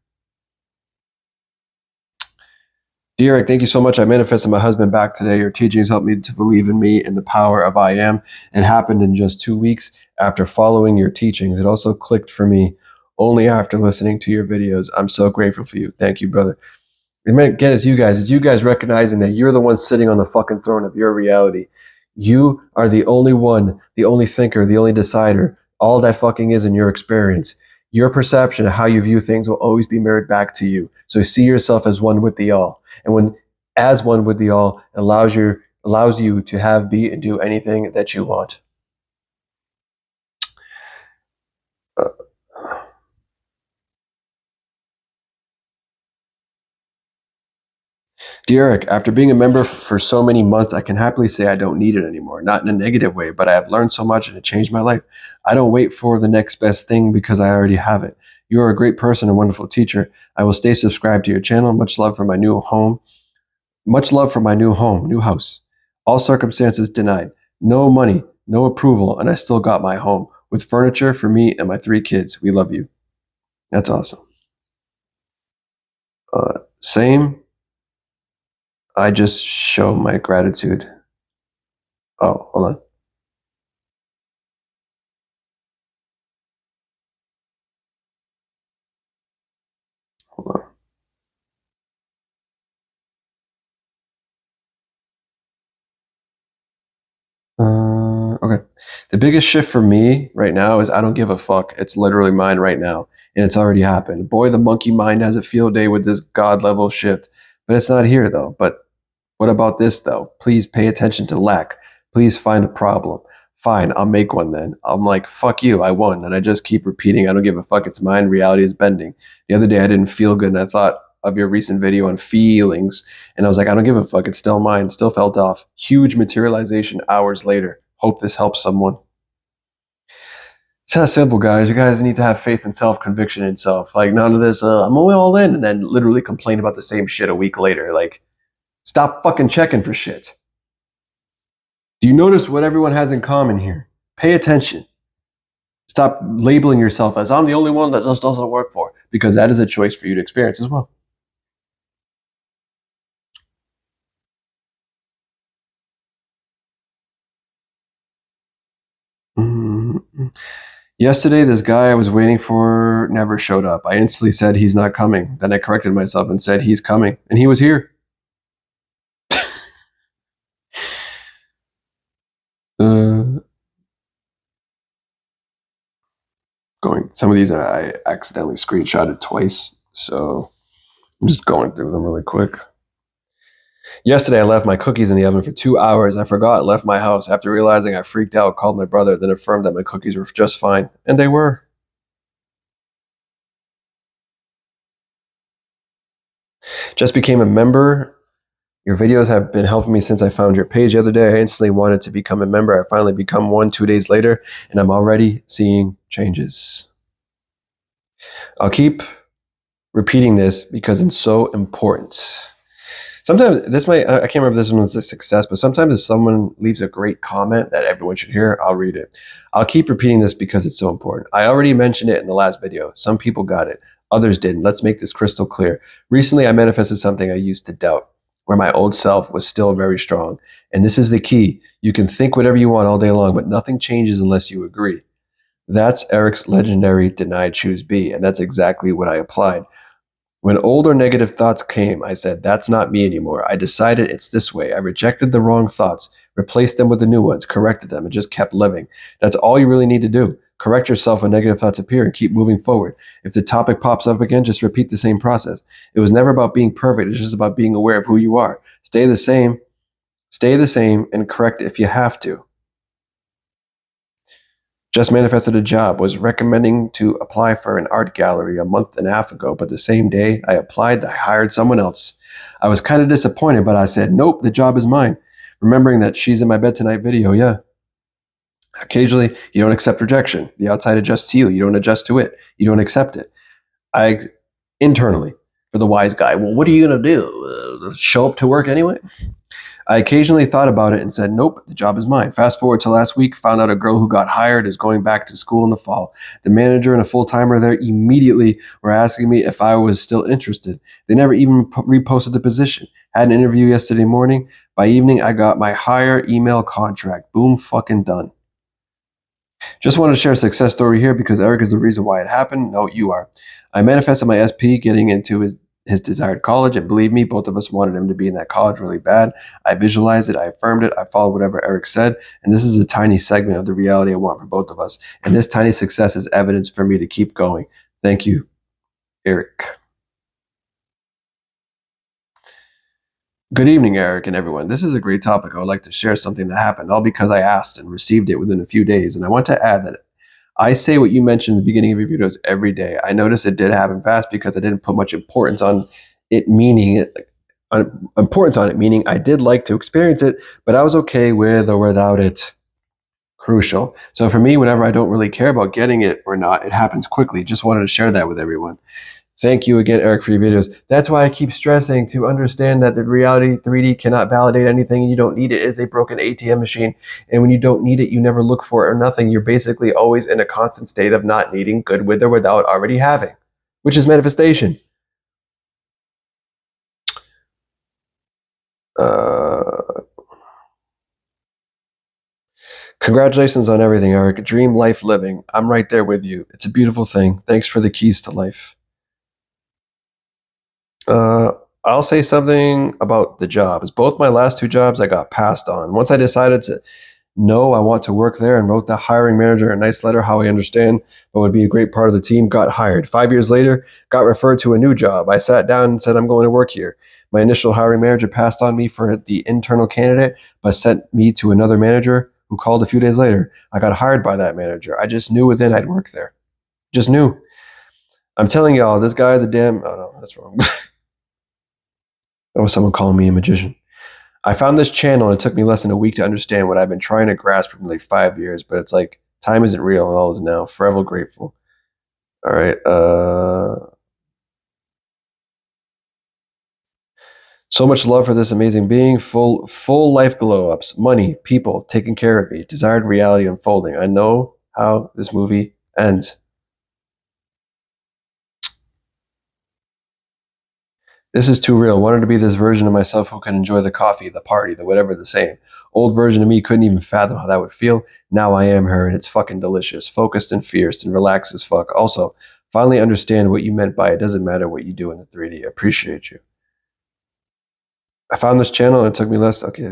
Dear Eric, thank you so much. I manifested my husband back today. Your teachings helped me to believe in me and the power of I am. It happened in just 2 weeks after following your teachings. It also clicked for me only after listening to your videos. I'm so grateful for you. Thank you, brother. And again, it's you guys. It's you guys recognizing that you're the one sitting on the fucking throne of your reality. You are the only one, the only thinker, the only decider. All that fucking is in your experience. Your perception of how you view things will always be mirrored back to you. So see yourself as one with the all. And when as one with the all, it allows you to have, be, and do anything that you want. Uh, Dear Eric, after being a member for so many months, I can happily say I don't need it anymore. Not in a negative way, but I have learned so much and it changed my life. I don't wait for the next best thing because I already have it. You are a great person and wonderful teacher. I will stay subscribed to your channel. Much love for my new home. Much love for my new house. All circumstances denied. No money, no approval, and I still got my home with furniture for me and my 3 kids. We love you. That's awesome. Same. I just show my gratitude. Oh, hold on. Hold on. Okay. The biggest shift for me right now is I don't give a fuck. It's literally mine right now, and it's already happened. Boy, the monkey mind has a field day with this god level shift, but it's not here though. But what about this though? Please pay attention to lack. Please find a problem. Fine, I'll make one then. I'm like, fuck you, I won. And I just keep repeating, I don't give a fuck, it's mine. Reality is bending. The other day I didn't feel good and I thought of your recent video on feelings. And I was like, I don't give a fuck, it's still mine. Still felt off. Huge materialization hours later. Hope this helps someone. It's that simple, guys. You guys need to have faith and self-conviction in self. Like none of this, I'm all in, and then literally complain about the same shit a week later. Like, stop fucking checking for shit. Do you notice what everyone has in common here? Pay attention. Stop labeling yourself as I'm the only one that this doesn't work for, because that is a choice for you to experience as well. Mm-hmm. Yesterday, this guy I was waiting for never showed up. I instantly said he's not coming. Then I corrected myself and said he's coming, and he was here. Some of these I accidentally screenshotted twice, so I'm just going through them really quick. Yesterday, I left my cookies in the oven for 2 hours. I forgot and left my house. After realizing I freaked out, called my brother, then affirmed that my cookies were just fine, and they were. Just became a member. Your videos have been helping me since I found your page the other day. I instantly wanted to become a member. I finally become one 2 days later, and I'm already seeing changes. I'll keep repeating this because it's so important. Sometimes I can't remember if this one was a success, but sometimes if someone leaves a great comment that everyone should hear, I'll read it. I'll keep repeating this because it's so important. I already mentioned it in the last video. Some people got it, others didn't. Let's make this crystal clear. Recently, I manifested something I used to doubt, where my old self was still very strong. And this is the key. You can think whatever you want all day long, but nothing changes unless you agree. That's Eric's legendary deny, choose, be. And that's exactly what I applied. When old or negative thoughts came, I said, that's not me anymore. I decided it's this way. I rejected the wrong thoughts, replaced them with the new ones, corrected them, and just kept living. That's all you really need to do. Correct yourself when negative thoughts appear and keep moving forward. If the topic pops up again, just repeat the same process. It was never about being perfect. It's just about being aware of who you are. Stay the same, and correct if you have to. Just manifested a job, was recommending to apply for an art gallery a month and a half ago, but the same day I applied, I hired someone else. I was kind of disappointed, but I said, nope, the job is mine. Remembering that she's in my bed tonight video, yeah. Occasionally, you don't accept rejection. The outside adjusts to you. You don't adjust to it. You don't accept it. Internally, for the wise guy, well, what are you going to do? Show up to work anyway? I occasionally thought about it and said, nope, the job is mine. Fast forward to last week, found out a girl who got hired is going back to school in the fall. The manager and a full-timer there immediately were asking me if I was still interested. They never even reposted the position. Had an interview yesterday morning. By evening, I got my hire email contract. Boom, fucking done. Just wanted to share a success story here because Eric is the reason why it happened. No, you are. I manifested my SP getting into his desired college, and believe me, both of us wanted him to be in that college really bad. I visualized it, I affirmed it, I followed whatever Eric said, and this is a tiny segment of the reality I want for both of us. And this tiny success is evidence for me to keep going. Thank you, Eric. Good evening, Eric and everyone. This is a great topic. I would like to share something that happened, all because I asked and received it within a few days. And I want to add that I say what you mentioned in the beginning of your videos every day. I noticed it did happen fast because I didn't put much importance on it, meaning I did like to experience it, but I was okay with or without it. Crucial. So for me, whenever I don't really care about getting it or not, it happens quickly. Just wanted to share that with everyone. Thank you again, Eric, for your videos. That's why I keep stressing to understand that the reality 3D cannot validate anything and you don't need it. It is a broken ATM machine. And when you don't need it, you never look for it or nothing. You're basically always in a constant state of not needing, good with or without already having, which is manifestation. Congratulations on everything, Eric. Dream life living. I'm right there with you. It's a beautiful thing. Thanks for the keys to life. I'll say something about the jobs. Both my last two jobs I got passed on. Once I decided to know I want to work there and wrote the hiring manager a nice letter how I understand what would be a great part of the team, got hired. 5 years later, got referred to a new job. I sat down and said, I'm going to work here. My initial hiring manager passed on me for the internal candidate, but sent me to another manager who called a few days later. I got hired by that manager. I just knew within I'd work there. Just knew. I'm telling y'all, this guy's a damn... Oh, no, that's wrong. That was someone calling me a magician. I found this channel and it took me less than a week to understand what I've been trying to grasp for like 5 years, but it's like time isn't real and all is now. Forever grateful. All right. So much love for this amazing being. Full life glow ups, money, people taking care of me, desired reality unfolding. I know how this movie ends. This is too real. Wanted to be this version of myself who can enjoy the coffee, the party, the whatever, the same. Old version of me couldn't even fathom how that would feel. Now I am her, and it's fucking delicious. Focused and fierce and relaxed as fuck. Also, finally understand what you meant by it doesn't matter what you do in the 3D. I appreciate you. I found this channel and it took me less. Okay.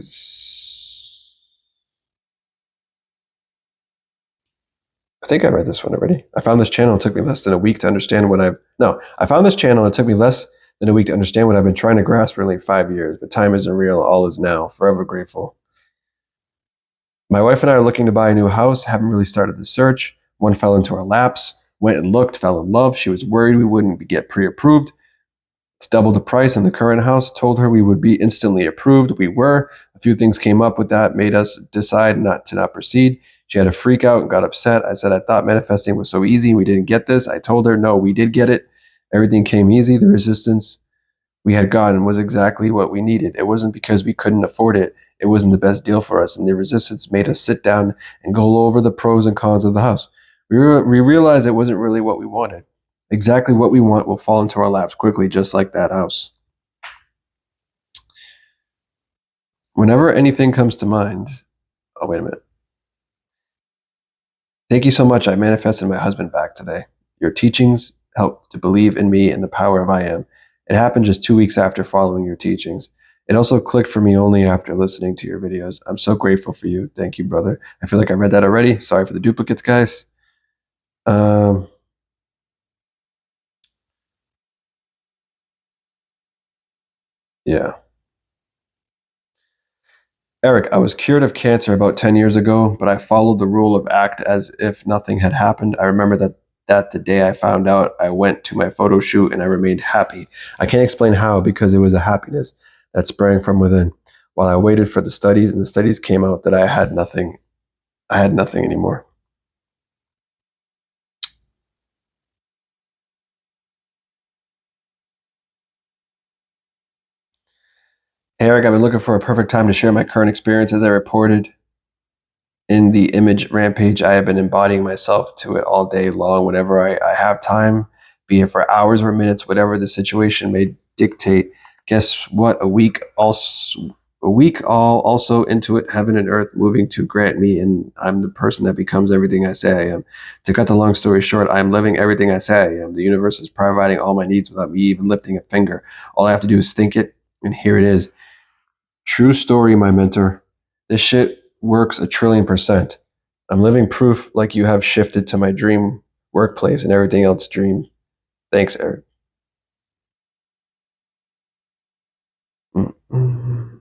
I think I read this one already. I found this channel and it took me less than a week to understand what I've. No, I found this channel and it took me less than a week to understand what I've been trying to grasp for like 5 years. But time isn't real. All is now. Forever grateful. My wife and I are looking to buy a new house. Haven't really started the search. One fell into our laps. Went and looked. Fell in love. She was worried we wouldn't get pre-approved. It's double the price in the current house. Told her we would be instantly approved. We were. A few things came up with that, made us decide not to proceed. She had a freak out and got upset. I said I thought manifesting was so easy. We didn't get this. I told her, no, we did get it. Everything came easy. The resistance we had gotten was exactly what we needed. It wasn't because we couldn't afford it. It wasn't the best deal for us. And the resistance made us sit down and go over the pros and cons of the house. We realized it wasn't really what we wanted. Exactly what we want will fall into our laps quickly, just like that house. Whenever anything comes to mind, oh, wait a minute. Thank you so much. I manifested my husband back today. Your teachings helped to believe in me and the power of I am. It happened just 2 weeks after following your teachings. It also clicked for me only after listening to your videos. I'm so grateful for you. Thank you, brother. I feel like I read that already. Sorry for the duplicates, guys. Yeah. Eric, I was cured of cancer about 10 years ago, but I followed the rule of act as if nothing had happened. I remember that the day I found out, I went to my photo shoot and I remained happy. I can't explain how because it was a happiness that sprang from within. While I waited for the studies, and the studies came out that I had nothing. I had nothing anymore. Hey, Eric, I've been looking for a perfect time to share my current experience. As I reported in the image rampage, I have been embodying myself to it all day long whenever I have time, be it for hours or minutes, whatever the situation may dictate. Guess what? Also into it, heaven and earth moving to grant me, and I'm the person that becomes everything I say I am. To cut the long story short, I'm living everything I say I am. The universe is providing all my needs without me even lifting a finger. All I have to do is think it, and here it is. True story, my mentor. This shit works 1,000,000,000%. I'm living proof like you have shifted to my dream workplace and everything else dream. Thanks, Eric. Mm-mm.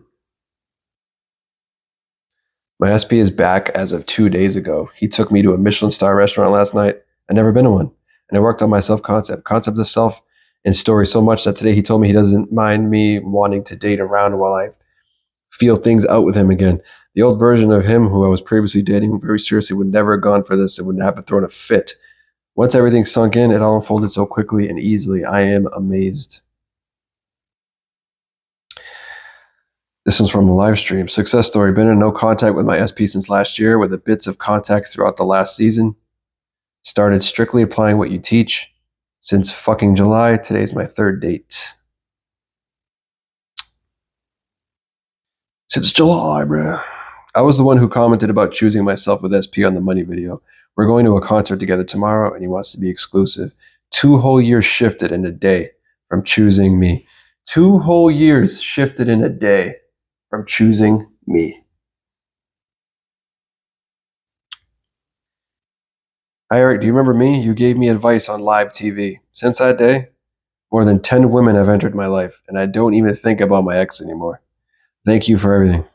My SP is back as of 2 days ago. He took me to a Michelin star restaurant last night. I'd never been to one. And I worked on my concept of self and story so much that today he told me he doesn't mind me wanting to date around while I feel things out with him again. The old version of him who I was previously dating very seriously would never have gone for this and would have thrown a fit. Once everything sunk in, it all unfolded so quickly and easily. I am amazed. This one's from a live stream. Success story. Been in no contact with my SP since last year, with a bits of contact throughout the last season. Started strictly applying what you teach. Since fucking July, today's my third date. Since July, bruh. I was the one who commented about choosing myself with SP on the money video. We're going to a concert together tomorrow, and he wants to be exclusive. 2 whole years shifted in a day from choosing me. 2 whole years shifted in a day from choosing me. Hi, Eric, do you remember me? You gave me advice on live TV. Since that day, more than 10 women have entered my life, and I don't even think about my ex anymore. Thank you for everything.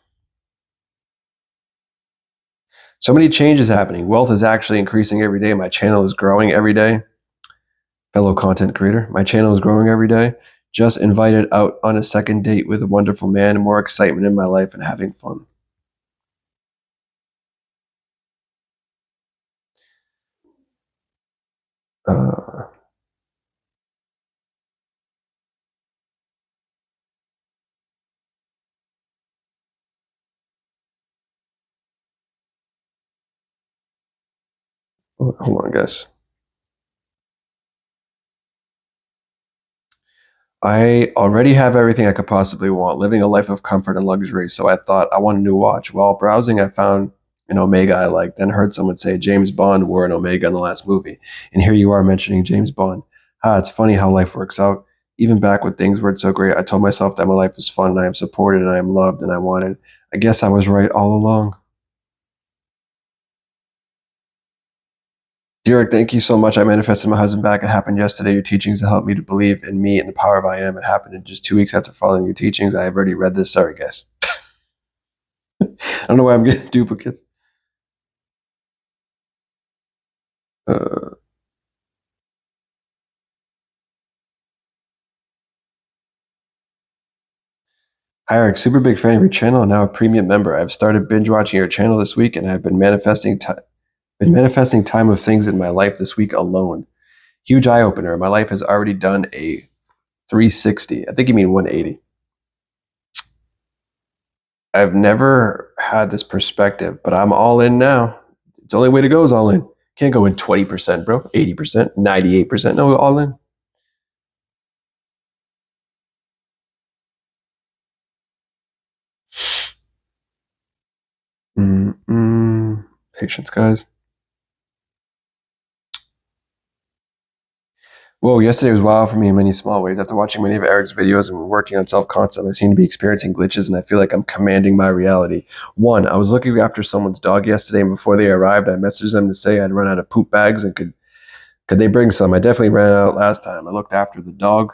So many changes happening. Wealth is actually increasing every day. My channel is growing every day. Fellow content creator, my channel is growing every day. Just invited out on a second date with a wonderful man, more excitement in my life and having fun. Uh, hold on, guys. I already have everything I could possibly want, living a life of comfort and luxury. So I thought I want a new watch. While browsing, I found an Omega I liked, then heard someone say James Bond wore an Omega in the last movie. And here you are mentioning James Bond. It's funny how life works out. Even back when things weren't so great, I told myself that my life was fun and I am supported and I am loved and I wanted. I guess I was right all along. Derek, thank you so much. I manifested my husband back. It happened yesterday. Your teachings have helped me to believe in me and the power of I am. It happened in just 2 weeks after following your teachings. I have already read this. Sorry, guys. I don't know why I'm getting duplicates. Uh, Hi, Eric. Super big fan of your channel and now a premium member. I've started binge watching your channel this week, and I've been manifesting time of things in my life this week alone. Huge eye opener. My life has already done a 360. I think you mean 180. I've never had this perspective, but I'm all in now. It's the only way to go is all in. Can't go in 20%, bro. 80%, 98%. No, all in. Patience, guys. Whoa, yesterday was wild for me in many small ways. After watching many of Eric's videos and working on self-concept, I seem to be experiencing glitches and I feel like I'm commanding my reality. One, I was looking after someone's dog yesterday and before they arrived, I messaged them to say I'd run out of poop bags and could they bring some? I definitely ran out last time. I looked after the dog.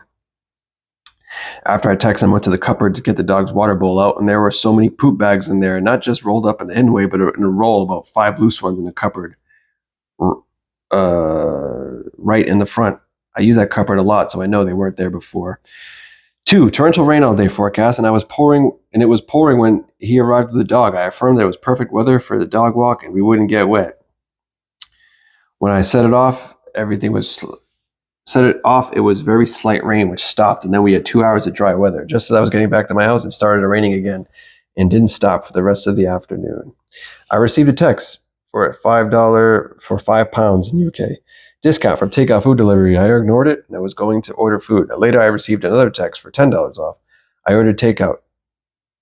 After I texted them, went to the cupboard to get the dog's water bowl out, and there were so many poop bags in there, not just rolled up in the end way, but in a roll, about 5 loose ones in the cupboard, right in the front. I use that cupboard a lot, so I know they weren't there before. 2, torrential rain all day forecast, and it was pouring when he arrived with the dog. I affirmed that it was perfect weather for the dog walk, and we wouldn't get wet. When I set it off, it was very slight rain, which stopped, and then we had 2 hours of dry weather. Just as I was getting back to my house, it started raining again, and didn't stop for the rest of the afternoon. I received a text for $5 for £5 in UK discount from takeout food delivery. I ignored it, and I was going to order food. Later, I received another text for $10 off. I ordered takeout.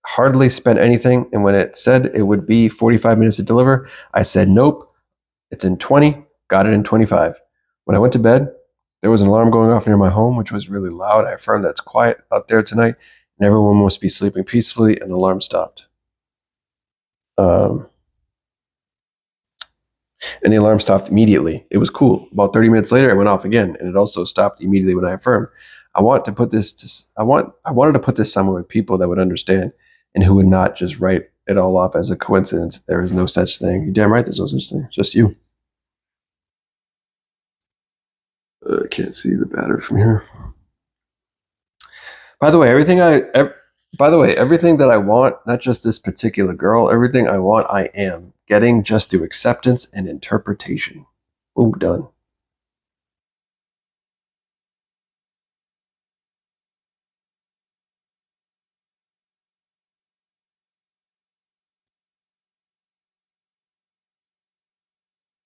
Hardly spent anything, and when it said it would be 45 minutes to deliver, I said nope, it's in 20, got it in 25. When I went to bed, there was an alarm going off near my home, which was really loud. I affirmed that it's quiet out there tonight, and everyone must be sleeping peacefully, and the alarm stopped. Um, and the alarm stopped immediately. It was cool. About 30 minutes later, it went off again, and it also stopped immediately when I affirmed. I wanted to put this somewhere with people that would understand and who would not just write it all off as a coincidence. There is no such thing. You're damn right. There's no such thing. Just you. I can't see the battery from here. By the way, everything that I want, not just this particular girl, everything I want, I am getting just through acceptance and interpretation. Boom, done.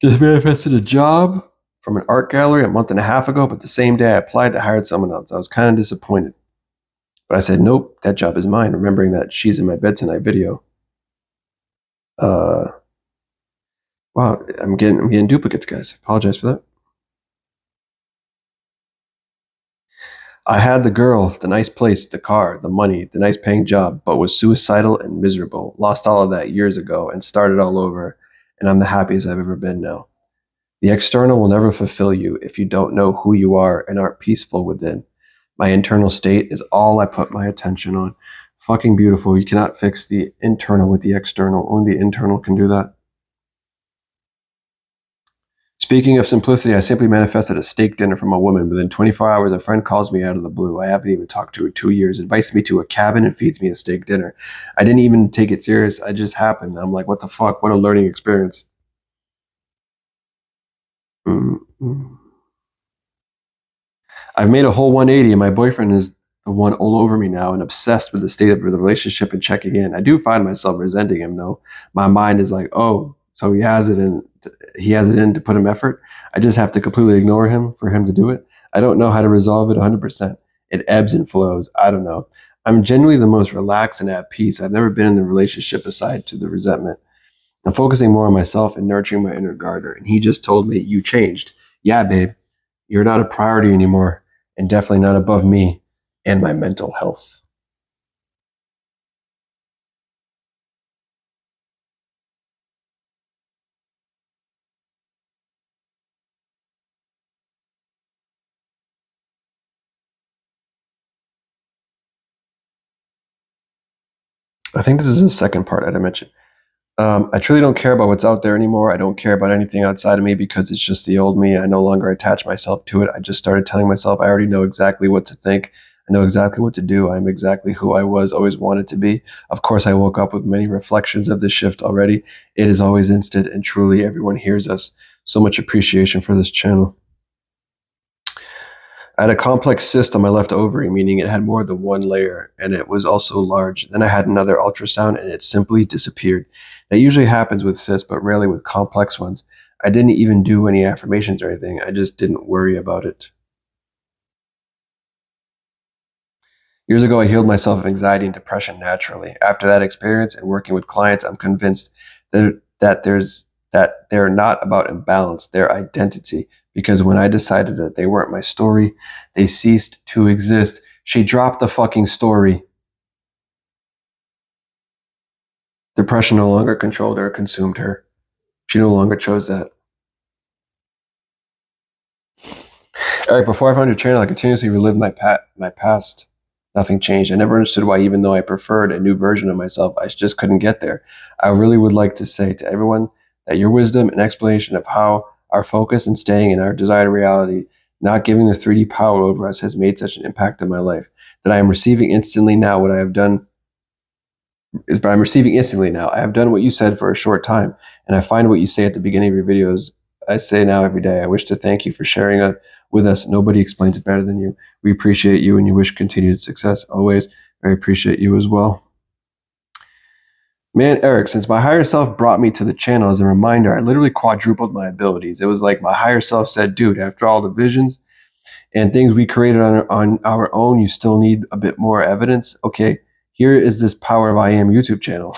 Just manifested a job from an art gallery a month and a half ago, but the same day I applied, they hired someone else. I was kind of disappointed. But I said, nope, that job is mine, remembering that She's in My Bed Tonight video. Wow, I'm getting duplicates, guys. Apologize for that. I had the girl, the nice place, the car, the money, the nice paying job, but was suicidal and miserable. Lost all of that years ago and started all over, and I'm the happiest I've ever been now. The external will never fulfill you if you don't know who you are and aren't peaceful within. My internal state is all I put my attention on. Fucking beautiful. You cannot fix the internal with the external. Only the internal can do that. Speaking of simplicity, I simply manifested a steak dinner from a woman. Within 24 hours, a friend calls me out of the blue. I haven't even talked to her in 2 years, invites me to a cabin and feeds me a steak dinner. I didn't even take it serious. I just happened. I'm like, what the fuck? What a learning experience. Mm-hmm. I've made a whole 180, and my boyfriend is the one all over me now and obsessed with the state of the relationship and checking in. I do find myself resenting him, though. My mind is like, oh, so he has it in to put him effort. I just have to completely ignore him for him to do it. I don't know how to resolve it 100%. It ebbs and flows. I don't know. I'm genuinely the most relaxed and at peace. I've never been in the relationship aside to the resentment. I'm focusing more on myself and nurturing my inner gardener. And he just told me, you changed. Yeah, babe, you're not a priority anymore, and definitely not above me and my mental health. I think this is the second part I mentioned. I truly don't care about what's out there anymore. I don't care about anything outside of me because it's just the old me. I no longer attach myself to it. I just started telling myself I already know exactly what to think. I know exactly what to do. I'm exactly who I was, always wanted to be. Of course, I woke up with many reflections of this shift already. It is always instant, and truly everyone hears us. So much appreciation for this channel. I had a complex cyst on my left ovary, meaning it had more than one layer, and it was also large. Then I had another ultrasound, and it simply disappeared. That usually happens with cysts, but rarely with complex ones. I didn't even do any affirmations or anything. I just didn't worry about it. Years ago, I healed myself of anxiety and depression naturally. After that experience and working with clients, I'm convinced that they're not about imbalance, their identity. Because when I decided that they weren't my story, they ceased to exist. She dropped the fucking story. Depression no longer controlled her or consumed her. She no longer chose that. Eric, before I found your channel, I continuously relived my past. Nothing changed. I never understood why, even though I preferred a new version of myself, I just couldn't get there. I really would like to say to everyone that your wisdom and explanation of how our focus and staying in our desired reality, not giving the 3D power over us, has made such an impact in my life that I am receiving instantly now what I have done. I'm receiving instantly now. I have done what you said for a short time, and I find what you say at the beginning of your videos. I say now every day. I wish to thank you for sharing it with us. Nobody explains it better than you. We appreciate you, and you wish continued success always. I appreciate you as well. Man, Eric, since my higher self brought me to the channel as a reminder, I literally quadrupled my abilities. It was like my higher self said, dude, after all the visions, And things we created on our own, you still need a bit more evidence. Okay, here is this Power of I Am YouTube channel.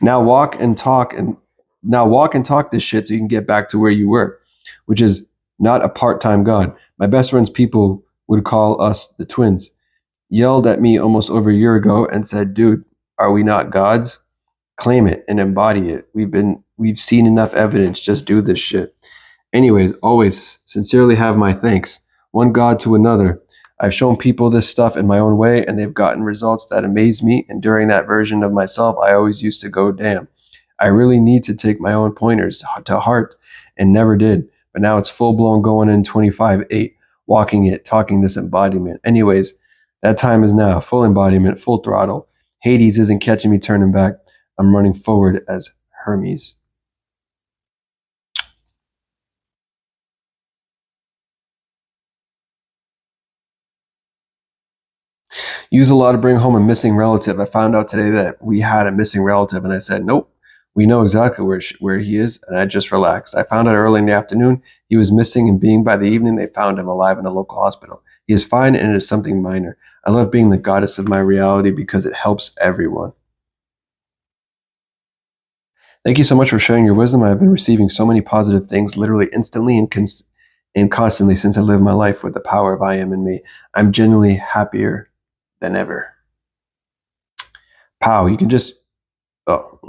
Now walk and talk this shit so you can get back to where you were, which is not a part-time God. My best friend's people would call us the twins. Yelled at me almost over a year ago and said, "Dude, are we not gods? Claim it and embody it. We've seen enough evidence. Just do this shit." Anyways, always sincerely have my thanks. One God to another. I've shown people this stuff in my own way, and they've gotten results that amaze me. And during that version of myself, I always used to go, damn, I really need to take my own pointers to heart, and never did. But now it's full blown going in 25/8, walking it, talking this embodiment. Anyways, that time is now. Full embodiment, full throttle. Hades isn't catching me turning back. I'm running forward as Hermes. Use a lot to bring home a missing relative. I found out today that we had a missing relative, and I said, nope, we know exactly where he is, and I just relaxed. I found out early in the afternoon he was missing, and being by the evening, they found him alive in a local hospital. He is fine, and it is something minor. I love being the goddess of my reality because it helps everyone. Thank you so much for sharing your wisdom. I've been receiving so many positive things literally instantly and constantly since I live my life with the power of I am in me. I'm genuinely happier than ever. Pow, you can just oh,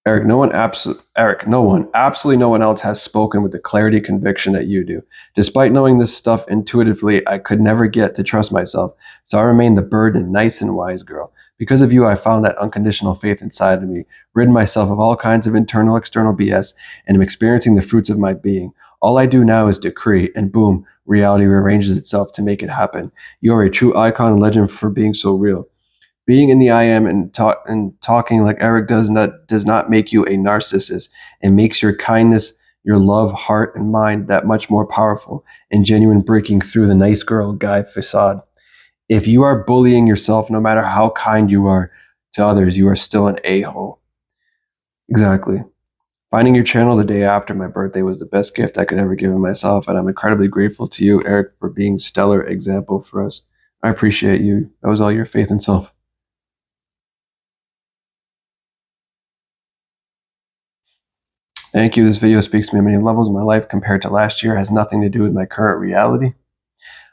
Eric, absolutely no one else has spoken with the clarity and conviction that you do. Despite knowing this stuff intuitively, I could never get to trust myself, so I remain the burdened, nice and wise girl. Because of you, I found that unconditional faith inside of me, rid myself of all kinds of internal, external BS, and am experiencing the fruits of my being. All I do now is decree, and boom, reality rearranges itself to make it happen. You are a true icon and legend for being so real. Being in the I am and talking like Eric does not make you a narcissist. It makes your kindness, your love, heart, and mind that much more powerful and genuine, breaking through the nice girl guy facade. If you are bullying yourself, no matter how kind you are to others, you are still an a-hole. Exactly. Finding your channel the day after my birthday was the best gift I could ever give myself, and I'm incredibly grateful to you, Eric, for being a stellar example for us. I appreciate you. That was all your faith and self. Thank you. This video speaks to me on many levels. My life compared to last year has nothing to do with my current reality.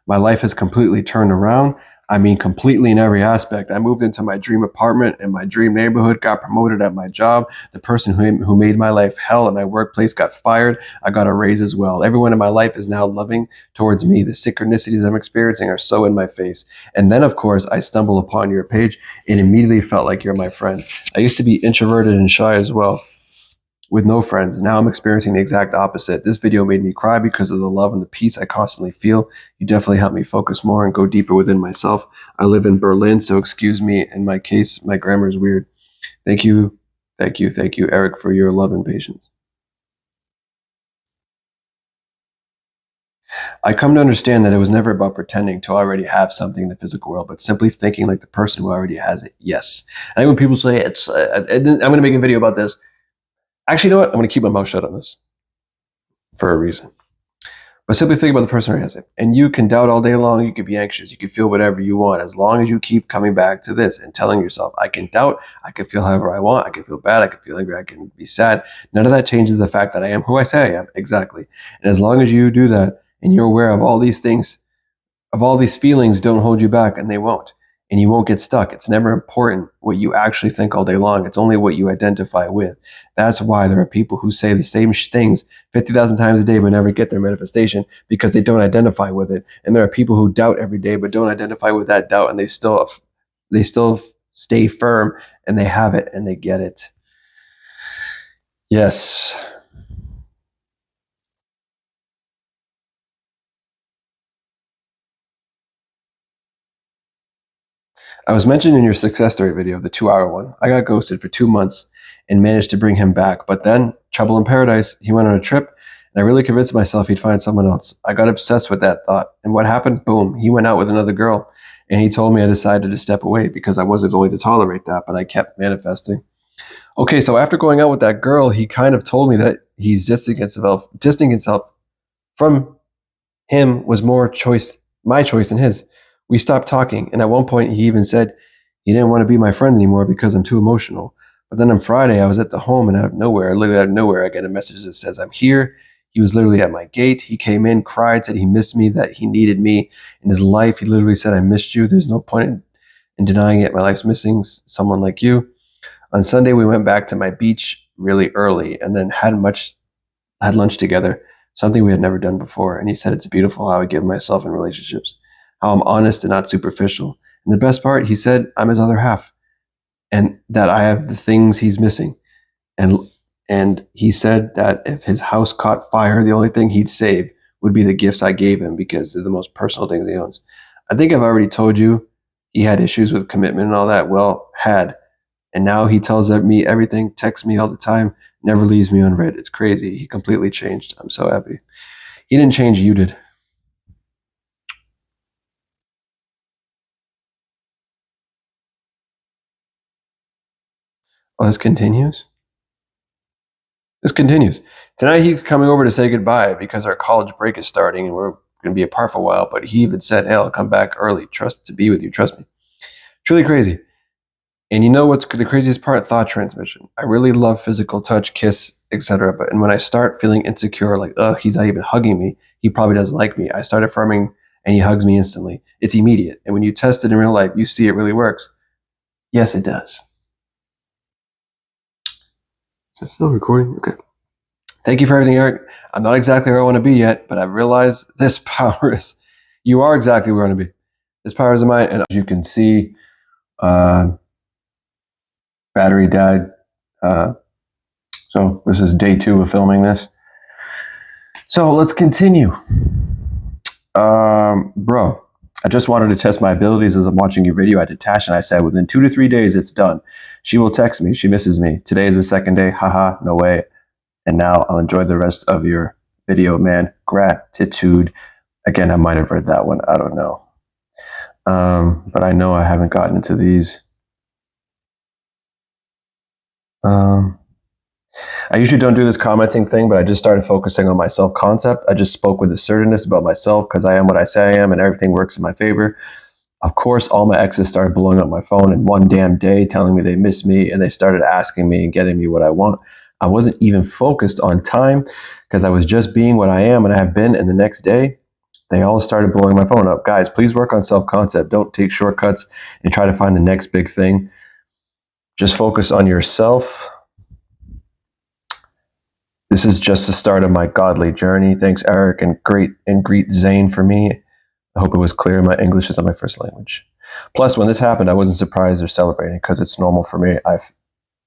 My life has completely turned around. I mean, completely in every aspect. I moved into my dream apartment in my dream neighborhood, got promoted at my job. The person who made my life hell at my workplace got fired. I got a raise as well. Everyone in my life is now loving towards me. The synchronicities I'm experiencing are so in my face. And then, of course, I stumble upon your page and immediately felt like you're my friend. I used to be introverted and shy as well, with no friends. Now I'm experiencing the exact opposite. This video made me cry because of the love and the peace I constantly feel. You definitely helped me focus more and go deeper within myself. I live in Berlin, so excuse me. In my case, my grammar is weird. Thank you, Eric, for your love and patience. I come to understand that it was never about pretending to already have something in the physical world, but simply thinking like the person who already has it. Yes. I think when people say it's, I'm going to make a video about this. Actually, you know what? I'm going to keep my mouth shut on this for a reason. But simply think about the person who has it. And you can doubt all day long. You could be anxious. You can feel whatever you want as long as you keep coming back to this and telling yourself, I can doubt. I can feel however I want. I can feel bad. I can feel angry. I can be sad. None of that changes the fact that I am who I say I am. Exactly. And as long as you do that and you're aware of all these things, of all these feelings, don't hold you back, and they won't. And you won't get stuck. It's never important what you actually think all day long. It's only what you identify with. That's why there are people who say the same things 50,000 times a day but never get their manifestation because they don't identify with it. And there are people who doubt every day but don't identify with that doubt, and they still stay firm, and they have it and they get it. Yes. I was mentioned in your success story video, the 2-hour one. I got ghosted for 2 months and managed to bring him back. But then, trouble in paradise, he went on a trip, and I really convinced myself he'd find someone else. I got obsessed with that thought. And what happened? Boom, he went out with another girl. And he told me I decided to step away because I wasn't going to tolerate that, but I kept manifesting. Okay, so after going out with that girl, he kind of told me that he's distancing himself from him was more my choice than his. We stopped talking, and at one point he even said he didn't want to be my friend anymore because I'm too emotional. But then on Friday, I was at the home, and literally out of nowhere, I get a message that says, I'm here. He was literally at my gate. He came in, cried, said he missed me, that he needed me in his life. He literally said, I missed you. There's no point in denying it. My life's missing someone like you. On Sunday, we went back to my beach really early and then had lunch together, something we had never done before. And he said it's beautiful how I give myself in relationships, how I'm honest and not superficial. And the best part, he said I'm his other half and that I have the things he's missing. And and he said that if his house caught fire, the only thing he'd save would be the gifts I gave him because they're the most personal things he owns. I think I've already told you he had issues with commitment and all that. Well, had. And now he tells me everything, texts me all the time, never leaves me unread. It's crazy. He completely changed. I'm so happy. He didn't change, you did. Oh, this continues? This continues. Tonight he's coming over to say goodbye because our college break is starting and we're going to be apart for a while. But he even said, hey, I'll come back early. Trust to be with you. Trust me. Truly crazy. And you know what's the craziest part? Thought transmission. I really love physical touch, kiss, etc. But and when I start feeling insecure, like, he's not even hugging me, he probably doesn't like me, I start affirming and he hugs me instantly. It's immediate. And when you test it in real life, you see it really works. Yes, it does. Is it still recording? Okay. Thank you for everything, Eric. I'm not exactly where I want to be yet, but I've realized this power is, you are exactly where I want to be. This power is mine. And as you can see, battery died. So this is day 2 of filming this. So let's continue. Bro, I just wanted to test my abilities as I'm watching your video. I detached and I said, within 2 to 3 days, it's done. She will text me. She misses me. Today is the second day. Haha, no way. And now I'll enjoy the rest of your video, man. Gratitude. Again, I might have read that one. I don't know. But I know I haven't gotten into these. I usually don't do this commenting thing, but I just started focusing on my self-concept. I just spoke with assertiveness about myself because I am what I say I am and everything works in my favor. Of course, all my exes started blowing up my phone in one damn day, telling me they miss me, and they started asking me and getting me what I want. I wasn't even focused on time because I was just being what I am and I have been, and the next day, they all started blowing my phone up. Guys, please work on self-concept. Don't take shortcuts and try to find the next big thing. Just focus on yourself. This is just the start of my godly journey. Thanks, Eric, and greet Zane for me. I hope it was clear. My English is not my first language. Plus, when this happened, I wasn't surprised or celebrating because it's normal for me.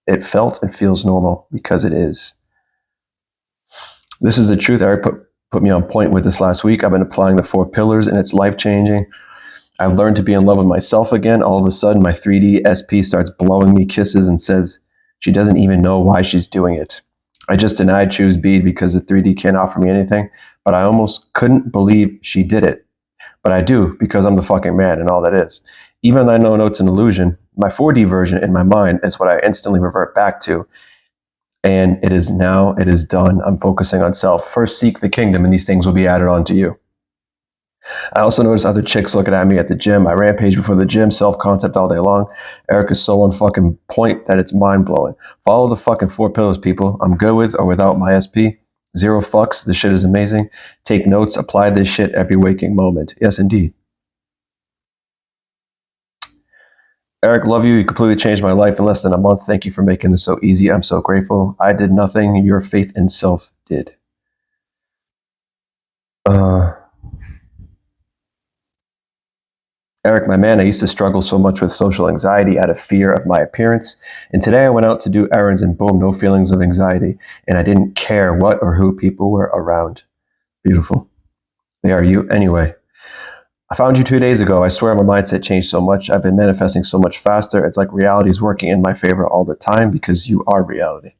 It felt and feels normal because it is. This is the truth. Eric put me on point with this last week. I've been applying the 4 pillars, and it's life-changing. I've learned to be in love with myself again. All of a sudden, my 3D SP starts blowing me kisses and says she doesn't even know why she's doing it. I just denied choose B because the 3D can't offer me anything, but I almost couldn't believe she did it. But I do because I'm the fucking man and all that is. Even though I know it's an illusion, my 4D version in my mind is what I instantly revert back to. And it is done. I'm focusing on self. First seek the kingdom and these things will be added on to you. I also noticed other chicks looking at me at the gym. I rampage before the gym, self-concept all day long. Eric is so on fucking point that it's mind-blowing. Follow the fucking 4 pillars, people. I'm good with or without my SP. 0 fucks. This shit is amazing. Take notes. Apply this shit every waking moment. Yes, indeed. Eric, love you. You completely changed my life in less than a month. Thank you for making this so easy. I'm so grateful. I did nothing. Your faith in self did. Eric, my man, I used to struggle so much with social anxiety out of fear of my appearance. And today I went out to do errands and boom, no feelings of anxiety. And I didn't care what or who people were around. Beautiful. They are you anyway. I found you 2 days ago. I swear my mindset changed so much. I've been manifesting so much faster. It's like reality is working in my favor all the time because you are reality.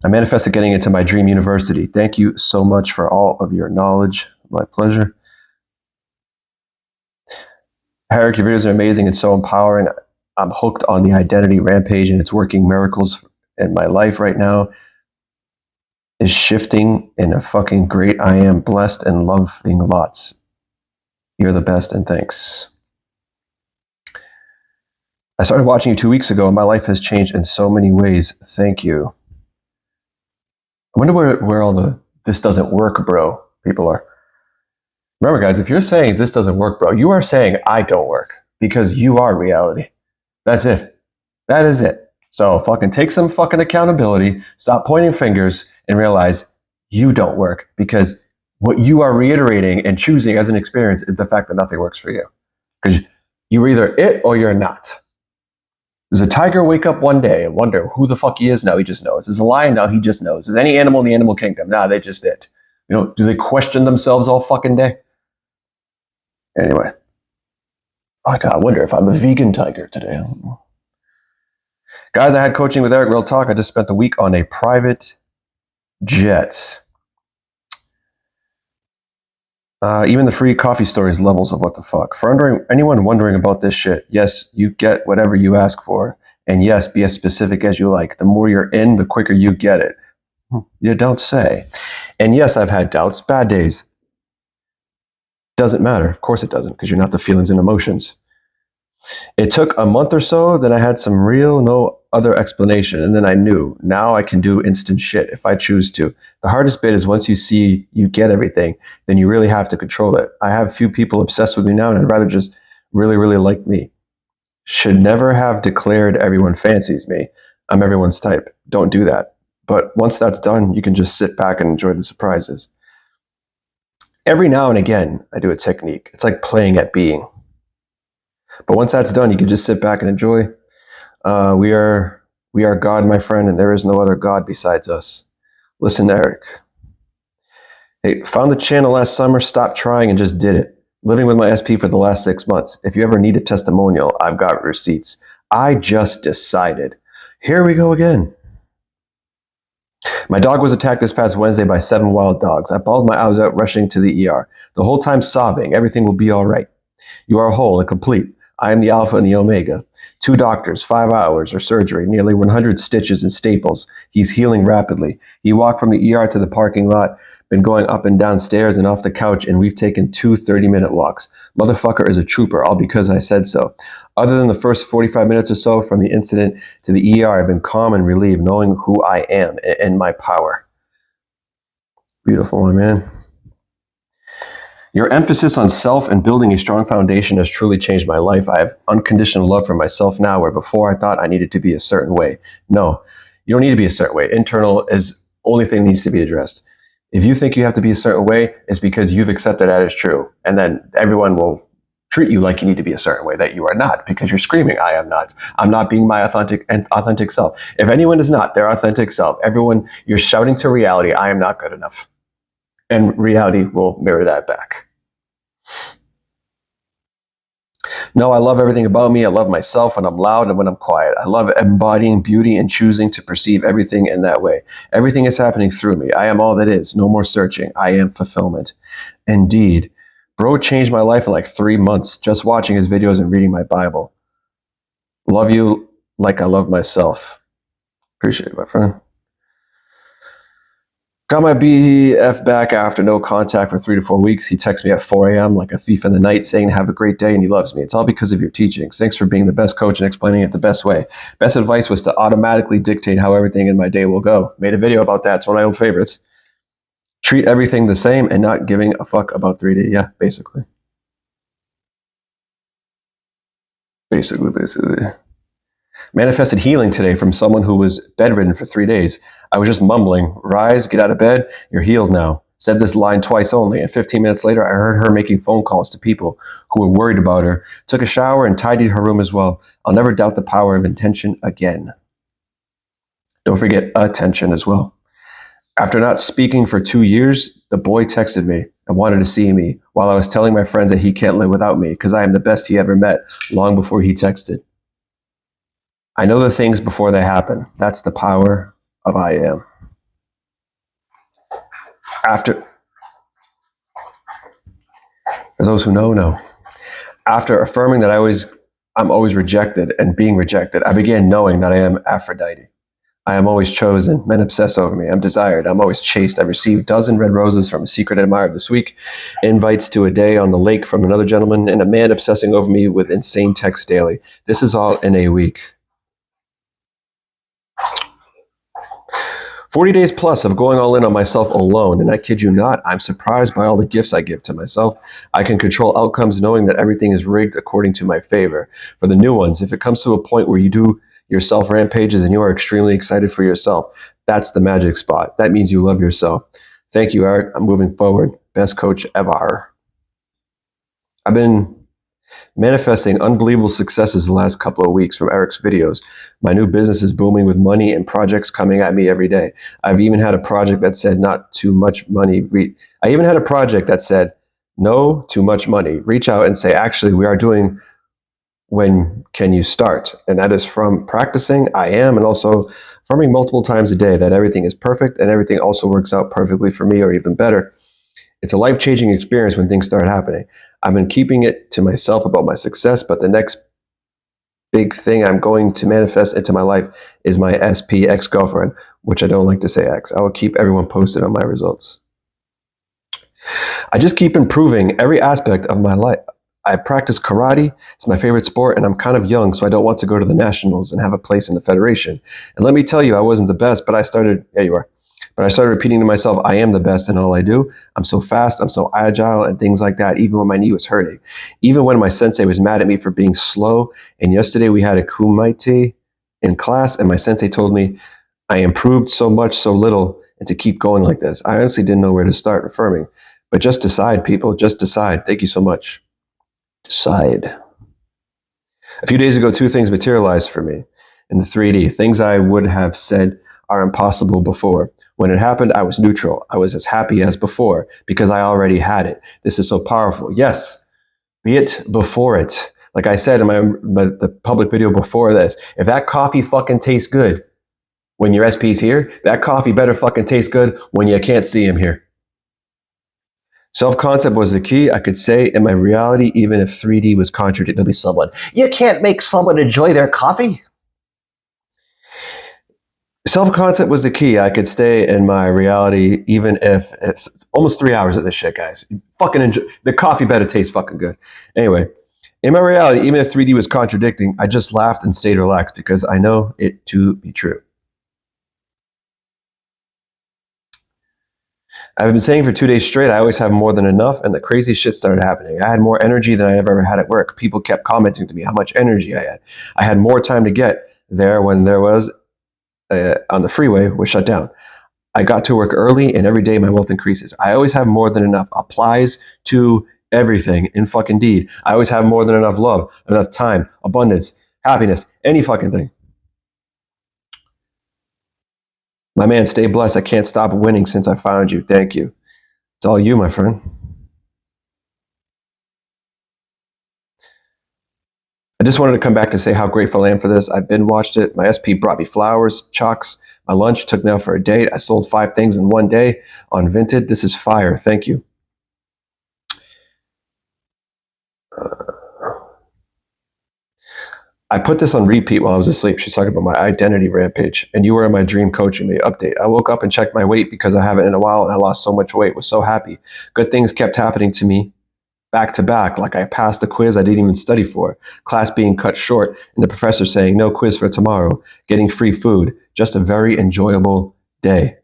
I manifested getting into my dream university. Thank you so much for all of your knowledge. My pleasure. Eric, your videos are amazing and so empowering. I'm hooked on the identity rampage, and it's working miracles in my life right now. Is shifting in a fucking great. I am blessed and loving lots. You're the best, and thanks. I started watching you 2 weeks ago, and my life has changed in so many ways. Thank you. I wonder where all the "this doesn't work, bro" people are. Remember, guys, if you're saying "this doesn't work, bro," you are saying "I don't work," because you are reality. That's it. That is it. So fucking take some fucking accountability, stop pointing fingers, and realize you don't work, because what you are reiterating and choosing as an experience is the fact that nothing works for you. Because you're either it or you're not. Does a tiger wake up one day and wonder who the fuck he is? No, he just knows. Is a lion? No, he just knows. Is any animal in the animal kingdom? No, they just it. Do they question themselves all fucking day? Anyway. Oh, God, I wonder if I'm a vegan tiger today. Guys, I had coaching with Eric. Real talk. I just spent the week on a private jet. Even the free coffee stories levels of what the fuck. For anyone wondering about this shit, yes, you get whatever you ask for. And yes, be as specific as you like. The more you're in, the quicker you get it. You don't say. And yes, I've had doubts, bad days. Doesn't matter. Of course it doesn't, because you're not the feelings and emotions. It took a month or so, then I had some real, no other explanation, and then I knew. Now I can do instant shit if I choose to. The hardest bit is once you see you get everything, then you really have to control it. I have few people obsessed with me now, and I'd rather just really, really like me. Should never have declared everyone fancies me. I'm everyone's type. Don't do that. But once that's done, you can just sit back and enjoy the surprises. Every now and again, I do a technique. It's like playing at being. But once that's done, you can just sit back and enjoy. We are God, my friend, and there is no other God besides us. Listen to Eric. Hey, found the channel last summer, stopped trying, and just did it. Living with my SP for the last 6 months. If you ever need a testimonial, I've got receipts. I just decided. Here we go again. My dog was attacked this past Wednesday by 7 wild dogs. I bawled my eyes out, rushing to the ER. The whole time sobbing, everything will be all right. You are whole and complete. I am the Alpha and the Omega. 2 doctors, 5 hours of surgery, nearly 100 stitches and staples. He's healing rapidly. He walked from the ER to the parking lot, been going up and down stairs and off the couch, and we've taken 2 30-minute walks. Motherfucker is a trooper, all because I said so. Other than the first 45 minutes or so from the incident to the ER, I've been calm and relieved, knowing who I am and my power. Beautiful, my man. Your emphasis on self and building a strong foundation has truly changed my life. I have unconditional love for myself now, where before I thought I needed to be a certain way. No, you don't need to be a certain way. Internal is only thing that needs to be addressed. If you think you have to be a certain way, it's because you've accepted that as true. And then everyone will treat you like you need to be a certain way that you are not, because you're screaming, I am not. I'm not being my authentic self. If anyone is not their authentic self, everyone, you're shouting to reality, I am not good enough. And reality will mirror that back. No, I love everything about me. I love myself when I'm loud and when I'm quiet. I love embodying beauty and choosing to perceive everything in that way. Everything is happening through me. I am all that is. No more searching. I am fulfillment. Indeed. Bro changed my life in like 3 months just watching his videos and reading my Bible. Love you like I love myself. Appreciate it, my friend. Got my BF back after no contact for 3 to 4 weeks. He texts me at 4 a.m. like a thief in the night saying, have a great day, and he loves me. It's all because of your teachings. Thanks for being the best coach and explaining it the best way. Best advice was to automatically dictate how everything in my day will go. Made a video about that. It's one of my old favorites. Treat everything the same and not giving a fuck about 3D. Yeah, basically. Basically. Manifested healing today from someone who was bedridden for 3 days. I was just mumbling, rise, get out of bed, you're healed now. Said this line twice only, and 15 minutes later, I heard her making phone calls to people who were worried about her. Took a shower and tidied her room as well. I'll never doubt the power of intention again. Don't forget attention as well. After not speaking for 2 years, the boy texted me and wanted to see me while I was telling my friends that he can't live without me because I am the best he ever met long before he texted. I know the things before they happen. That's the power of I am. For those who know. After affirming that I'm always rejected and being rejected. I began knowing that I am Aphrodite. I am always chosen. Men obsess over me. I'm desired. I'm always chased. I received dozen red roses from a secret admirer this week, invites to a day on the lake from another gentleman, and a man obsessing over me with insane texts daily. This is all in a week. 40 days plus of going all in on myself alone, and I kid you not, I'm surprised by all the gifts I give to myself. I can control outcomes knowing that everything is rigged according to my favor. For the new ones, if it comes to a point where you do yourself rampages and you are extremely excited for yourself, that's the magic spot. That means you love yourself. Thank you, Eric. I'm moving forward. Best coach ever. I've been manifesting unbelievable successes the last couple of weeks from Eric's videos. My new business is booming with money and projects coming at me every day. I've even had a project that said not too much money. I even had a project that said no too much money. Reach out and say, actually, we are doing when can you start? And that is from practicing. I am, and also affirming multiple times a day that everything is perfect and everything also works out perfectly for me or even better. It's a life-changing experience when things start happening. I've been keeping it to myself about my success, but the next big thing I'm going to manifest into my life is my SP ex-girlfriend, which I don't like to say ex. I will keep everyone posted on my results. I just keep improving every aspect of my life. I practice karate. It's my favorite sport, and I'm kind of young, so I don't want to go to the nationals and have a place in the federation. And let me tell you, I wasn't the best, but I started repeating to myself, I am the best in all I do. I'm so fast, I'm so agile, and things like that, even when my knee was hurting. Even when my sensei was mad at me for being slow. And yesterday we had a kumite in class, and my sensei told me I improved so much, so little, and to keep going like this. I honestly didn't know where to start affirming. But just decide, people, just decide. Thank you so much. Decide. A few days ago, two things materialized for me in the 3D. Things I would have said are impossible before. When it happened, I was neutral. I was as happy as before because I already had it. This is so powerful. Yes, be it before it. Like I said in the public video before this, if that coffee fucking tastes good when your SP's here, that coffee better fucking taste good when you can't see him here. Self-concept was the key. I could say in my reality, even if 3D was contradicting. There'll be someone. You can't make someone enjoy their coffee. Self-concept was the key. I could stay in my reality even if it's almost 3 hours of this shit, guys. Fucking enjoy. The coffee better taste fucking good. Anyway, in my reality, even if 3D was contradicting, I just laughed and stayed relaxed because I know it to be true. I've been saying for 2 days straight, I always have more than enough, and the crazy shit started happening. I had more energy than I ever had at work. People kept commenting to me how much energy I had. I had more time to get there when there was on the freeway was shut down. I got to work early, and every day my wealth increases. I always have more than enough. Applies to everything in fucking deed. I always have more than enough love, enough time, abundance, happiness, any fucking thing. My man, stay blessed. I can't stop winning since I found you. Thank you. It's all you, my friend. I just wanted to come back to say how grateful I am for this. I've been watched it. My SP brought me flowers, chocks. My lunch took me out for a date. I sold 5 things in one day on Vinted. This is fire. Thank you. I put this on repeat while I was asleep. She's talking about my identity rampage. And you were in my dream coaching me. Update. I woke up and checked my weight because I haven't in a while and I lost so much weight. Was so happy. Good things kept happening to me back to back, like I passed a quiz I didn't even study for, class being cut short, and the professor saying no quiz for tomorrow, getting free food. Just a very enjoyable day.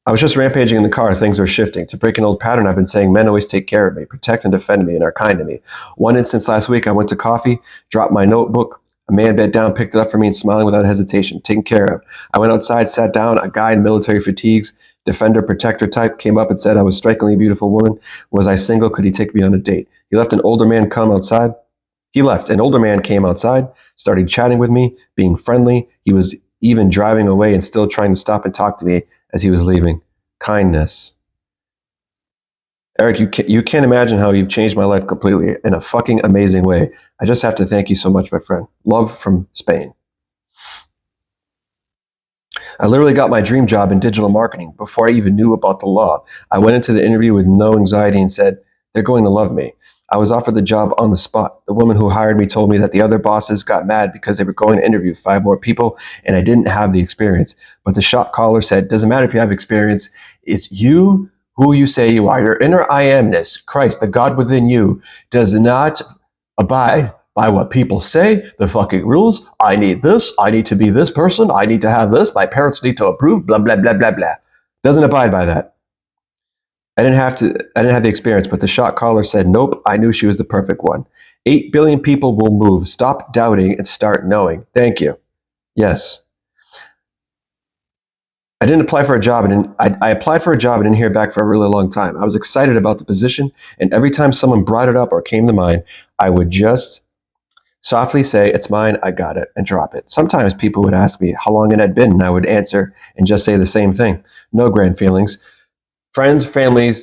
I was just rampaging in the car. Things were shifting. To break an old pattern, I've been saying men always take care of me, protect and defend me, and are kind to me. One instance last week, I went to coffee, dropped my notebook. A man bent down, picked it up for me, and smiling without hesitation, taken care of. I went outside, sat down. A guy in military fatigues, defender, protector type, came up and said I was a strikingly beautiful woman. Was I single? Could he take me on a date? He left an older man come outside. He left. An older man came outside, started chatting with me, being friendly. He was even driving away and still trying to stop and talk to me as he was leaving. Kindness. Eric, you can't imagine how you've changed my life completely in a fucking amazing way. I just have to thank you so much, my friend. Love from Spain. I literally got my dream job in digital marketing before I even knew about the law. I went into the interview with no anxiety and said, they're going to love me. I was offered the job on the spot. The woman who hired me told me that the other bosses got mad because they were going to interview 5 more people and I didn't have the experience. But the shot caller said, doesn't matter if you have experience, it's you who you say you are. Your inner I amness, Christ, the God within you, does not abide by what people say, the fucking rules. I need this. I need to be this person. I need to have this. My parents need to approve, blah, blah, blah, blah, blah. Doesn't abide by that. I didn't have the experience, but the shot caller said, nope, I knew she was the perfect one. 8 billion people will move. Stop doubting and start knowing. Thank you. Yes. I didn't apply for a job and I applied for a job and didn't hear back for a really long time. I was excited about the position, and every time someone brought it up or came to mind, I would just softly say, it's mine, I got it, and drop it. Sometimes people would ask me how long it had been, and I would answer and just say the same thing. No grand feelings. Friends, families,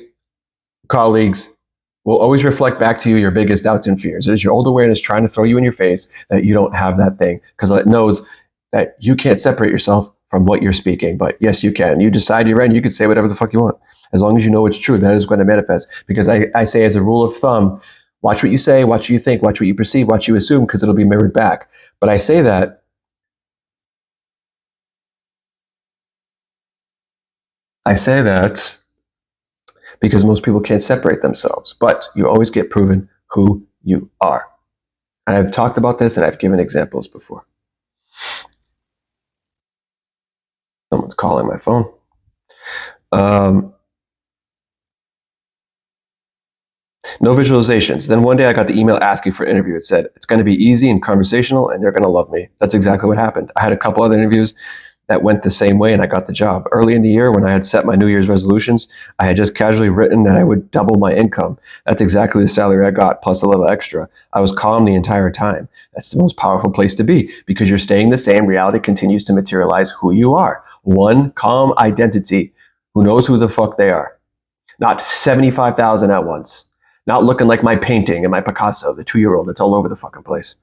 colleagues will always reflect back to you your biggest doubts and fears. It is your old awareness trying to throw you in your face that you don't have that thing, because it knows that you can't separate yourself from what you're speaking. But yes, you can. You decide you're right, and you can say whatever the fuck you want. As long as you know it's true, that is going to manifest. Because I say, as a rule of thumb, watch what you say, watch what you think, watch what you perceive, watch what you assume, because it'll be mirrored back. But I say that because most people can't separate themselves. But you always get proven who you are. And I've talked about this and I've given examples before. Someone's calling my phone. No visualizations. Then one day I got the email asking for an interview. It said, it's going to be easy and conversational and they're going to love me. That's exactly what happened. I had a couple other interviews that went the same way and I got the job. Early in the year, when I had set my New Year's resolutions, I had just casually written that I would double my income. That's exactly the salary I got, plus a little extra. I was calm the entire time. That's the most powerful place to be, because you're staying the same. Reality continues to materialize who you are. One calm identity. Who knows who the fuck they are? Not 75,000 at once. Not looking like my painting and my Picasso, the 2-year-old that's all over the fucking place.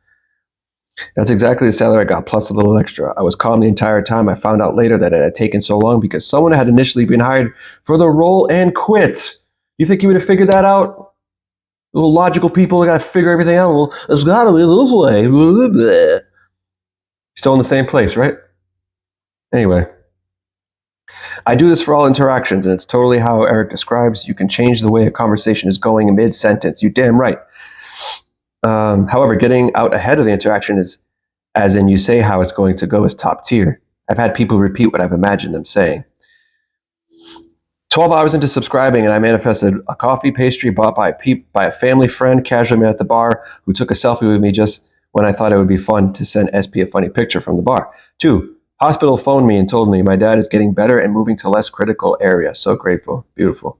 That's exactly the salary I got, plus a little extra. I was calm the entire time. I found out later that it had taken so long because someone had initially been hired for the role and quit. You think you would have figured that out? Little logical people got to figure everything out. Well, it's got to be this way. Blah, blah, blah. Still in the same place, right? Anyway. I do this for all interactions, and it's totally how Eric describes. You can change the way a conversation is going mid-sentence. You damn right. However, getting out ahead of the interaction is, as in you say how it's going to go, is top tier. I've had people repeat what I've imagined them saying. 12 hours into subscribing, and I manifested a coffee pastry bought by a family friend casually met at the bar who took a selfie with me just when I thought it would be fun to send SP a funny picture from the bar. 2. Hospital phoned me and told me my dad is getting better and moving to less critical area. So grateful. Beautiful.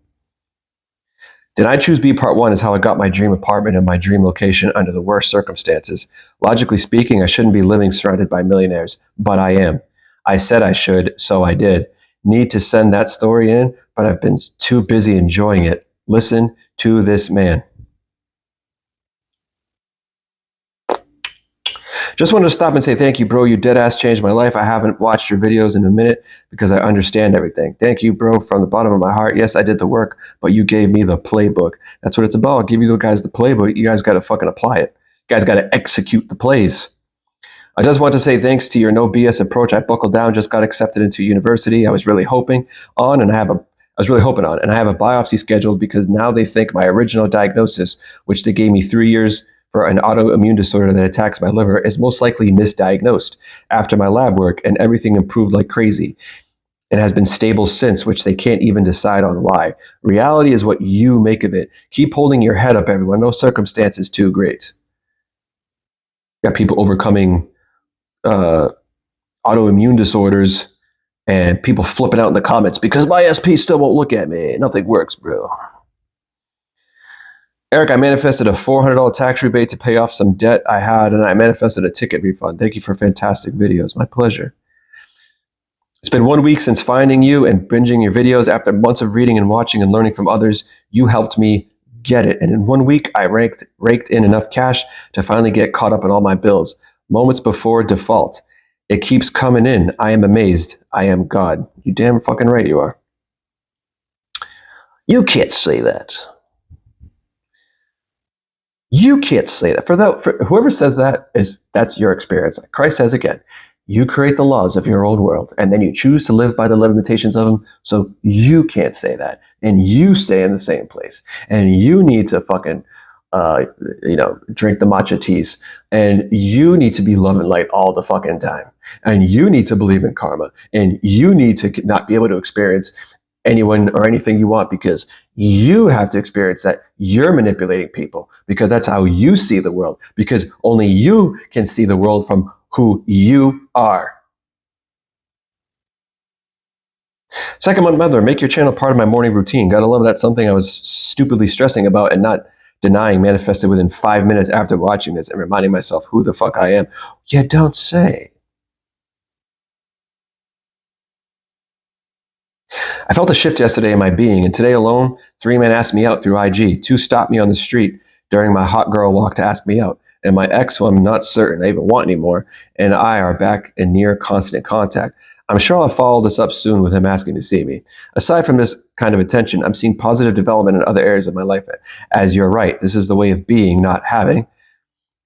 Did I choose B? Part 1 is how I got my dream apartment and my dream location under the worst circumstances. Logically speaking, I shouldn't be living surrounded by millionaires, but I am. I said I should, so I did. Need to send that story in, but I've been too busy enjoying it. Listen to this man. Just wanted to stop and say thank you, bro. You dead ass changed my life. I haven't watched your videos in a minute because I understand everything. Thank you, bro, from the bottom of my heart. Yes, I did the work, but you gave me the playbook. That's what it's about. I'll give you guys the playbook. You guys got to fucking apply it. You guys got to execute the plays. I just want to say thanks to your no BS approach. I buckled down, just got accepted into university. I was really hoping on, and I have a biopsy scheduled because now they think my original diagnosis, which they gave me 3 years for an autoimmune disorder that attacks my liver, is most likely misdiagnosed. After my lab work, and everything improved like crazy and has been stable since, which they can't even decide on why. Reality is what you make of it. Keep holding your head up, everyone. No circumstance is too great. Got people overcoming autoimmune disorders and people flipping out in the comments because my SP still won't look at me. Nothing works, bro. Eric, I manifested a $400 tax rebate to pay off some debt I had, and I manifested a ticket refund. Thank you for fantastic videos. My pleasure. It's been 1 week since finding you and binging your videos. After months of reading and watching and learning from others, you helped me get it. And in 1 week, I raked in enough cash to finally get caught up on all my bills. Moments before default. It keeps coming in. I am amazed. I am God. You damn fucking right you are. You can't say that. You can't say that. For whoever says that, that's your experience. Christ says again, you create the laws of your old world, and then you choose to live by the limitations of them. So you can't say that, and you stay in the same place, and you need to fucking, drink the matcha teas, and you need to be love and light all the fucking time, and you need to believe in karma, and you need to not be able to experience anyone or anything you want because you have to experience that you're manipulating people because that's how you see the world, because only you can see the world from who you are. Second month mother, make your channel part of my morning routine. Gotta love that's something I was stupidly stressing about and not denying manifested within 5 minutes after watching this and reminding myself who the fuck I am. You don't say. I felt a shift yesterday in my being, and today alone, 3 men asked me out through IG. 2 stopped me on the street during my hot girl walk to ask me out. And my ex, who I'm not certain I even want anymore, and I are back in near constant contact. I'm sure I'll follow this up soon with him asking to see me. Aside from this kind of attention, I'm seeing positive development in other areas of my life. As you're right, this is the way of being, not having,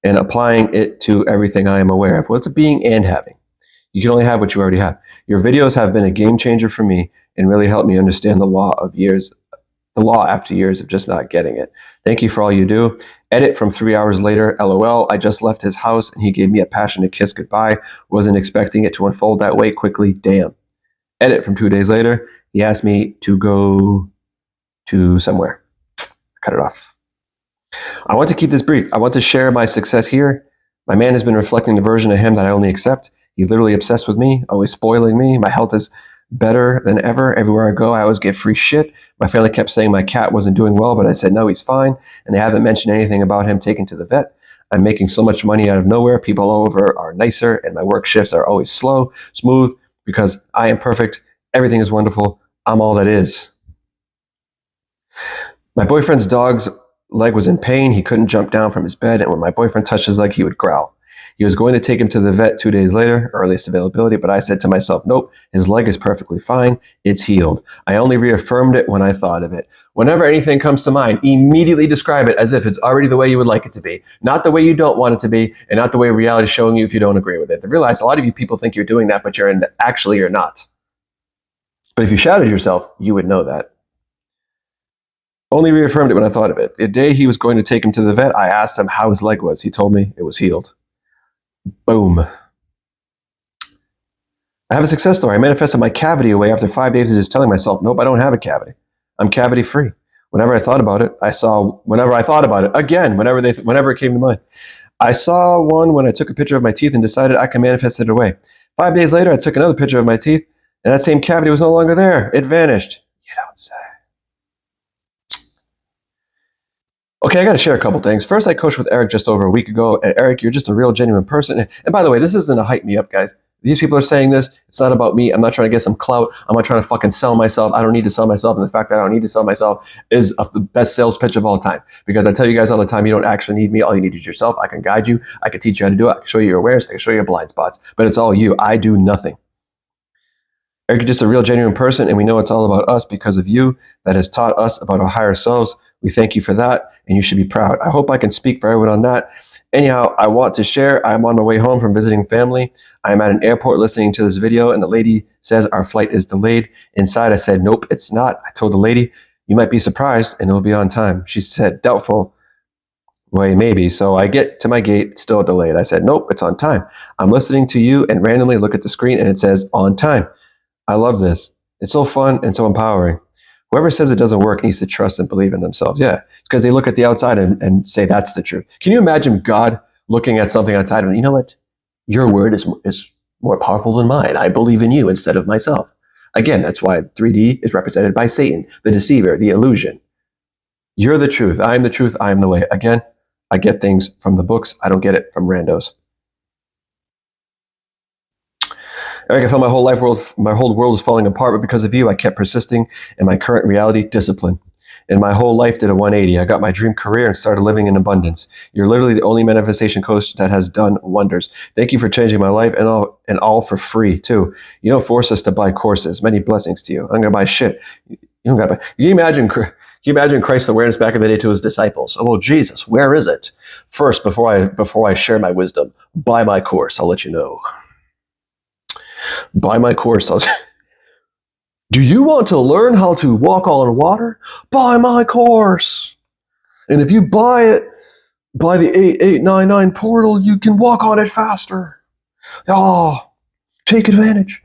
and applying it to everything I am aware of. Well, it's a being and having. You can only have what you already have. Your videos have been a game changer for me and really helped me understand the law after years of just not getting it. Thank you for all you do. Edit from 3 hours later, LOL. I just left his house and he gave me a passionate kiss goodbye. Wasn't expecting it to unfold that way quickly. Damn. Edit from 2 days later. He asked me to go to somewhere. Cut it off. I want to keep this brief. I want to share my success here. My man has been reflecting the version of him that I only accept. He's literally obsessed with me, always spoiling me. My health is better than ever. Everywhere I go, I always get free shit. My family kept saying my cat wasn't doing well, but I said, no, he's fine. And they haven't mentioned anything about him taken to the vet. I'm making so much money out of nowhere. People all over are nicer, and my work shifts are always smooth, because I am perfect. Everything is wonderful. I'm all that is. My boyfriend's dog's leg was in pain. He couldn't jump down from his bed, and when my boyfriend touched his leg, he would growl. He was going to take him to the vet 2 days later, earliest availability, but I said to myself, nope, his leg is perfectly fine. It's healed. I only reaffirmed it when I thought of it. Whenever anything comes to mind, immediately describe it as if it's already the way you would like it to be, not the way you don't want it to be, and not the way reality is showing you if you don't agree with it. I realize a lot of you people think you're doing that, but actually you're not. But if you shouted yourself, you would know that. Only reaffirmed it when I thought of it. The day he was going to take him to the vet, I asked him how his leg was. He told me it was healed. Boom. I have a success story. I manifested my cavity away after 5 days of just telling myself, nope, I don't have a cavity. I'm cavity free. Whenever I thought about it, again, whenever it came to mind. I saw one when I took a picture of my teeth and decided I could manifest it away. 5 days later, I took another picture of my teeth, and that same cavity was no longer there. It vanished. You don't say. Okay, I got to share a couple things. First, I coached with Eric just over a week ago. And Eric, you're just a real, genuine person. And by the way, this isn't to hype me up, guys. These people are saying this. It's not about me. I'm not trying to get some clout. I'm not trying to fucking sell myself. I don't need to sell myself. And the fact that I don't need to sell myself is the best sales pitch of all time. Because I tell you guys all the time, you don't actually need me. All you need is yourself. I can guide you. I can teach you how to do it. I can show you your wares. I can show you your blind spots. But it's all you. I do nothing. Eric, you're just a real, genuine person. And we know it's all about us because of you that has taught us about our higher selves. We thank you for that, and you should be proud. I hope I can speak for everyone on that. Anyhow, I want to share. I'm on my way home from visiting family. I'm at an airport listening to this video, and the lady says our flight is delayed. Inside, I said, nope, it's not. I told the lady, you might be surprised, and it'll be on time. She said, doubtful. Well, maybe. So I get to my gate, still delayed. I said, nope, it's on time. I'm listening to you and randomly look at the screen, and it says on time. I love this. It's so fun and so empowering. Whoever says it doesn't work needs to trust and believe in themselves. Yeah, it's because they look at the outside and say that's the truth. Can you imagine God looking at something outside of him? You know what? Your word is more powerful than mine. I believe in you instead of myself. Again, that's why 3D is represented by Satan, the deceiver, the illusion. You're the truth. I am the truth. I am the way. Again, I get things from the books. I don't get it from randos. Eric, I felt my whole world is falling apart, but because of you, I kept persisting in my current reality, discipline. And my whole life did a 180. I got my dream career and started living in abundance. You're literally the only manifestation coach that has done wonders. Thank you for changing my life and all for free too. You don't force us to buy courses. Many blessings to you. I'm gonna buy shit. You don't gotta buy. Can you imagine Christ's awareness back in the day to his disciples? Oh, well, Jesus, where is it? First, before I share my wisdom, buy my course. I'll let you know. Buy my course. Do you want to learn how to walk on water? Buy my course. And if you buy it, by the 8899 portal, you can walk on it faster. Oh, take advantage.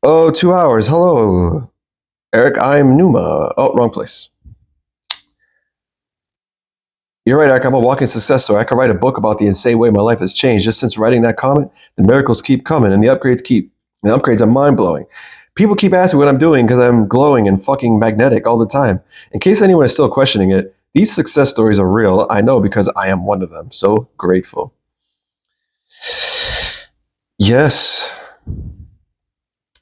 Oh, 2 hours. Hello, Eric. I'm Numa. Oh, wrong place. You're right, Eric. I'm a walking success story. I could write a book about the insane way my life has changed. Just since writing that comment, the miracles keep coming and the upgrades are mind blowing. People keep asking what I'm doing because I'm glowing and fucking magnetic all the time. In case anyone is still questioning it, these success stories are real. I know because I am one of them. So grateful. Yes.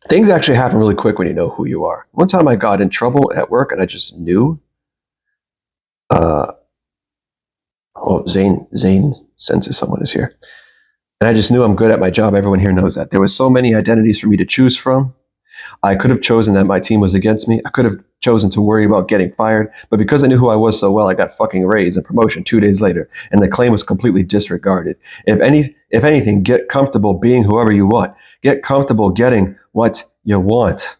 Things actually happen really quick when you know who you are. One time I got in trouble at work and I just knew. Zane senses someone is here. And I just knew I'm good at my job. Everyone here knows that. There was so many identities for me to choose from. I could have chosen that my team was against me. I could have chosen to worry about getting fired. But because I knew who I was so well, I got fucking raised and promotion 2 days later. And the claim was completely disregarded. If anything, get comfortable being whoever you want. Get comfortable getting what you want.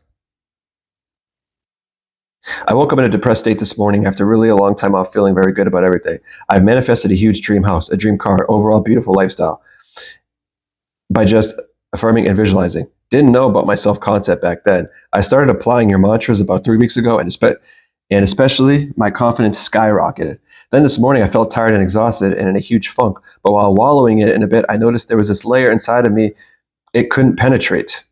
I woke up in a depressed state this morning after really a long time off, feeling very good about everything. I've manifested a huge dream house, a dream car, overall beautiful lifestyle by just affirming and visualizing. Didn't know about my self-concept back then. I started applying your mantras about 3 weeks ago, and especially my confidence skyrocketed. Then this morning I felt tired and exhausted and in a huge funk. But while wallowing in it in a bit, I noticed there was this layer inside of me it couldn't penetrate.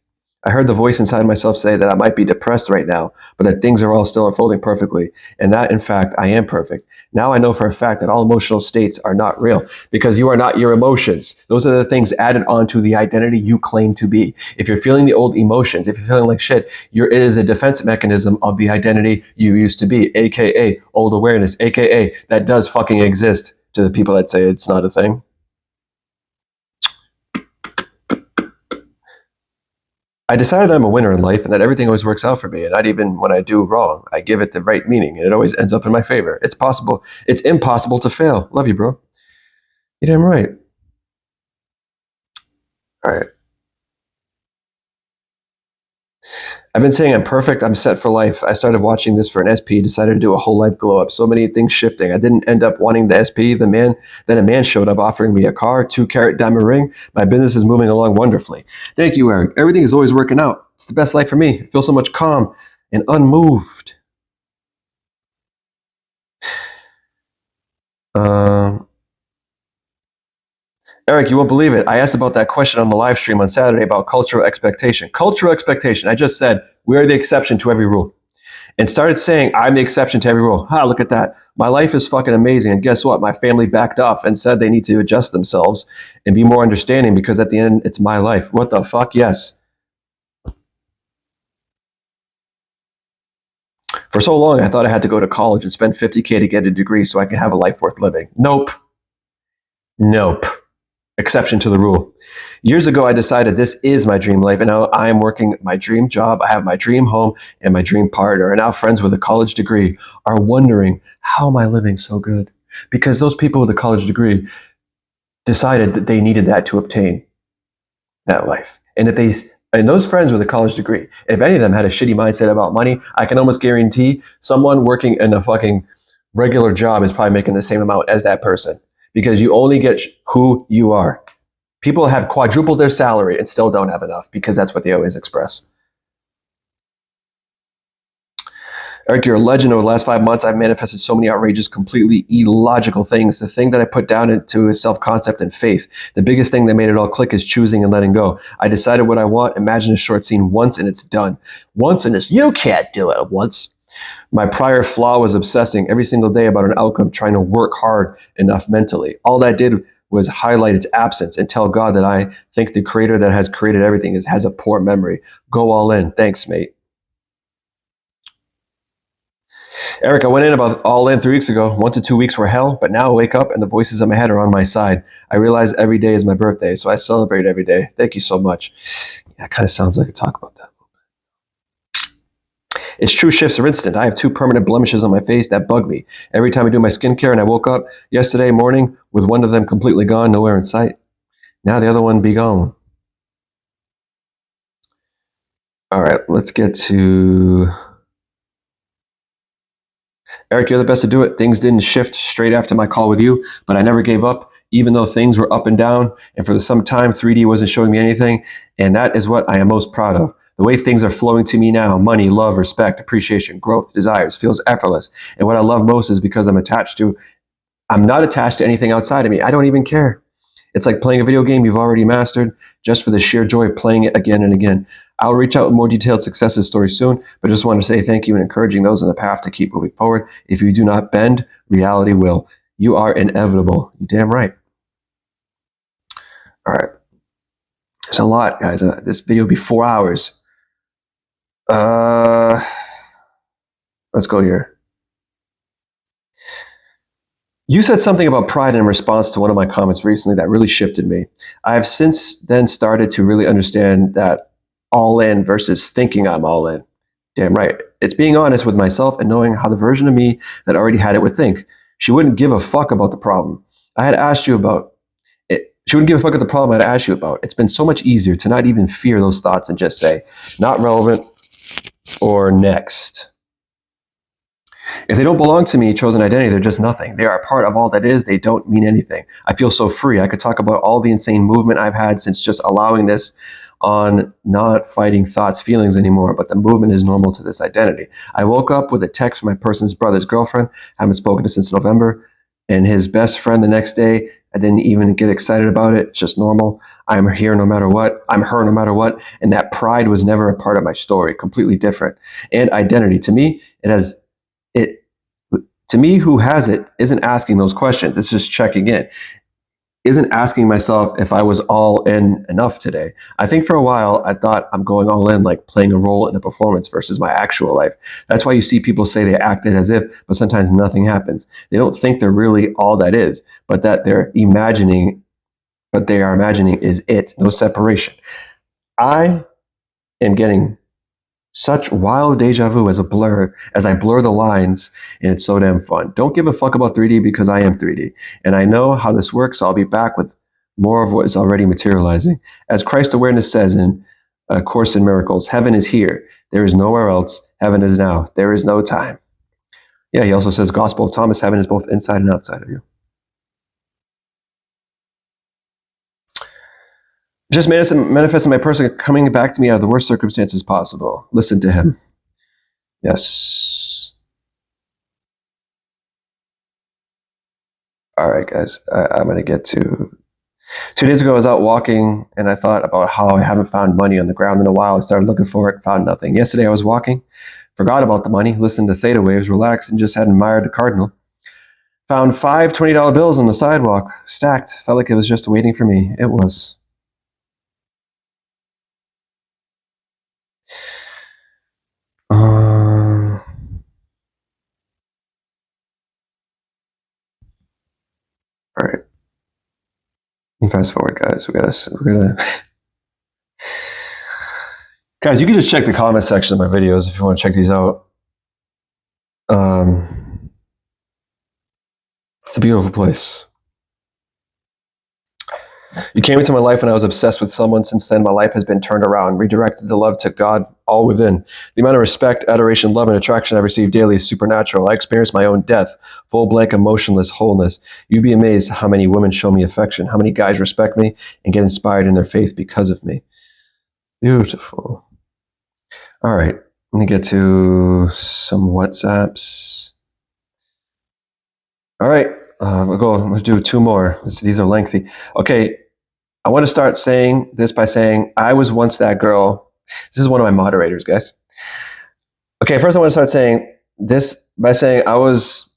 I heard the voice inside myself say that I might be depressed right now, but that things are all still unfolding perfectly, and that, in fact, I am perfect. Now I know for a fact that all emotional states are not real, because you are not your emotions. Those are the things added onto the identity you claim to be. If you're feeling the old emotions, if you're feeling like shit, it is a defense mechanism of the identity you used to be, aka old awareness, aka that does fucking exist to the people that say it's not a thing. I decided I'm a winner in life and that everything always works out for me. And not even when I do wrong, I give it the right meaning and it always ends up in my favor. It's possible. It's impossible to fail. Love you, bro. You're damn right. All right. I've been saying I'm perfect. I'm set for life. I started watching this for an SP, decided to do a whole life glow up. So many things shifting. I didn't end up wanting the SP. Then a man showed up offering me a car, 2-carat diamond ring. My business is moving along wonderfully. Thank you, Eric. Everything is always working out. It's the best life for me. I feel so much calm and unmoved. Eric, you won't believe it. I asked about that question on the live stream on Saturday about cultural expectation. Cultural expectation. I just said, we are the exception to every rule. And started saying, I'm the exception to every rule. Look at that. My life is fucking amazing. And guess what? My family backed off and said they need to adjust themselves and be more understanding because at the end, it's my life. What the fuck? Yes. For so long, I thought I had to go to college and spend $50K to get a degree so I can have a life worth living. Nope. Exception to the rule. Years ago, I decided this is my dream life, and now I am working my dream job. I have my dream home and my dream partner, and now friends with a college degree are wondering, how am I living so good? Because those people with a college degree decided that they needed that to obtain that life. And those friends with a college degree, if any of them had a shitty mindset about money, I can almost guarantee someone working in a fucking regular job is probably making the same amount as that person. Because you only get who you are. People have quadrupled their salary and still don't have enough because that's what they always express. Eric, you're a legend. Over the last 5 months, I've manifested so many outrageous, completely illogical things. The thing that I put down into is self-concept and faith. The biggest thing that made it all click is choosing and letting go. I decided what I want. Imagine a short scene once and it's done. Once and you can't do it once. My prior flaw was obsessing every single day about an outcome, trying to work hard enough mentally. All that did was highlight its absence and tell God that I think the creator that has created everything has a poor memory. Go all in. Thanks, mate. Eric, I went in about all in 3 weeks ago. 1 to 2 weeks were hell, but now I wake up and the voices in my head are on my side. I realize every day is my birthday, so I celebrate every day. Thank you so much. Yeah, it kind of sounds like a talk about that. Its true shifts are instant. I have 2 permanent blemishes on my face that bug me. Every time I do my skincare, and I woke up yesterday morning with one of them completely gone, nowhere in sight. Now the other one be gone. All right, let's get to Eric. You're the best to do it. Things didn't shift straight after my call with you, but I never gave up, even though things were up and down. And for some time, 3D wasn't showing me anything. And that is what I am most proud of. The way things are flowing to me now, money, love, respect, appreciation, growth, desires, feels effortless. And what I love most is because I'm not attached to anything outside of me. I don't even care. It's like playing a video game you've already mastered just for the sheer joy of playing it again and again. I'll reach out with more detailed successes stories soon, but I just wanted to say thank you and encouraging those on the path to keep moving forward. If you do not bend, reality will. You are inevitable. You damn right. All right. There's a lot, guys. This video will be 4 hours. Let's go here. You said something about pride in response to one of my comments recently that really shifted me. I have since then started to really understand that all in versus thinking I'm all in. Damn right. It's being honest with myself and knowing how the version of me that already had it would think. She wouldn't give a fuck about the problem I had asked you about. She wouldn't give a fuck about the problem I'd asked you about. It's been so much easier to not even fear those thoughts and just say, not relevant or next. If they don't belong to me, chosen identity, they're just nothing. They are a part of all that is. They don't mean anything. I feel so free. I could talk about all the insane movement I've had since just allowing this on not fighting thoughts, feelings anymore, but the movement is normal to this identity. I woke up with a text from my person's brother's girlfriend, haven't spoken to since November, and his best friend the next day. I didn't even get excited about it. It's just normal. I'm here no matter what. I'm her no matter what. And that pride was never a part of my story, completely different. And identity, to me, to me, who has it isn't asking those questions. It's just checking in. Isn't asking myself if I was all in enough today. I think for a while, I thought I'm going all in, like playing a role in a performance versus my actual life. That's why you see people say they acted as if, but sometimes nothing happens. They don't think they're really all that is, but that they're imagining, what they are imagining is it, no separation. I am getting such wild deja vu as I blur the lines, and it's so damn fun. Don't give a fuck about 3D because I am 3D, and I know how this works. So I'll be back with more of what is already materializing. As Christ awareness says in A Course in Miracles, heaven is here. There is nowhere else. Heaven is now. There is no time. Yeah, he also says, Gospel of Thomas, heaven is both inside and outside of you. Just manifesting my person coming back to me out of the worst circumstances possible. Listen to him. Yes. All right, guys. I'm going to get to 2 days ago, I was out walking and I thought about how I haven't found money on the ground in a while. I started looking for it, found nothing. Yesterday, I was walking, forgot about the money, listened to theta waves, relaxed, and just had admired the cardinal. Found 5 $20 bills on the sidewalk, stacked. Felt like it was just waiting for me. It was. All right. Fast forward, guys. We're gonna. Guys, you can just check the comment section of my videos if you want to check these out. It's a beautiful place. You came into my life when I was obsessed with someone. Since then, my life has been turned around, redirected the love to God, all within. The amount of respect, adoration, love, and attraction I receive daily is supernatural. I experience my own death, full, blank, emotionless wholeness. You'd be amazed how many women show me affection, how many guys respect me and get inspired in their faith because of me. Beautiful. All right, let me get to some WhatsApps. All right, we'll do 2 more. These are lengthy. Okay, I want to start saying this by saying, I was once that girl. This is one of my moderators, guys. Okay, first I want to start saying this by saying I was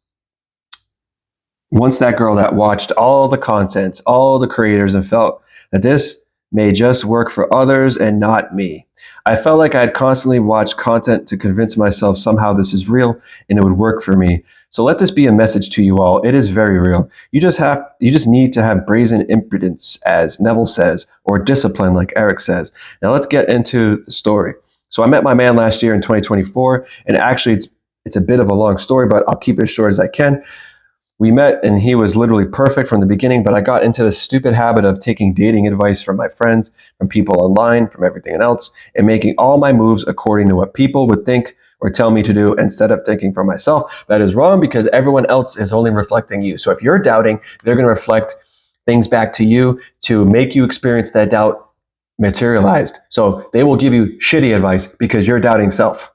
once that girl that watched all the content, all the creators, and felt that this may just work for others and not me. I felt like I had constantly watched content to convince myself somehow this is real and it would work for me. So let this be a message to you all. It is very real. You just need to have brazen impudence, as Neville says, or discipline, like Eric says. Now let's get into the story. So I met my man last year in 2024, and actually it's a bit of a long story, but I'll keep it as short as I can. We met and he was literally perfect from the beginning, but I got into this stupid habit of taking dating advice from my friends, from people online, from everything else, and making all my moves according to what people would think or tell me to do instead of thinking for myself. That is wrong because everyone else is only reflecting you. So if you're doubting, they're going to reflect things back to you to make you experience that doubt materialized. So they will give you shitty advice because you're doubting self.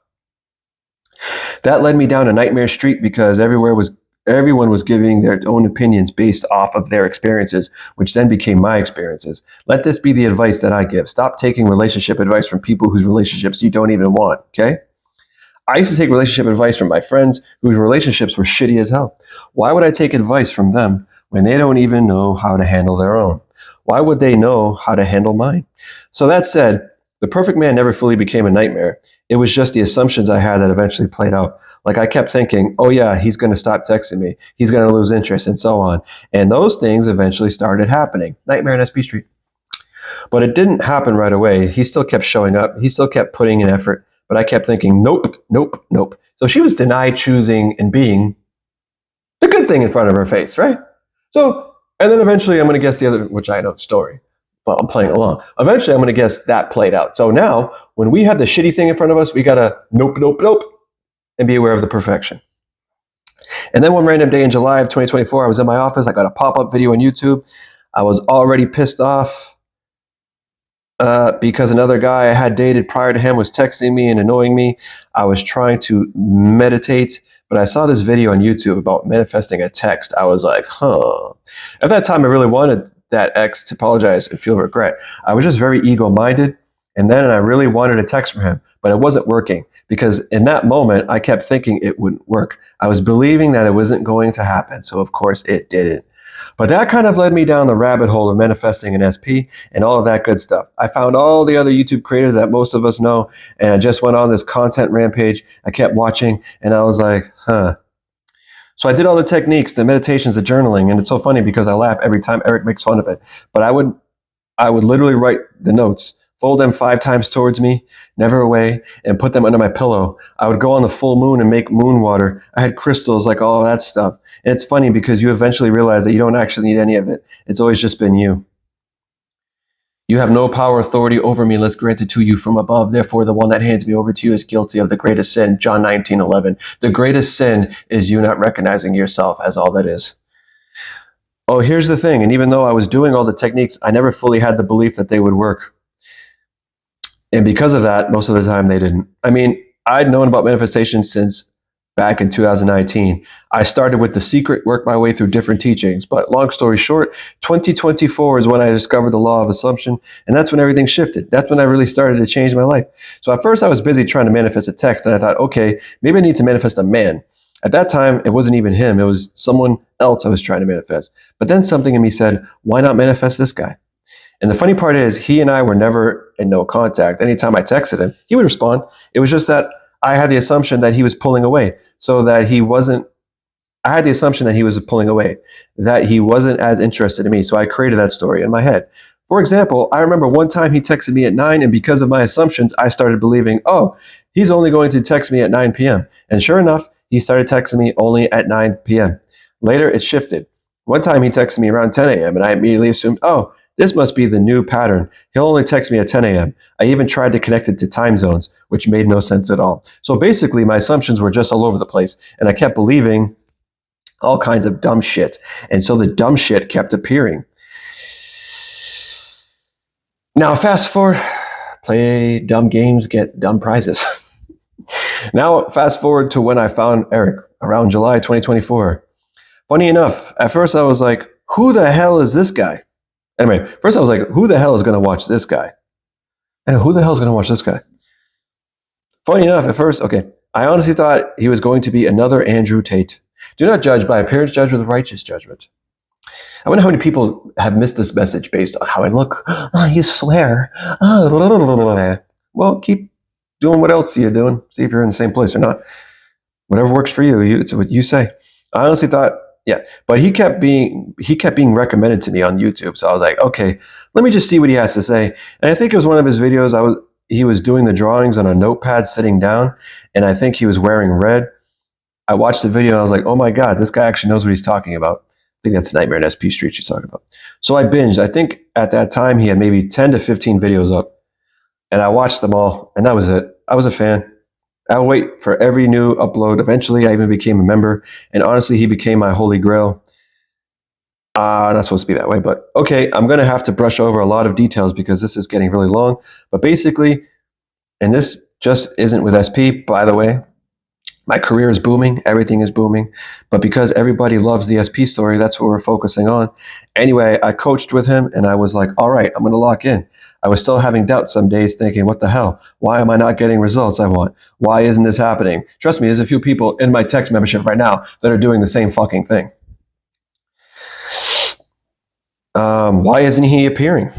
That led me down a nightmare street because everyone was giving their own opinions based off of their experiences, which then became my experiences. Let this be the advice that I give. Stop taking relationship advice from people whose relationships you don't even want, okay? I used to take relationship advice from my friends whose relationships were shitty as hell. Why would I take advice from them when they don't even know how to handle their own? Why would they know how to handle mine? So that said, the perfect man never fully became a nightmare. It was just the assumptions I had that eventually played out. Like I kept thinking, oh yeah, he's going to stop texting me. He's going to lose interest and so on. And those things eventually started happening. Nightmare on SP Street. But it didn't happen right away. He still kept showing up. He still kept putting in effort. But I kept thinking, nope, nope, nope. So she was denied choosing and being the good thing in front of her face, right? So, and then eventually I'm going to guess the other, which I know the story, but I'm playing along. Eventually I'm going to guess that played out. So now when we have the shitty thing in front of us, we got to nope, nope, nope, and be aware of the perfection. And then one random day in July of 2024, I was in my office. I got a pop-up video on YouTube. I was already pissed off because another guy I had dated prior to him was texting me and annoying me. I was trying to meditate, but I saw this video on YouTube about manifesting a text. I was like, huh. At that time, I really wanted that ex to apologize and feel regret. I was just very ego-minded, and then I really wanted a text from him, but it wasn't working because in that moment, I kept thinking it wouldn't work. I was believing that it wasn't going to happen, so of course it didn't. But that kind of led me down the rabbit hole of manifesting an SP and all of that good stuff. I found all the other YouTube creators that most of us know, and I just went on this content rampage. I kept watching, and I was like, huh. So I did all the techniques, the meditations, the journaling, and it's so funny because I laugh every time Eric makes fun of it. But I would literally write the notes, fold them 5 times towards me, never away, and put them under my pillow. I would go on the full moon and make moon water. I had crystals, like all of that stuff. And it's funny because you eventually realize that you don't actually need any of it. It's always just been you. You have no power or authority over me unless granted to you from above. Therefore, the one that hands me over to you is guilty of the greatest sin. John 19:11. The greatest sin is you not recognizing yourself as all that is. Oh, here's the thing. And even though I was doing all the techniques, I never fully had the belief that they would work. And because of that, most of the time they didn't. I mean, I'd known about manifestation since back in 2019. I started with The Secret, worked my way through different teachings. But long story short, 2024 is when I discovered the law of assumption. And that's when everything shifted. That's when I really started to change my life. So at first I was busy trying to manifest a text. And I thought, okay, maybe I need to manifest a man. At that time, it wasn't even him. It was someone else I was trying to manifest. But then something in me said, why not manifest this guy? And the funny part is, he and I were never in no contact. Anytime I texted him, he would respond. It was just that I had the assumption that he was pulling away, so that he wasn't. I had the assumption that he was pulling away, that he wasn't as interested in me. So I created that story in my head. For example, I remember one time he texted me at 9, and because of my assumptions, I started believing, oh, he's only going to text me at 9 p.m. And sure enough, he started texting me only at 9 p.m. Later, it shifted. One time he texted me around 10 a.m., and I immediately assumed, oh, this must be the new pattern. He'll only text me at 10 a.m. I even tried to connect it to time zones, which made no sense at all. So basically, my assumptions were just all over the place, and I kept believing all kinds of dumb shit. And so the dumb shit kept appearing. Now, fast forward, play dumb games, get dumb prizes. Now, fast forward to when I found Eric around July 2024. Funny enough, at first I was like, who the hell is this guy? Anyway, first I was like, who the hell is going to watch this guy? And who the hell is going to watch this guy? Funny enough, at first, okay, I honestly thought he was going to be another Andrew Tate. Do not judge by appearance, judge with righteous judgment. I wonder how many people have missed this message based on how I look. Oh, you swear. Oh, blah, blah, blah, blah. Well, keep doing what else you're doing. See if you're in the same place or not. Whatever works for you, it's what you say. I honestly thought, yeah, but he kept being recommended to me on YouTube. So I was like, okay, let me just see what he has to say. And I think it was one of his videos. He was doing the drawings on a notepad sitting down, and I think he was wearing red. I watched the video and I was like, oh my God, this guy actually knows what he's talking about. I think that's Nightmare in SP Street she's talking about. So I binged. I think at that time he had maybe 10 to 15 videos up, and I watched them all, and that was it. I was a fan. I'll wait for every new upload. Eventually, I even became a member, and honestly, he became my holy grail. Not supposed to be that way, but okay, I'm going to have to brush over a lot of details because this is getting really long. But basically, and this just isn't with SP, by the way, my career is booming, everything is booming, but because everybody loves the SP story, that's what we're focusing on. Anyway, I coached with him and I was like, all right, I'm going to lock in. I was still having doubts some days thinking, what the hell? Why am I not getting results I want? Why isn't this happening? Trust me, there's a few people in my text membership right now that are doing the same fucking thing. Why isn't he appearing?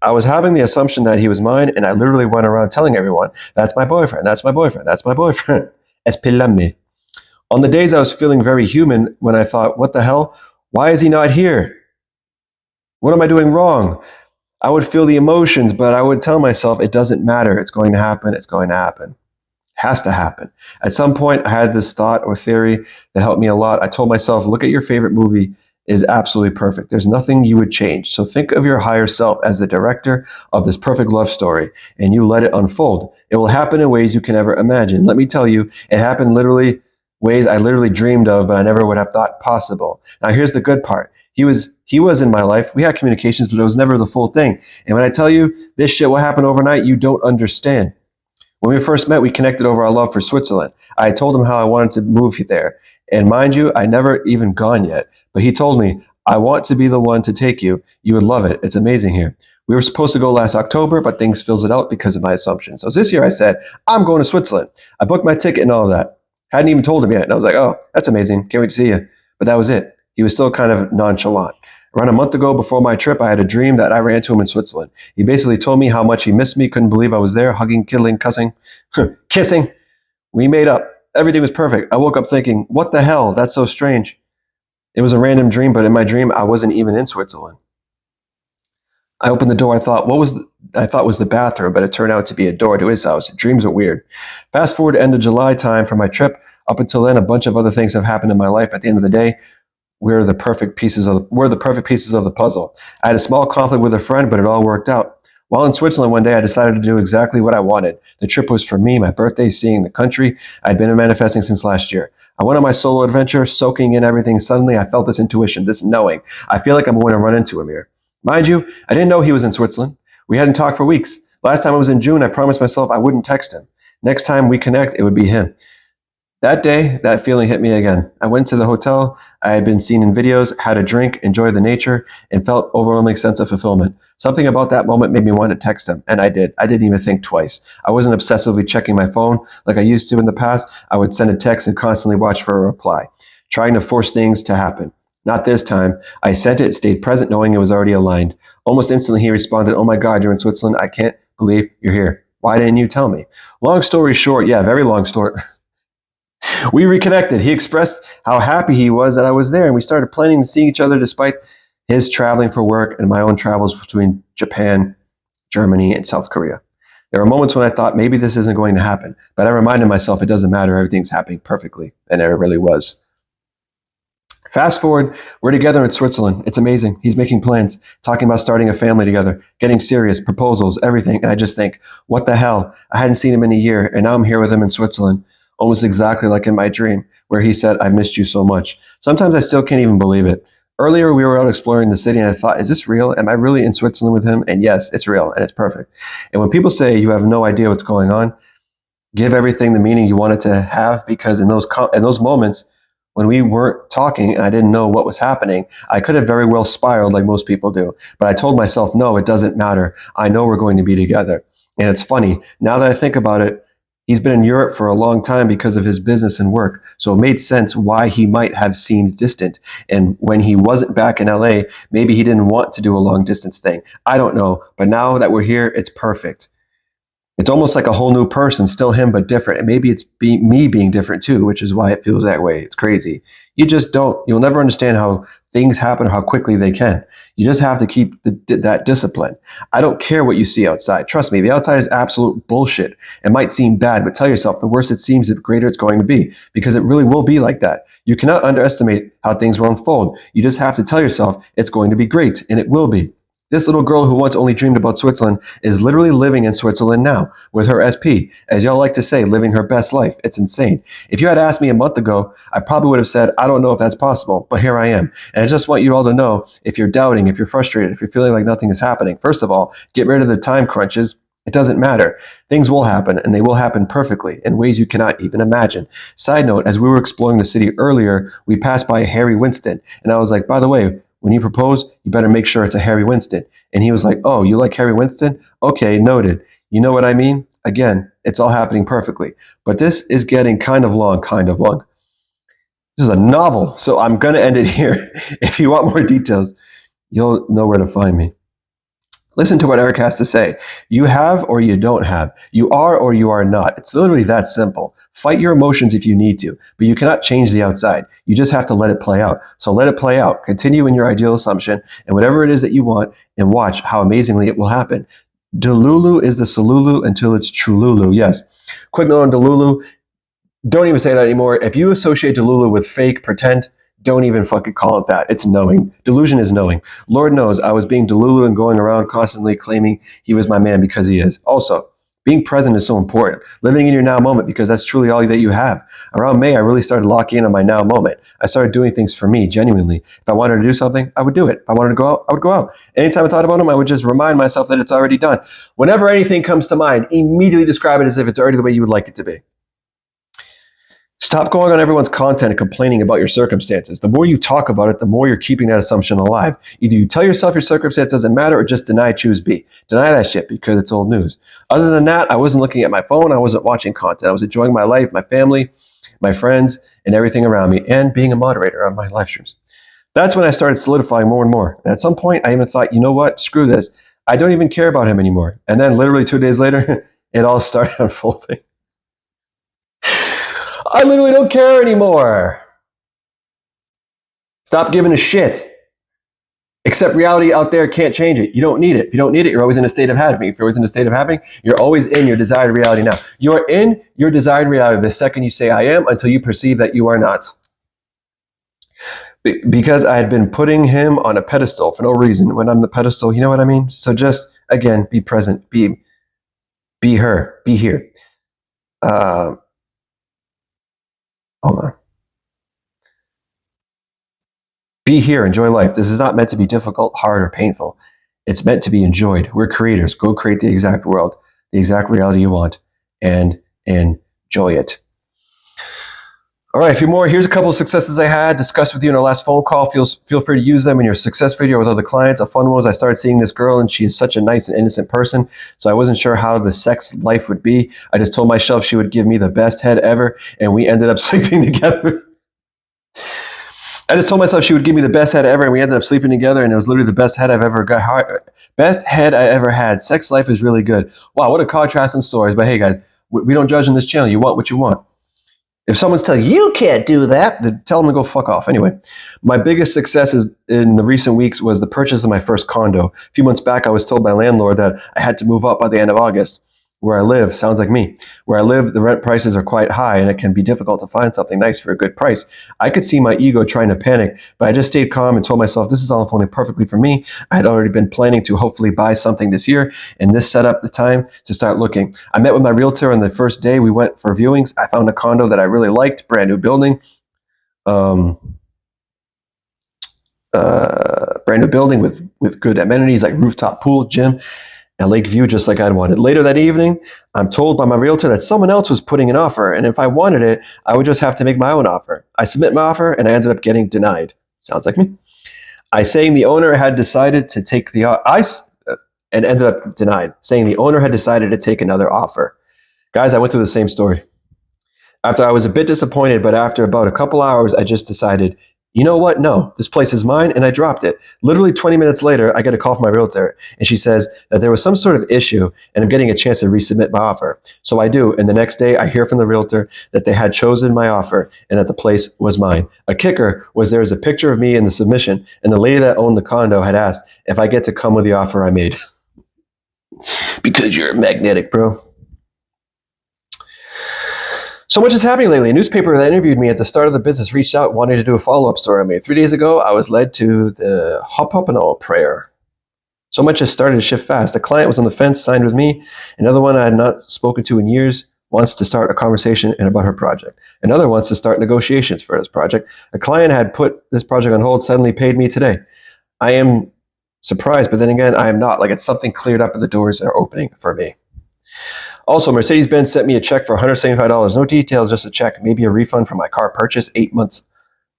I was having the assumption that he was mine, and I literally went around telling everyone, that's my boyfriend, that's my boyfriend, that's my boyfriend. Espelame. On the days I was feeling very human, when I thought, what the hell? Why is he not here? What am I doing wrong? I would feel the emotions, but I would tell myself, it doesn't matter. It's going to happen. It's going to happen. It has to happen. At some point, I had this thought or theory that helped me a lot. I told myself, look at your favorite movie is absolutely perfect. There's nothing you would change. So think of your higher self as the director of this perfect love story, and you let it unfold. It will happen in ways you can never imagine. Let me tell you, it happened literally ways I literally dreamed of, but I never would have thought possible. Now, here's the good part. He was in my life. We had communications, but it was never the full thing. And when I tell you this shit will happen overnight, you don't understand. When we first met, we connected over our love for Switzerland. I told him how I wanted to move there. And mind you, I never even gone yet. But he told me, I want to be the one to take you. You would love it. It's amazing here. We were supposed to go last October, but things fizzled out because of my assumptions. So this year I said, I'm going to Switzerland. I booked my ticket and all of that. Hadn't even told him yet. And I was like, oh, that's amazing. Can't wait to see you. But that was it. He was still kind of nonchalant. Around a month ago before my trip, I had a dream that I ran into him in Switzerland. He basically told me how much he missed me, couldn't believe I was there, hugging, killing, cussing, kissing. We made up. Everything was perfect. I woke up thinking, what the hell? That's so strange. It was a random dream, but in my dream, I wasn't even in Switzerland. I opened the door. I thought was the bathroom, but it turned out to be a door to his house. Dreams are weird. Fast forward to end of July time for my trip. Up until then, a bunch of other things have happened in my life. At the end of the day, we're the perfect pieces of the puzzle. I had a small conflict with a friend, but it all worked out. While in Switzerland one day, I decided to do exactly what I wanted. The trip was for me, my birthday, seeing the country I'd been manifesting since last year. I went on my solo adventure, soaking in everything. Suddenly, I felt this intuition, this knowing. I feel like I'm going to run into him here. Mind you, I didn't know he was in Switzerland. We hadn't talked for weeks. Last time I was in June, I promised myself I wouldn't text him. Next time we connect, it would be him. That day, that feeling hit me again. I went to the hotel I had been seen in videos, had a drink, enjoyed the nature, and felt overwhelming sense of fulfillment. Something about that moment made me want to text him, and I did. I didn't even think twice. I wasn't obsessively checking my phone like I used to in the past. I would send a text and constantly watch for a reply, trying to force things to happen. Not this time. I sent it, stayed present, knowing it was already aligned. Almost instantly, he responded, "Oh my God, you're in Switzerland. I can't believe you're here. Why didn't you tell me?" Long story short, yeah, very long story. We reconnected. He expressed how happy he was that I was there, and we started planning to see each other despite his traveling for work and my own travels between Japan, Germany, and South Korea. There were moments when I thought maybe this isn't going to happen, but I reminded myself it doesn't matter. Everything's happening perfectly, and it really was. Fast forward, we're together in Switzerland. It's amazing. He's making plans, talking about starting a family together, getting serious, proposals, everything. And I just think, what the hell? I hadn't seen him in a year, and now I'm here with him in Switzerland, almost exactly like in my dream, where he said, "I've missed you so much." Sometimes I still can't even believe it. Earlier, we were out exploring the city, and I thought, is this real? Am I really in Switzerland with him? And yes, it's real, and it's perfect. And when people say you have no idea what's going on, give everything the meaning you want it to have, because in those moments, when we weren't talking and I didn't know what was happening, I could have very well spiraled like most people do. But I told myself, no, it doesn't matter. I know we're going to be together. And it's funny. Now that I think about it, He's been in Europe for a long time because of his business and work, so it made sense why he might have seemed distant. And when he wasn't back in LA, maybe he didn't want to do a long distance thing. I don't know, but now that we're here, it's perfect. It's almost like a whole new person, still him, but different. And maybe it's me being different too, which is why it feels that way. It's crazy. You'll never understand how things happen or how quickly they can. You just have to keep that discipline. I don't care what you see outside. Trust me, the outside is absolute bullshit. It might seem bad, but tell yourself the worse it seems, the greater it's going to be, because it really will be like that. You cannot underestimate how things will unfold. You just have to tell yourself it's going to be great, and it will be. This little girl who once only dreamed about Switzerland is literally living in Switzerland now with her SP, as y'all like to say, living her best life. It's insane. If you had asked me a month ago, I probably would have said, I don't know if that's possible, but here I am. And I just want you all to know, if you're doubting, if you're frustrated, if you're feeling like nothing is happening, first of all, get rid of the time crunches. It doesn't matter. Things will happen, and they will happen perfectly in ways you cannot even imagine. Side note, as we were exploring the city earlier, we passed by Harry Winston, and I was like, by the way, when you propose, you better make sure it's a Harry Winston. And he was like, oh, you like Harry Winston? Okay, noted. You know what I mean? Again, it's all happening perfectly. But this is getting kind of long. This is a novel, so I'm going to end it here. If you want more details, you'll know where to find me. Listen to what Eric has to say. You have or you don't have. You are or you are not. It's literally that simple. Fight your emotions if you need to, but you cannot change the outside. You just have to let it play out. So let it play out. Continue in your ideal assumption and whatever it is that you want, and watch how amazingly it will happen. Delulu is the Salulu until it's Trululu. Yes. Quick note on Delulu. Don't even say that anymore. If you associate Delulu with fake, pretend, don't even fucking call it that. It's knowing. Delusion is knowing. Lord knows I was being Delulu and going around constantly claiming he was my man, because he is. Also, being present is so important. Living in your now moment, because that's truly all that you have. Around May, I really started locking in on my now moment. I started doing things for me, genuinely. If I wanted to do something, I would do it. If I wanted to go out, I would go out. Anytime I thought about him, I would just remind myself that it's already done. Whenever anything comes to mind, immediately describe it as if it's already the way you would like it to be. Stop going on everyone's content and complaining about your circumstances. The more you talk about it, the more you're keeping that assumption alive. Either you tell yourself your circumstance doesn't matter, or just deny, choose B. Deny that shit because it's old news. Other than that, I wasn't looking at my phone. I wasn't watching content. I was enjoying my life, my family, my friends, and everything around me, and being a moderator on my live streams. That's when I started solidifying more and more. And at some point, I even thought, you know what? Screw this. I don't even care about him anymore. And then literally 2 days later, it all started unfolding. I literally don't care anymore. Stop giving a shit. Accept reality out there, can't change it. You don't need it. If you don't need it, you're always in a state of having. If you're always in a state of having, you're always in your desired reality now. You're in your desired reality the second you say I am, until you perceive that you are not. Because I had been putting him on a pedestal for no reason. When I'm the pedestal, you know what I mean? So just, again, be present. Be her. Be here. Hold on. Be here, enjoy life. This is not meant to be difficult, hard, or painful. It's meant to be enjoyed. We're creators. Go create the exact world, the exact reality you want, and enjoy it. All right, a few more. Here's a couple of successes I had discussed with you in our last phone call. Feel free to use them in your success video with other clients. A fun one was I started seeing this girl, and she is such a nice and innocent person, so I wasn't sure how the sex life would be. I just told myself she would give me the best head ever, and we ended up sleeping together. I just told myself she would give me the best head ever, and we ended up sleeping together, and it was literally the best head I've ever got. Best head I ever had. Sex life is really good. Wow, what a contrast in stories. But hey, guys, we don't judge on this channel. You want what you want. If someone's telling you can't do that, then tell them to go fuck off. Anyway, my biggest successes in the recent weeks was the purchase of my first condo. A few months back, I was told by landlord that I had to move up by the end of August. Where I live, sounds like me. Where I live, the rent prices are quite high, and it can be difficult to find something nice for a good price. I could see my ego trying to panic, but I just stayed calm and told myself this is all unfolding perfectly for me. I had already been planning to hopefully buy something this year, and this set up the time to start looking. I met with my realtor on the first day. We went for viewings. I found a condo that I really liked, brand new building. Brand new building with good amenities like rooftop pool, gym, and lake view, just like I'd wanted. Later that evening, I'm told by my realtor that someone else was putting an offer, and if I wanted it, I would just have to make my own offer. I submit my offer, and I ended up getting denied. Sounds like me. I saying the owner had decided to take the and ended up denied, saying the owner had decided to take another offer. Guys, I went through the same story. After I was a bit disappointed, but after about a couple hours, I just decided, you know what? No, this place is mine, and I dropped it. Literally 20 minutes later, I get a call from my realtor, and she says that there was some sort of issue, and I'm getting a chance to resubmit my offer. So I do, and the next day, I hear from the realtor that they had chosen my offer and that the place was mine. A kicker was there was a picture of me in the submission, and the lady that owned the condo had asked if I get to come with the offer I made. Because you're magnetic, bro. So much is happening lately. A newspaper that interviewed me at the start of the business reached out wanting to do a follow-up story on me. 3 days ago, I was led to the Ho'oponopono prayer. So much has started to shift fast. A client was on the fence, signed with me. Another one I had not spoken to in years wants to start a conversation about her project. Another wants to start negotiations for this project. A client had put this project on hold, suddenly paid me today. I am surprised, but then again, I am not. Like it's something cleared up and the doors are opening for me. Also, Mercedes-Benz sent me a check for $175. No details, just a check. Maybe a refund for my car purchase 8 months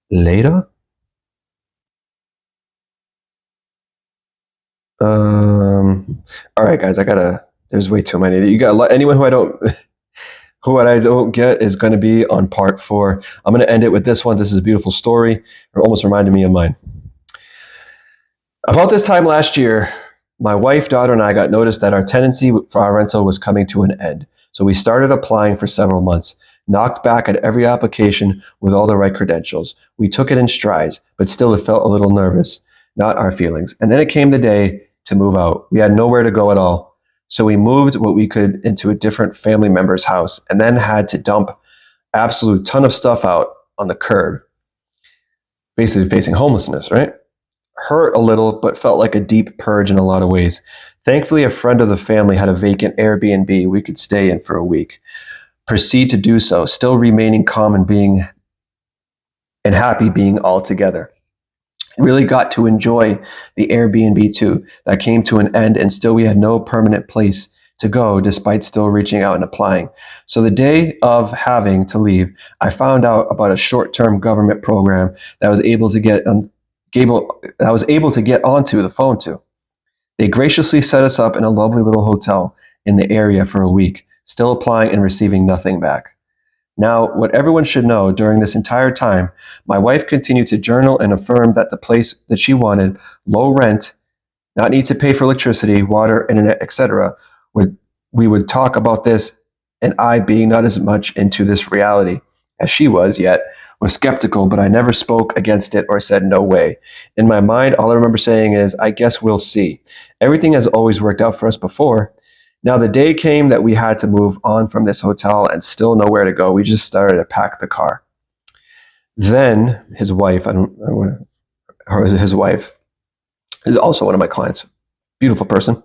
later. All right, guys, there's way too many. You got anyone who I don't get is going to be on part 4. I'm going to end it with this one. This is a beautiful story. It almost reminded me of mine. About this time last year, my wife, daughter, and I got notice that our tenancy for our rental was coming to an end. So we started applying for several months, knocked back at every application with all the right credentials. We took it in strides, but still it felt a little nervous, not our feelings. And then it came the day to move out. We had nowhere to go at all. So we moved what we could into a different family member's house and then had to dump absolute ton of stuff out on the curb, basically facing homelessness, right? Hurt a little, but felt like a deep purge in a lot of ways. Thankfully, a friend of the family had a vacant Airbnb we could stay in for a week. Proceed to do so, still remaining calm and happy being all together. Really got to enjoy the Airbnb too. That came to an end, and still we had no permanent place to go despite still reaching out and applying. So the day of having to leave, I found out about a short-term government program that I was able to get onto the phone to. They graciously set us up in a lovely little hotel in the area for a week, still applying and receiving nothing back. Now, what everyone should know, during this entire time, my wife continued to journal and affirm that the place that she wanted, low rent, not need to pay for electricity, water, internet, etc., we would talk about this, and I, being not as much into this reality as she was yet, was skeptical, but I never spoke against it or said no way. In my mind, all I remember saying is, I guess we'll see. Everything has always worked out for us before. Now the day came that we had to move on from this hotel and still nowhere to go. We just started to pack the car. Then his wife, his wife is also one of my clients, beautiful person,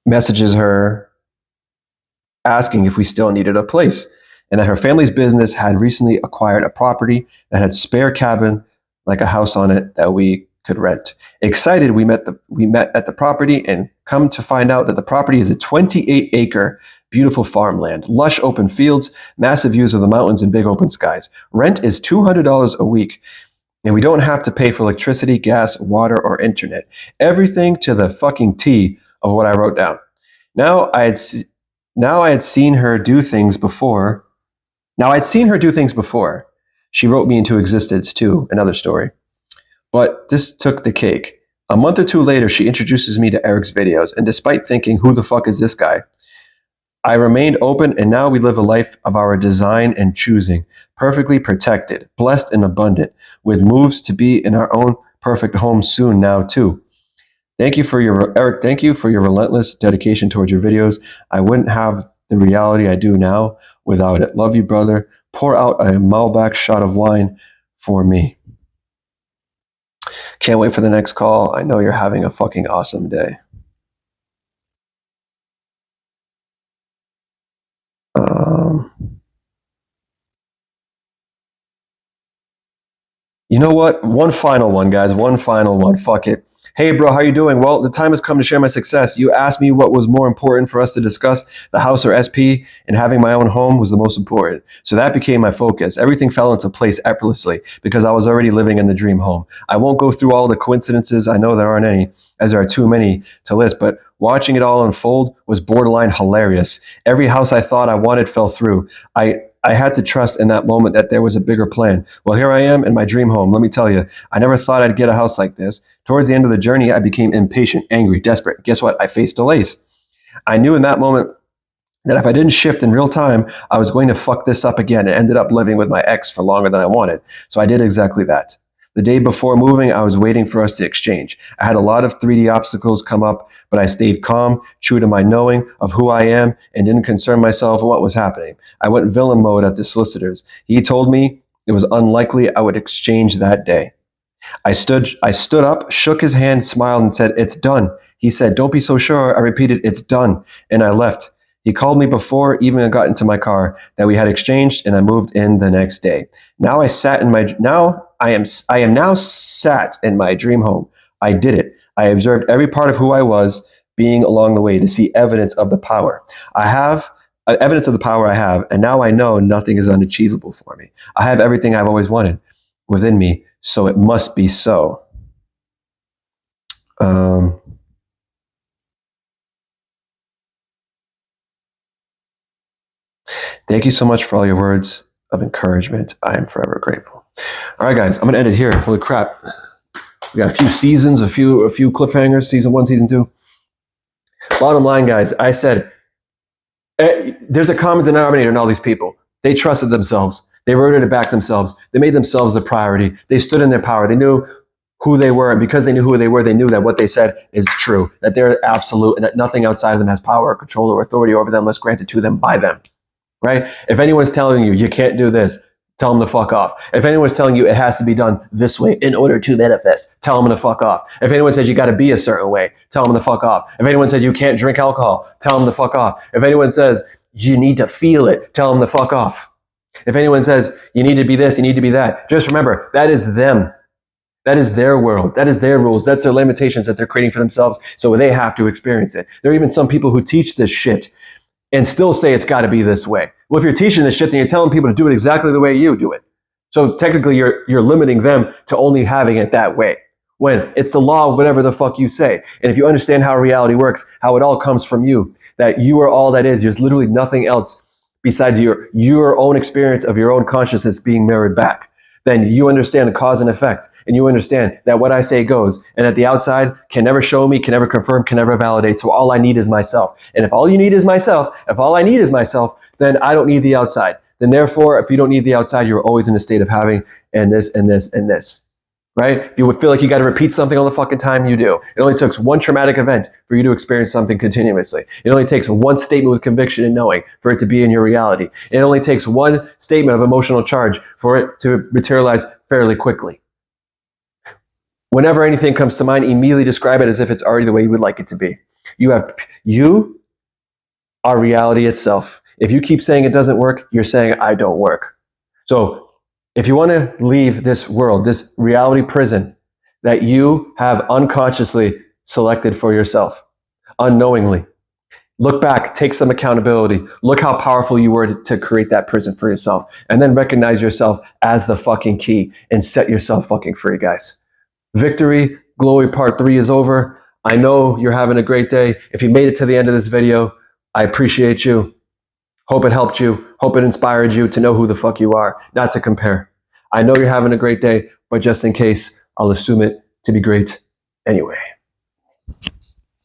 messages her asking if we still needed a place, and that her family's business had recently acquired a property that had spare cabin, like a house on it, that we could rent. Excited, we met at the property, and come to find out that the property is a 28-acre beautiful farmland, lush open fields, massive views of the mountains, and big open skies. Rent is $200 a week, and we don't have to pay for electricity, gas, water, or internet. Everything to the fucking T of what I wrote down. Now I had seen her do things before. She wrote me into existence too, another story. But this took the cake. A month or two later, she introduces me to Eric's videos, and despite thinking, who the fuck is this guy? I remained open, and now we live a life of our design and choosing, perfectly protected, blessed and abundant, with moves to be in our own perfect home soon now too. Eric, thank you for your relentless dedication towards your videos. I wouldn't have the reality I do now without it. Love you, brother. Pour out a Malbec shot of wine for me. Can't wait for the next call. I know you're having a fucking awesome day. You know what? One final one, guys. One final one. Fuck it. Hey, bro, how you doing? Well, the time has come to share my success. You asked me what was more important for us to discuss, the house or SP, and having my own home was the most important. So that became my focus. Everything fell into place effortlessly because I was already living in the dream home. I won't go through all the coincidences. I know there aren't any, as there are too many to list, but watching it all unfold was borderline hilarious. Every house I thought I wanted fell through. I had to trust in that moment that there was a bigger plan. Well, here I am in my dream home. Let me tell you, I never thought I'd get a house like this. Towards the end of the journey, I became impatient, angry, desperate. Guess what? I faced delays. I knew in that moment that if I didn't shift in real time, I was going to fuck this up again and ended up living with my ex for longer than I wanted. So I did exactly that. The day before moving, I was waiting for us to exchange. I had a lot of 3D obstacles come up, but I stayed calm, true to my knowing of who I am, and didn't concern myself with what was happening. I went villain mode at the solicitors. He told me it was unlikely I would exchange that day. I stood up, shook his hand, smiled, and said, "It's done." He said, "Don't be so sure." I repeated, "It's done." And I left. He called me before even I got into my car that we had exchanged, and I moved in the next day. Now I am now sat in my dream home. I did it. I observed every part of who I was being along the way to see evidence of the power I have. Evidence of the power I have, and now I know nothing is unachievable for me. I have everything I've always wanted within me, so it must be so. Thank you so much for all your words of encouragement. I am forever grateful. All right, guys, I'm gonna end it here. Holy crap! We got a few seasons, a few cliffhangers. Season 1, season 2. Bottom line, guys, I said there's a common denominator in all these people. They trusted themselves. They wrote it back themselves. They made themselves the priority. They stood in their power. They knew who they were, and because they knew who they were, they knew that what they said is true, that they're absolute, and that nothing outside of them has power or control or authority over them unless granted to them by them. Right? If anyone's telling you you can't do this, tell them to fuck off. If anyone's telling you it has to be done this way in order to manifest, tell them to fuck off. If anyone says you got to be a certain way, tell them to fuck off. If anyone says you can't drink alcohol, tell them to fuck off. If anyone says you need to feel it, tell them to fuck off. If anyone says you need to be this, you need to be that, just remember, that is them. That is their world. That is their rules. That's their limitations that they're creating for themselves, so they have to experience it. There are even some people who teach this shit and still say it's got to be this way. Well, if you're teaching this shit, then you're telling people to do it exactly the way you do it. So technically, you're limiting them to only having it that way, when it's the law of whatever the fuck you say. And if you understand how reality works, how it all comes from you, that you are all that is, there's literally nothing else besides your own experience of your own consciousness being mirrored back, then you understand the cause and effect, and you understand that what I say goes, and that the outside can never show me, can never confirm, can never validate. So all I need is myself. And if all you need is myself, if all I need is myself, then I don't need the outside. Then therefore, if you don't need the outside, you're always in a state of having and this and this and this. Right? If you would feel like you got to repeat something all the fucking time, you do. It only takes one traumatic event for you to experience something continuously. It only takes one statement with conviction and knowing for it to be in your reality. It only takes one statement of emotional charge for it to materialize fairly quickly. Whenever anything comes to mind, immediately describe it as if it's already the way you would like it to be. You are reality itself. If you keep saying it doesn't work, you're saying I don't work. So if you want to leave this world, this reality prison that you have unconsciously selected for yourself, unknowingly, look back, take some accountability, look how powerful you were to create that prison for yourself, and then recognize yourself as the fucking key and set yourself fucking free, guys. Victory, Glory Part 3 is over. I know you're having a great day. If you made it to the end of this video, I appreciate you. Hope it helped you. Hope it inspired you to know who the fuck you are, not to compare. I know you're having a great day, but just in case, I'll assume it to be great anyway.